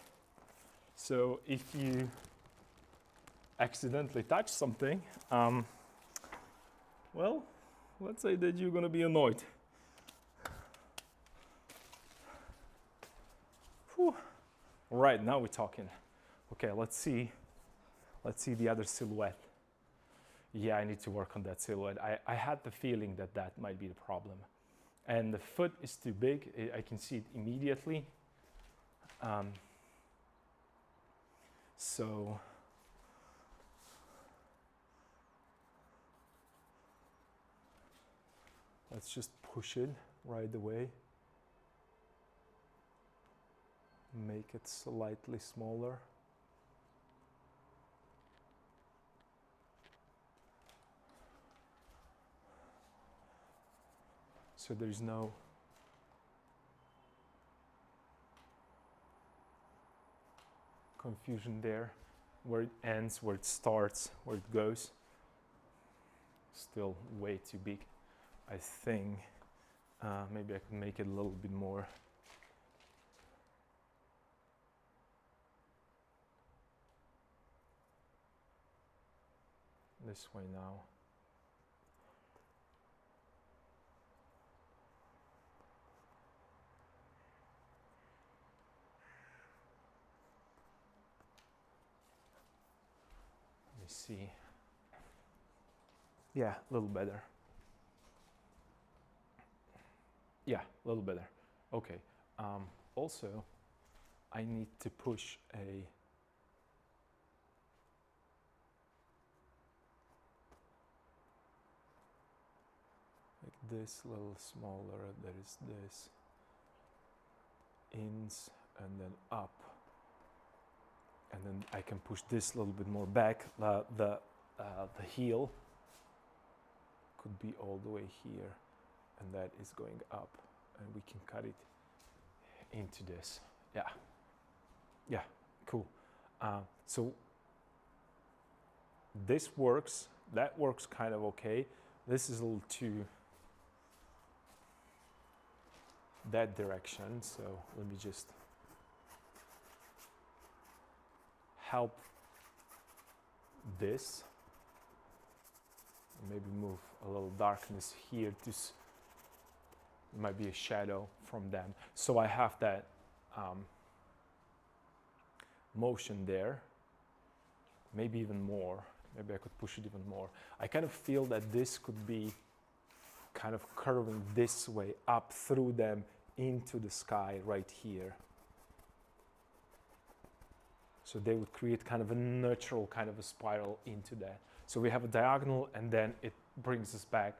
So if you accidentally touch something, well, let's say that you're gonna be annoyed. Whew. Right, now we're talking. Okay, let's see the other silhouette. Yeah, I need to work on that silhouette. I had the feeling that that might be the problem. And the foot is too big. I can see it immediately. So let's just push it right away. Make it slightly smaller. So there is no confusion there, where it ends, where it starts, where it goes. Still way too big. I think maybe I can make it a little bit more. This way now. Let me see. Yeah, a little better. Yeah, a little better. Okay. Also, I need to push a like this, a little smaller. There is this ins and then up, and then I can push this a little bit more back. The heel could be all the way here, and that is going up, and we can cut it into this. Yeah, cool. So this works. that works kind of okay. This is a little too that direction, so let me just help this. Maybe move a little darkness here to might be a shadow from them. So I have that motion there, maybe even more. Maybe I could push it even more. I kind of feel that this could be kind of curving this way up through them into the sky right here. So they would create kind of a natural kind of a spiral into that. So we have a diagonal and then it brings us back.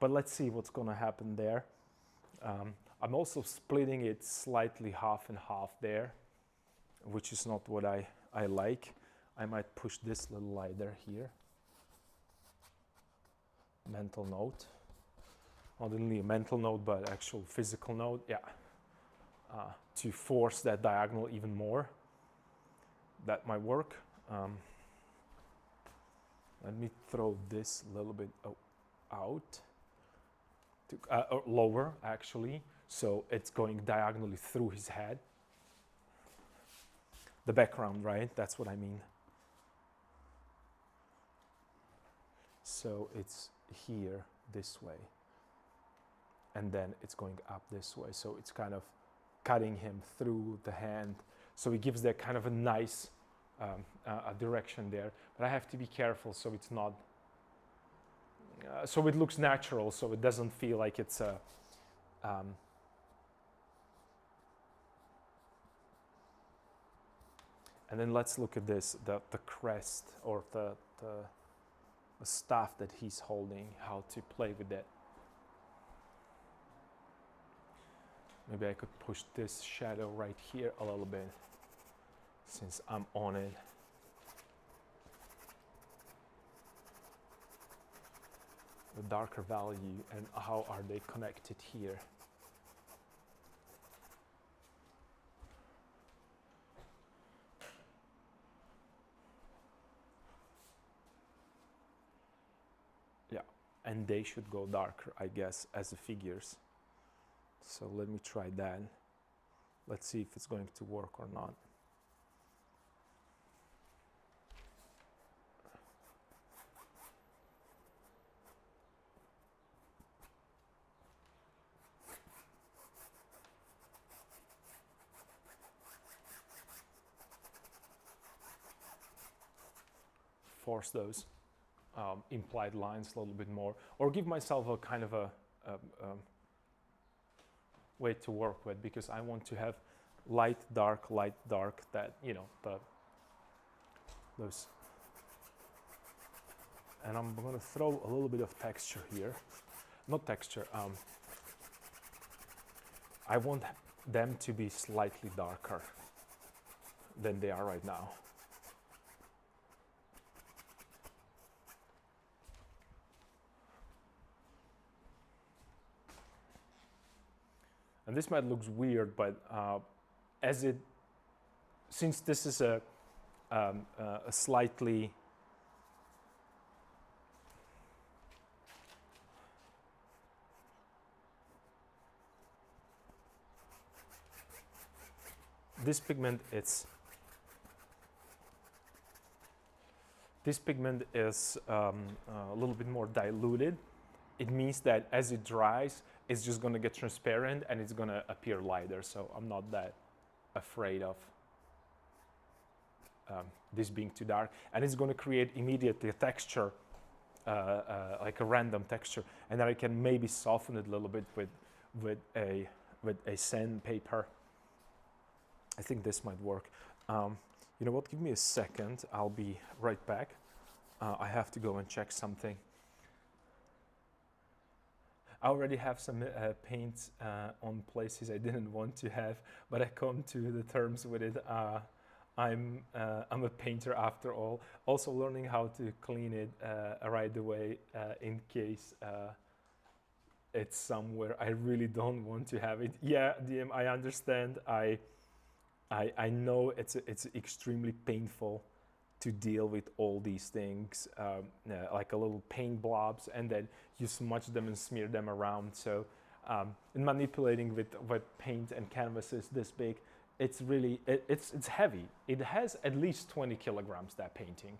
But let's see what's going to happen there. I'm also splitting it slightly half and half there, which is not what I like. I might push this little lighter here. Mental note. Not only a mental note, but actual physical note. Yeah. To force that diagonal even more. That might work. Let me throw this a little bit out. Or lower, actually. So it's going diagonally through his head. The background, right? That's what I mean. So it's here this way. And then it's going up this way. So it's kind of cutting him through the hand. So it gives that kind of a nice a direction there. But I have to be careful so it's not, so it looks natural, so it doesn't feel like it's a, and then let's look at this, the crest or the staff that he's holding, how to play with it. Maybe I could push this shadow right here a little bit since I'm on it. The darker value and how are they connected here. Yeah, and they should go darker, I guess, as the figures. So let me try that. Let's see if it's going to work or not. Force those implied lines a little bit more, or give myself a kind of a way to work with, because I want to have light, dark, that, you know, those. And I'm going to throw a little bit of texture here. Not texture, I want them to be slightly darker than they are right now. And this might look weird, but since this is a slightly this pigment is a little bit more diluted. It means that as it dries, it's just going to get transparent and it's going to appear lighter. So I'm not that afraid of this being too dark. And it's going to create immediately a texture, like a random texture. And then I can maybe soften it a little bit with a sandpaper. I think this might work. You know what? Give me a second. I'll be right back. I have to go and check something. I already have some paint on places I didn't want to have, but I come to the terms with it. I'm a painter after all. Also learning how to clean it right away in case it's somewhere I really don't want to have it. Yeah, DM, I understand. I know it's extremely painful to deal with all these things, like a little paint blobs, and then you smudge them and smear them around. So in manipulating with paint and canvases this big, it's really it's heavy. It has at least 20 kilograms, that painting.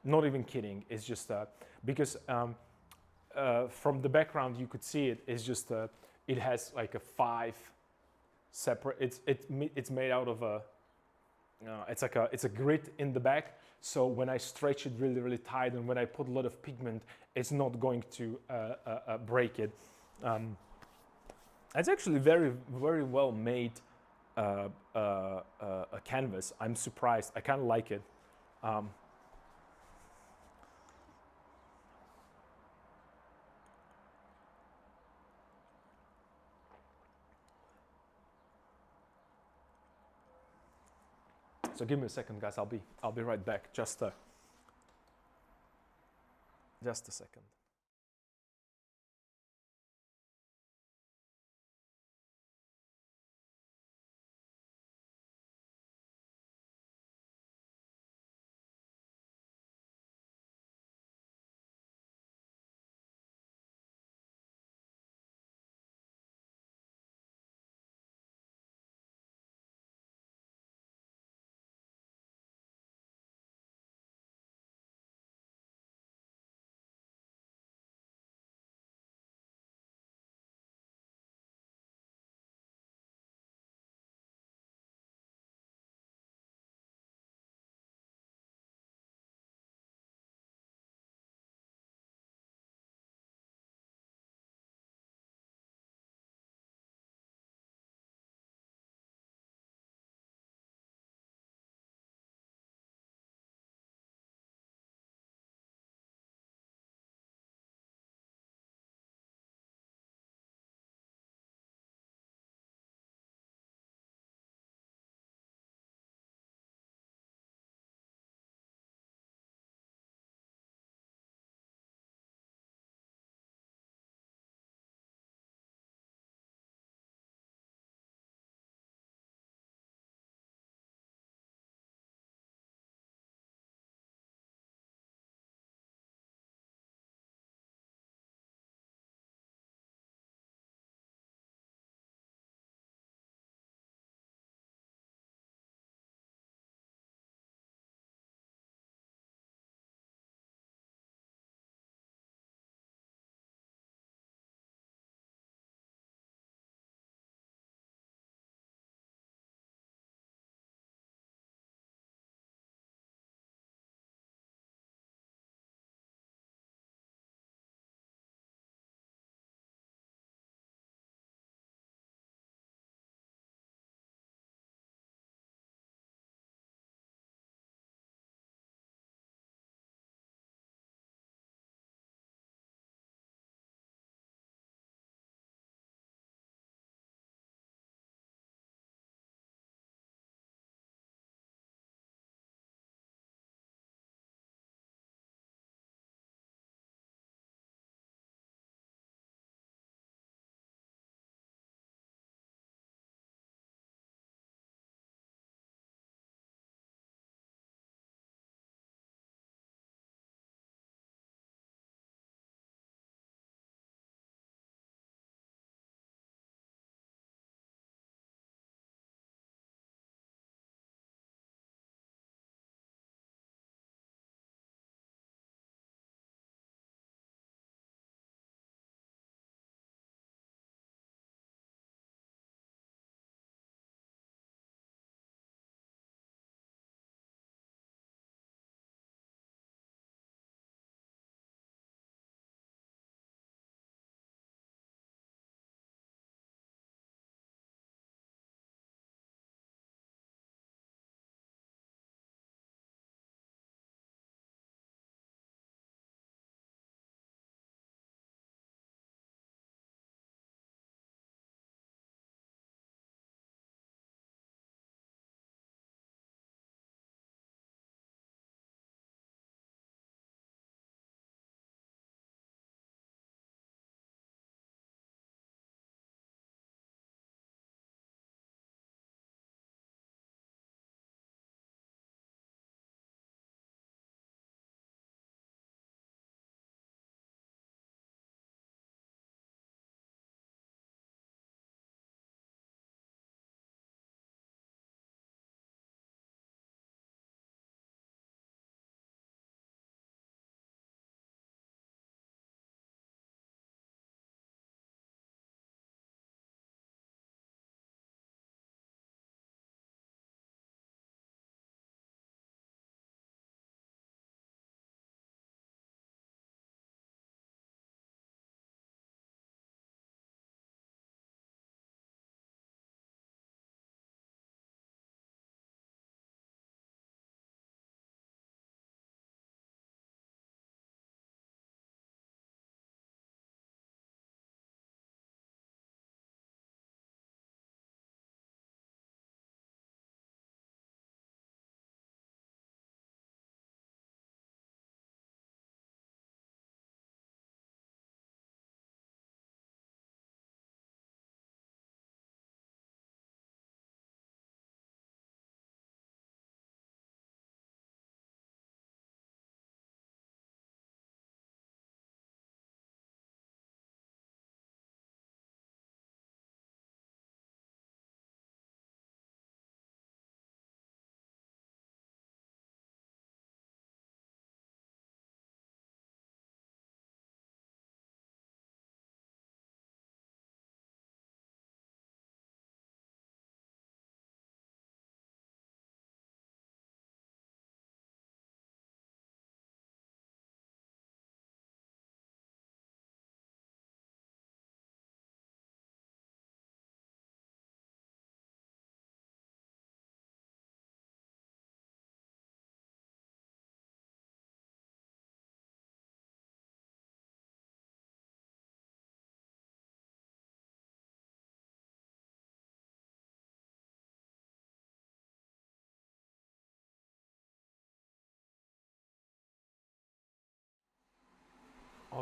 Not even kidding. It's just because from the background you could see it's just it has like a 5 separate. It's made out of a. It's a grit in the back. So when I stretch it really really tight, and when I put a lot of pigment, it's not going to break it. It's actually very very well made a canvas. I'm surprised. I kind of like it. So give me a second, guys. I'll be right back. Just a second.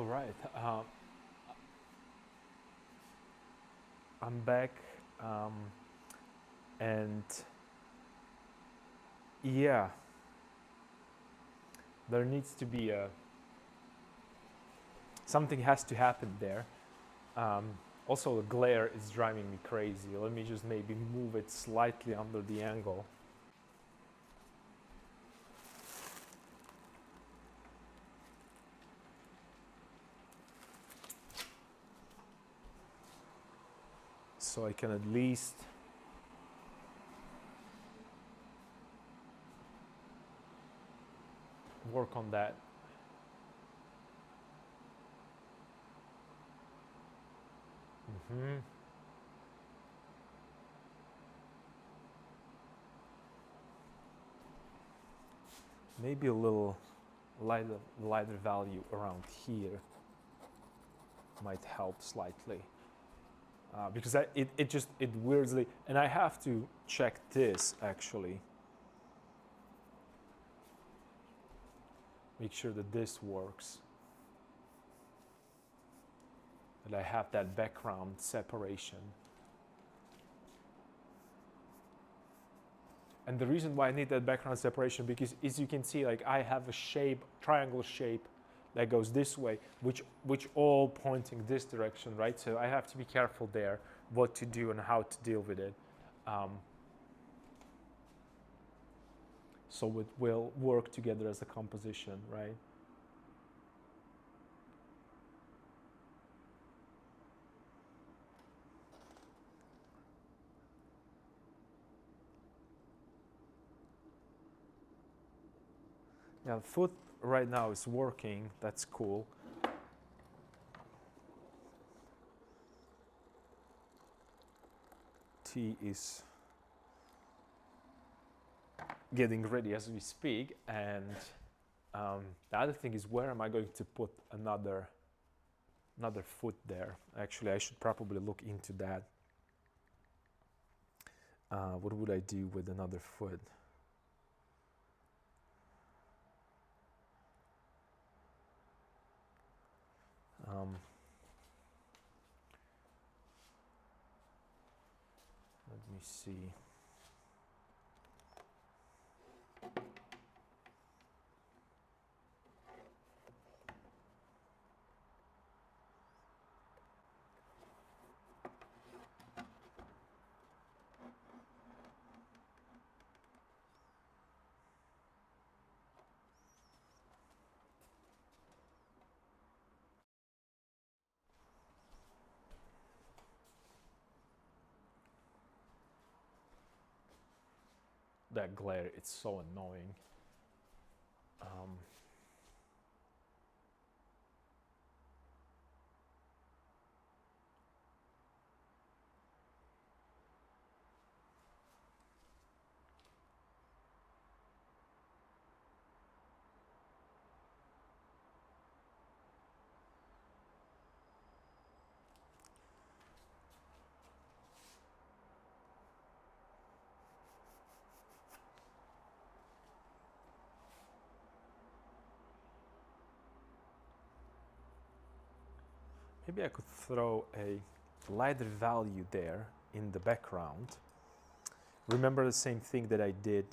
All right, I'm back, um, and yeah, there needs to be a something has to happen there. Um, Also, the glare is driving me crazy. Let me just maybe move it slightly under the angle. So I can at least work on that. Hmm. Maybe a little lighter value around here might help slightly. Because it weirdly, and I have to check this actually, make sure that this works, that I have that background separation. And the reason why I need that background separation, because as you can see, like I have a shape, triangle shape that goes this way, which all pointing this direction, right? So I have to be careful there what to do and how to deal with it. Um, so it will work together as a composition, right? Yeah, the foot right now is working. That's cool. T is getting ready as we speak, and the other thing is, where am I going to put another foot there? Actually, I should probably look into that. What would I do with another foot? Let me see. That glare, it's so annoying. Maybe I could throw a lighter value there in the background. Remember the same thing that I did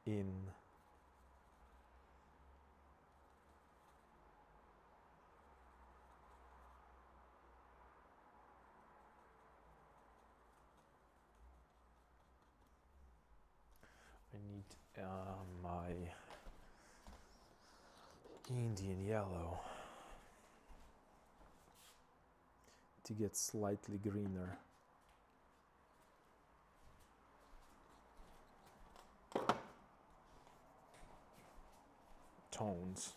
in I need my Indian yellow to get slightly greener. Tones.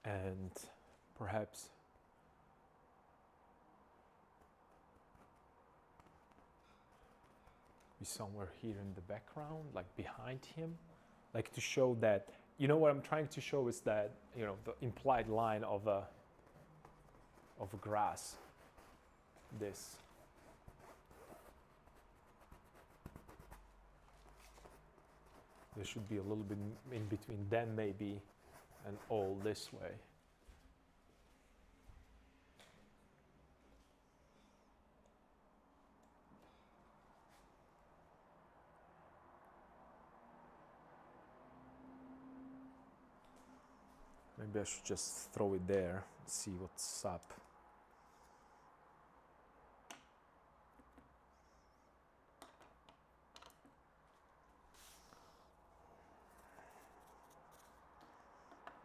And perhaps be somewhere here in the background, like behind him, like to show that, you know, what I'm trying to show is that, you know, the implied line of a grass. this. There should be a little bit in between them maybe, and all this way. Maybe I should just throw it there, see what's up.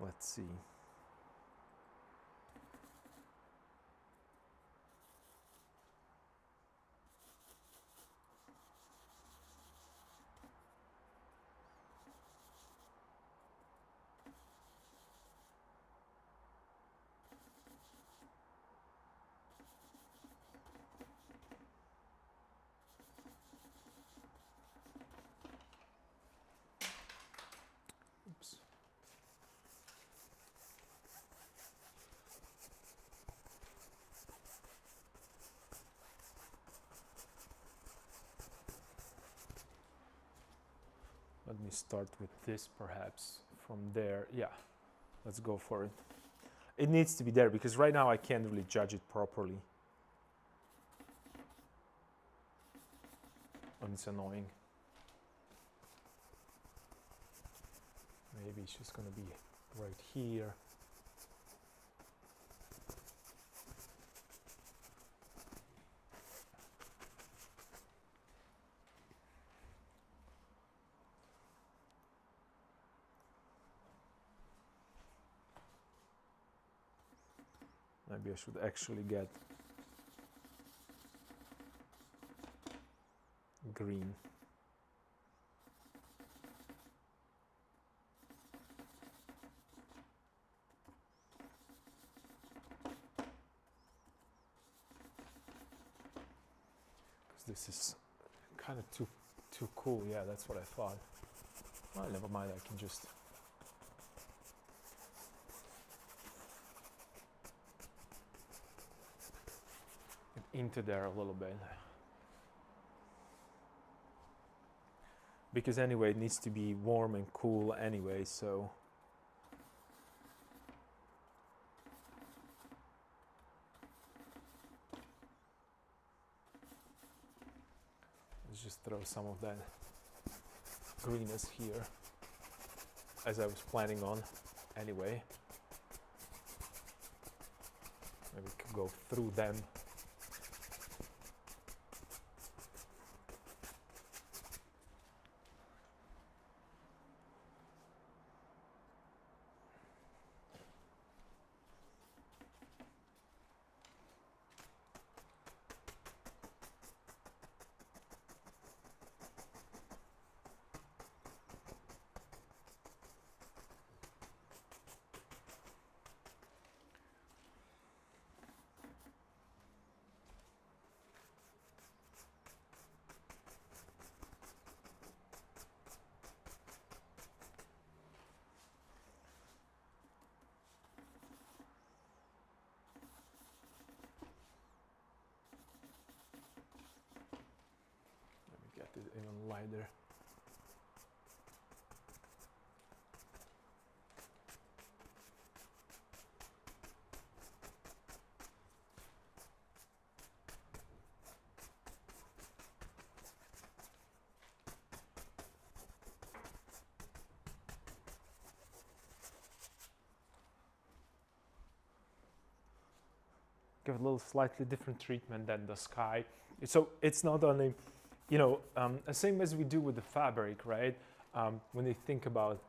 Let's see. Oops. Let me start with this perhaps from there. Yeah, let's go for it. It needs to be there because right now I can't really judge it properly. And it's annoying. Maybe it's just going to be right here. Maybe I should actually get green. Because this is kind of too cool. Yeah, that's what I thought. Well, never mind, I can just into there a little bit, because anyway it needs to be warm and cool anyway, so let's just throw some of that greenness here as I was planning on anyway. Maybe we could go through them. It even lighter. Give it a little slightly different treatment than the sky. So it's not only, you know, same as we do with the fabric, right? When they think about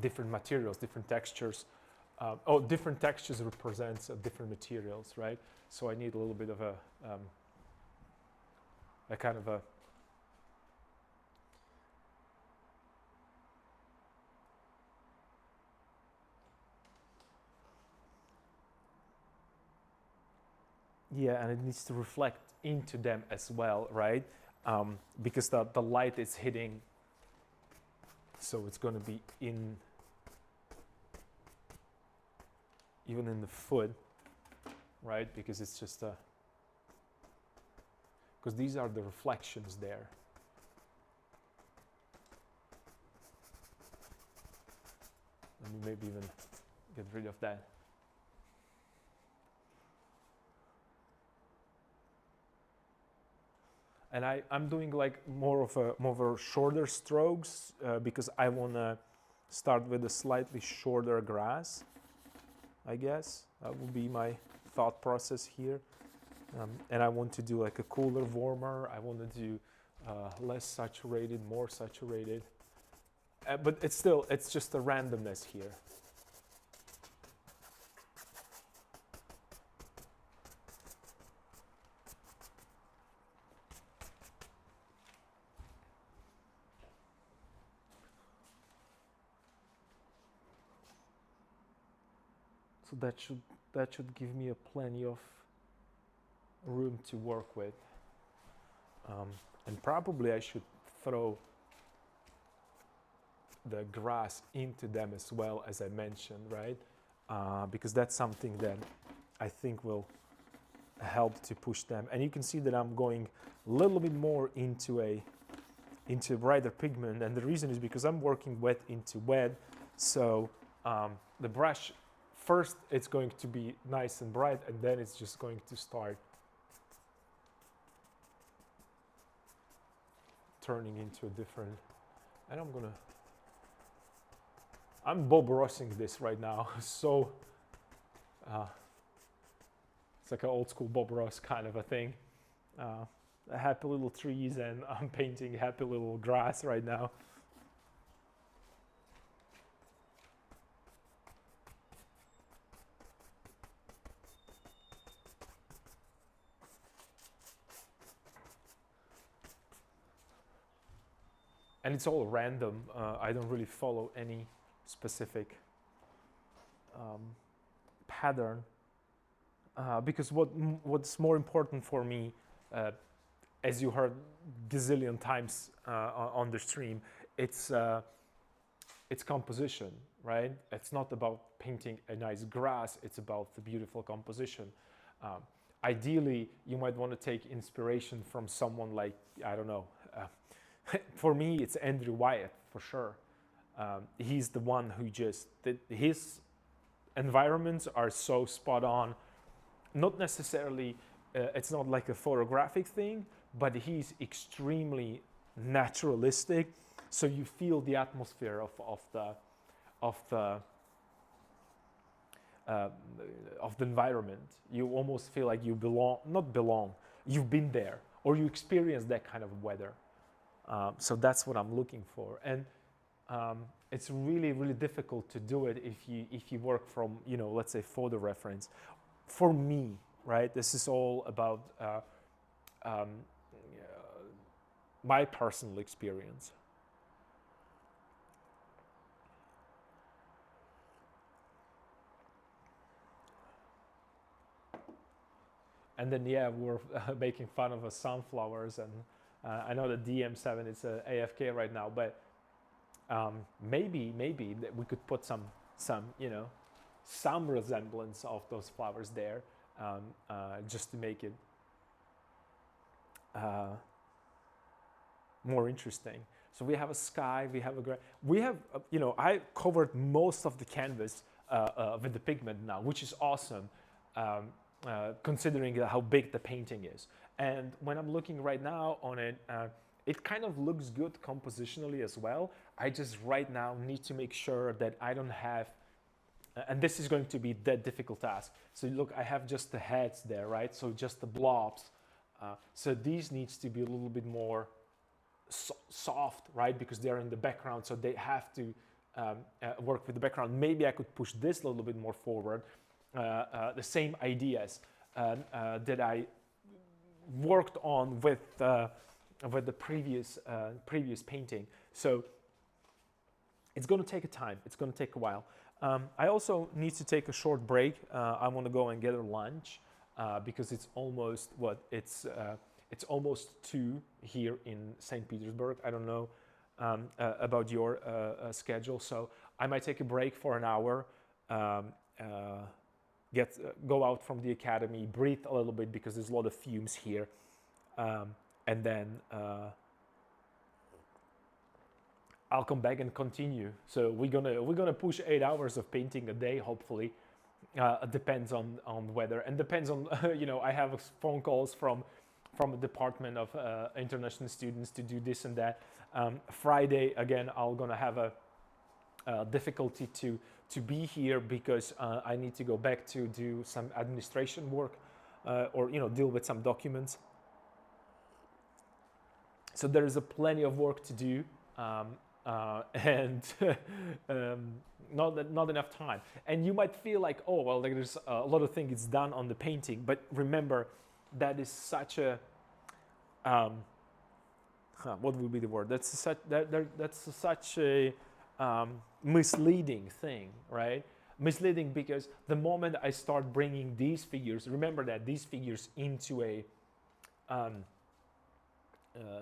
different materials, different textures. Different textures represents different materials, right? So I need a little bit of a kind of a yeah, and it needs to reflect into them as well, right? Because the light is hitting, so it's going to be in even in the foot, right? Because it's just because these are the reflections there. Let me maybe even get rid of that. And I'm doing like more of a shorter strokes because I want to start with a slightly shorter grass, I guess. That will be my thought process here. And I want to do like a cooler, warmer. I want to do less saturated, more saturated. But it's just a randomness here. So that should give me a plenty of room to work with. And probably I should throw the grass into them as well, as I mentioned, right? Because that's something that I think will help to push them. And you can see that I'm going a little bit more into brighter pigment, and the reason is because I'm working wet into wet. So the brush, first it's going to be nice and bright, and then it's just going to start turning into a different, and I'm Bob Rossing this right now. So it's like an old school Bob Ross kind of a thing. Happy little trees, and I'm painting happy little grass right now. And it's all random. I don't really follow any specific pattern because what's more important for me, as you heard gazillion times on the stream, it's composition, right? It's not about painting a nice grass, it's about the beautiful composition. Ideally, you might want to take inspiration from someone like, I don't know, for me, it's Andrew Wyatt, for sure. He's the one who his environments are so spot on. Not necessarily, it's not like a photographic thing, but he's extremely naturalistic. So you feel the atmosphere of the environment. You almost feel like you you've been there, or you experience that kind of weather. So that's what I'm looking for, and it's really, really difficult to do it if you work from, let's say, photo reference. For me, right, this is all about my personal experience. And then we're making fun of sunflowers, and I know the DM7 is AFK right now, but maybe we could put some resemblance of those flowers there, just to make it more interesting. So we have a sky, we have I covered most of the canvas with the pigment now, which is awesome, considering how big the painting is. And when I'm looking right now on it, it kind of looks good compositionally as well. I just right now need to make sure that I don't have, and this is going to be that difficult task. So look, I have just the heads there, right? So just the blobs. So these needs to be a little bit more soft, right? Because they're in the background, so they have to work with the background. Maybe I could push this a little bit more forward. The same ideas that I worked on with the previous painting. So it's going to take a time. It's going to take a while. I also need to take a short break. I want to go and get a lunch because it's almost it's almost 2 here in St. Petersburg. I don't know about your schedule, so I might take a break for an hour. go out from the academy, breathe a little bit because there's a lot of fumes here, and then I'll come back and continue. So we're gonna push 8 hours of painting a day, hopefully. It depends on weather, and depends on I have phone calls from the department of international students to do this and that. Friday again, I'm gonna have a difficulty to be here because I need to go back to do some administration work or deal with some documents. So there is plenty of work to do, and not enough time. And you might feel like, oh well, there's a lot of things done on the painting, but remember that is such a what would be the word? That's such a misleading thing, right? Misleading because the moment I start bringing these figures, remember that these figures into a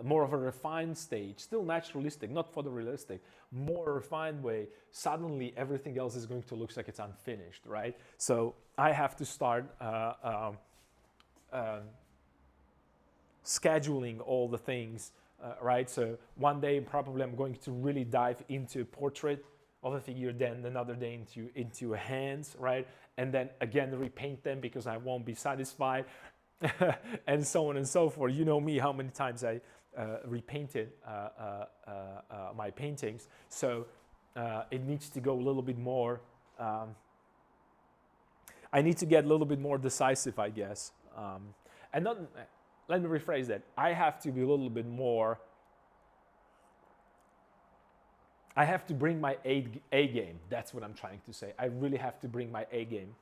more of a refined stage, still naturalistic, not photorealistic, more refined way, suddenly everything else is going to look like it's unfinished, right? So I have to start scheduling all the things, right? So one day probably I'm going to really dive into a portrait of a figure, then another day into hands, right? And then again repaint them because I won't be satisfied. And so on and so forth. You know me, how many times I repainted my paintings. So it needs to go a little bit more. I need to get a little bit more decisive, I guess. And not, let me rephrase that. I have to be a little bit more. I have to bring my A game. That's what I'm trying to say. I really have to bring my A game.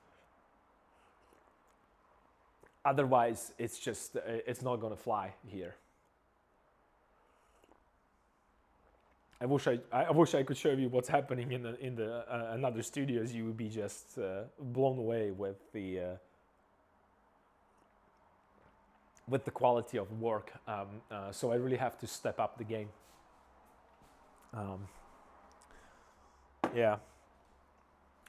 Otherwise, it's just it's not gonna fly here. I wish I could show you what's happening in the another studios. You would be just blown away with the quality of work. So I really have to step up the game. Yeah.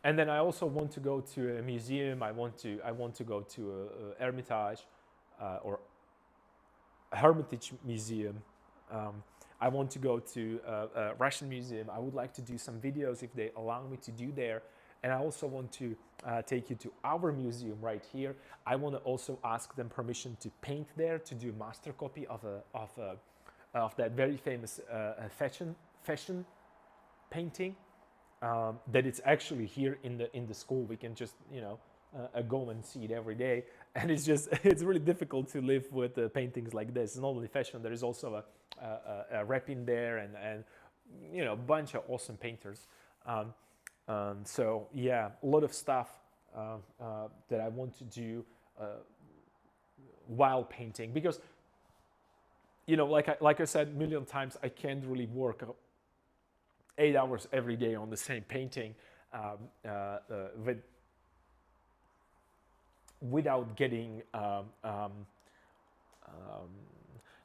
And then I also want to go to a museum. I want to go to a Hermitage or a Hermitage museum. I want to go to a Russian museum. I would like to do some videos if they allow me to do there. And I also want to take you to our museum right here. I want to also ask them permission to paint there, to do a master copy of that very famous fashion painting. That it's actually here in the school. We can just go and see it every day, and it's really difficult to live with paintings like this. It's not only fashion. There is also a rep in there, and a bunch of awesome painters. So yeah, a lot of stuff that I want to do while painting, because like I said a million times, I can't really work 8 hours every day on the same painting without getting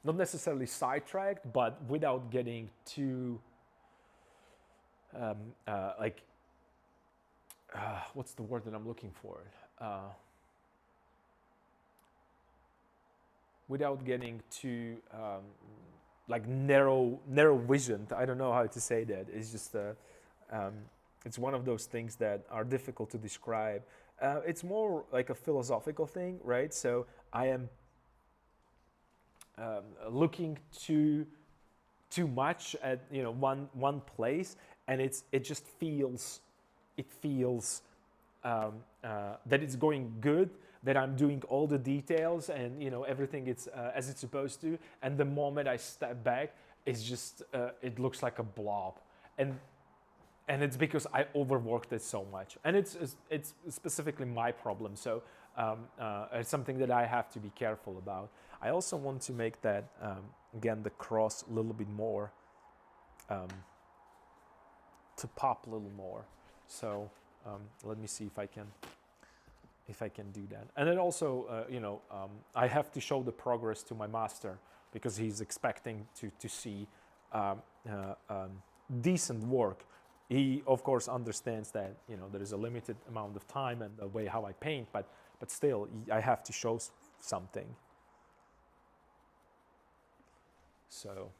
not necessarily sidetracked, but without getting too what's the word that I'm looking for? Without getting too narrow visioned. I don't know how to say that. It's just it's one of those things that are difficult to describe. It's more like a philosophical thing, right? So I am looking too much at one place, and it just feels that it's going good, that I'm doing all the details and everything it's as it's supposed to, and the moment I step back, it's just it looks like a blob, and it's because I overworked it so much, and it's specifically my problem. So it's something that I have to be careful about. I also want to make that again the cross a little bit more to pop a little more. So let me see if I can do that. And then also, I have to show the progress to my master, because he's expecting to see decent work. He of course understands that there is a limited amount of time and the way how I paint, but still I have to show something. So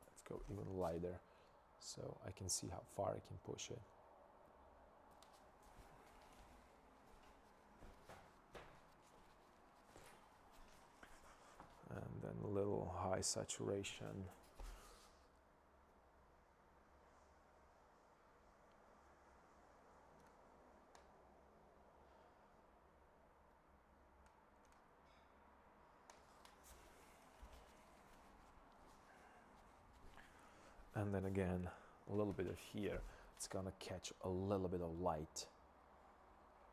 let's go even lighter so I can see how far I can push it. And then a little high saturation. And then again, a little bit of here. It's gonna catch a little bit of light.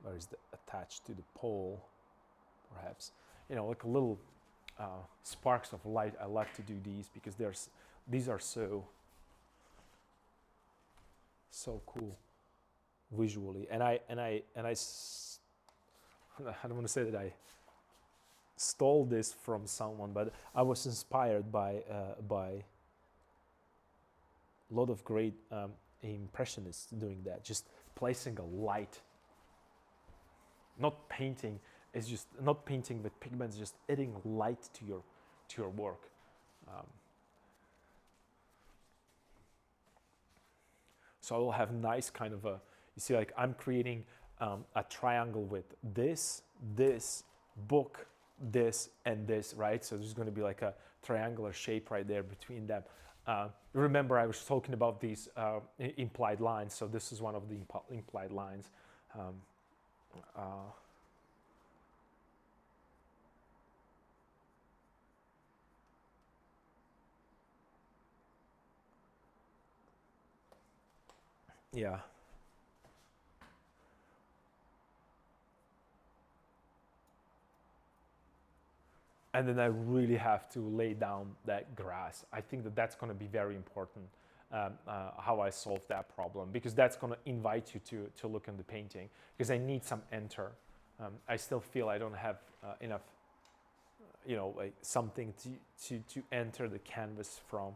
Where is the attached to the pole, perhaps? Like a little sparks of light. I love to do these because these are so cool visually. And I I don't want to say that I stole this from someone, but I was inspired by a lot of great impressionists doing that, just placing a light, not painting. It's just not painting with pigments, just adding light to your work. So I will have nice kind of a, you see, like I'm creating a triangle with this book, this, and this, right? So there's going to be like a triangular shape right there between them. Remember, I was talking about these implied lines. So this is one of the implied lines. Yeah. And then I really have to lay down that grass. I think that that's going to be very important, how I solve that problem, because that's going to invite you to look in the painting, because I need some enter. I still feel I don't have enough, like something to enter the canvas from.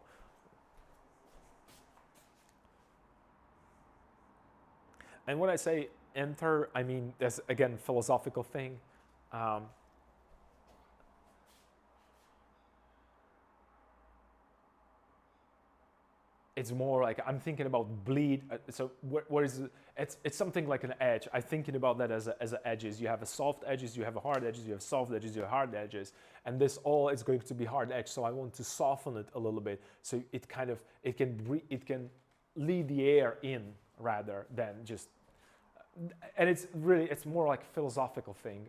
And when I say enter, I mean, there's again philosophical thing. It's more like I'm thinking about bleed. So where is it? It's something like an edge. I'm thinking about that as edges. You have a soft edges, you have a hard edges, you have soft edges, you have hard edges, and this all is going to be hard edge. So I want to soften it a little bit, so it can lead the air in rather than just. And it's more like a philosophical thing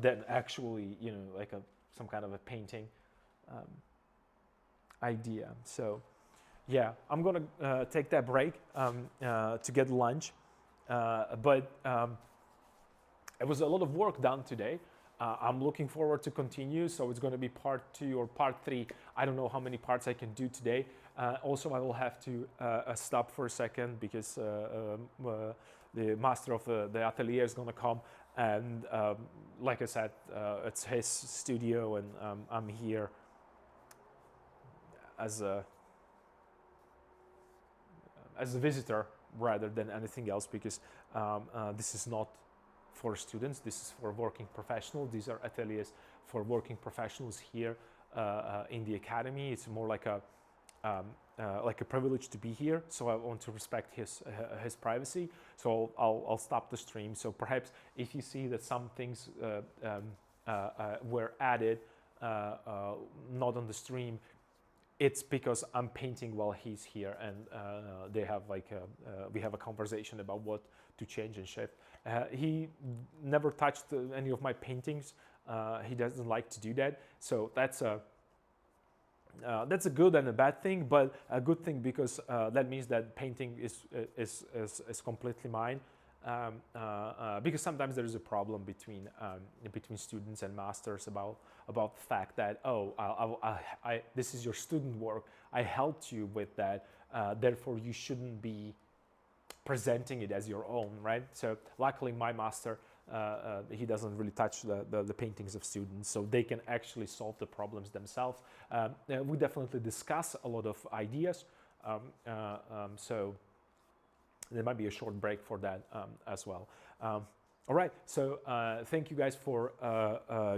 than actually like some kind of a painting idea. So. Yeah, I'm gonna take that break to get lunch, but it was a lot of work done today. I'm looking forward to continue, so it's going to be part 2 or part 3. I don't know how many parts I can do today. Also, I will have to stop for a second because the master of the atelier is going to come, and like I said, it's his studio, and I'm here as a visitor rather than anything else, because this is not for students, this is for working professionals. These are ateliers for working professionals here in the academy. It's more like a privilege to be here, so I want to respect his privacy. So I'll stop the stream. So perhaps if you see that some things were added not on the stream, it's because I'm painting while he's here, and they have we have a conversation about what to change and shift. He never touched any of my paintings. He doesn't like to do that, so that's a good and a bad thing, but a good thing because that means that painting is completely mine. Because sometimes there is a problem between students and masters about the fact that this is your student work, I helped you with that, therefore you shouldn't be presenting it as your own, right? So luckily my master, he doesn't really touch the paintings of students, so they can actually solve the problems themselves. We definitely discuss a lot of ideas, so there might be a short break for that as well. All right, so thank you guys for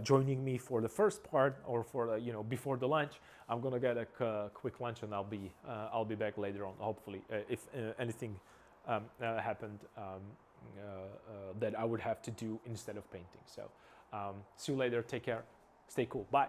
joining me for the first part, or for before the lunch. I'm gonna get a quick lunch, and I'll be back later on, hopefully, if anything happened that I would have to do instead of painting. So see you later. Take care. Stay cool. Bye.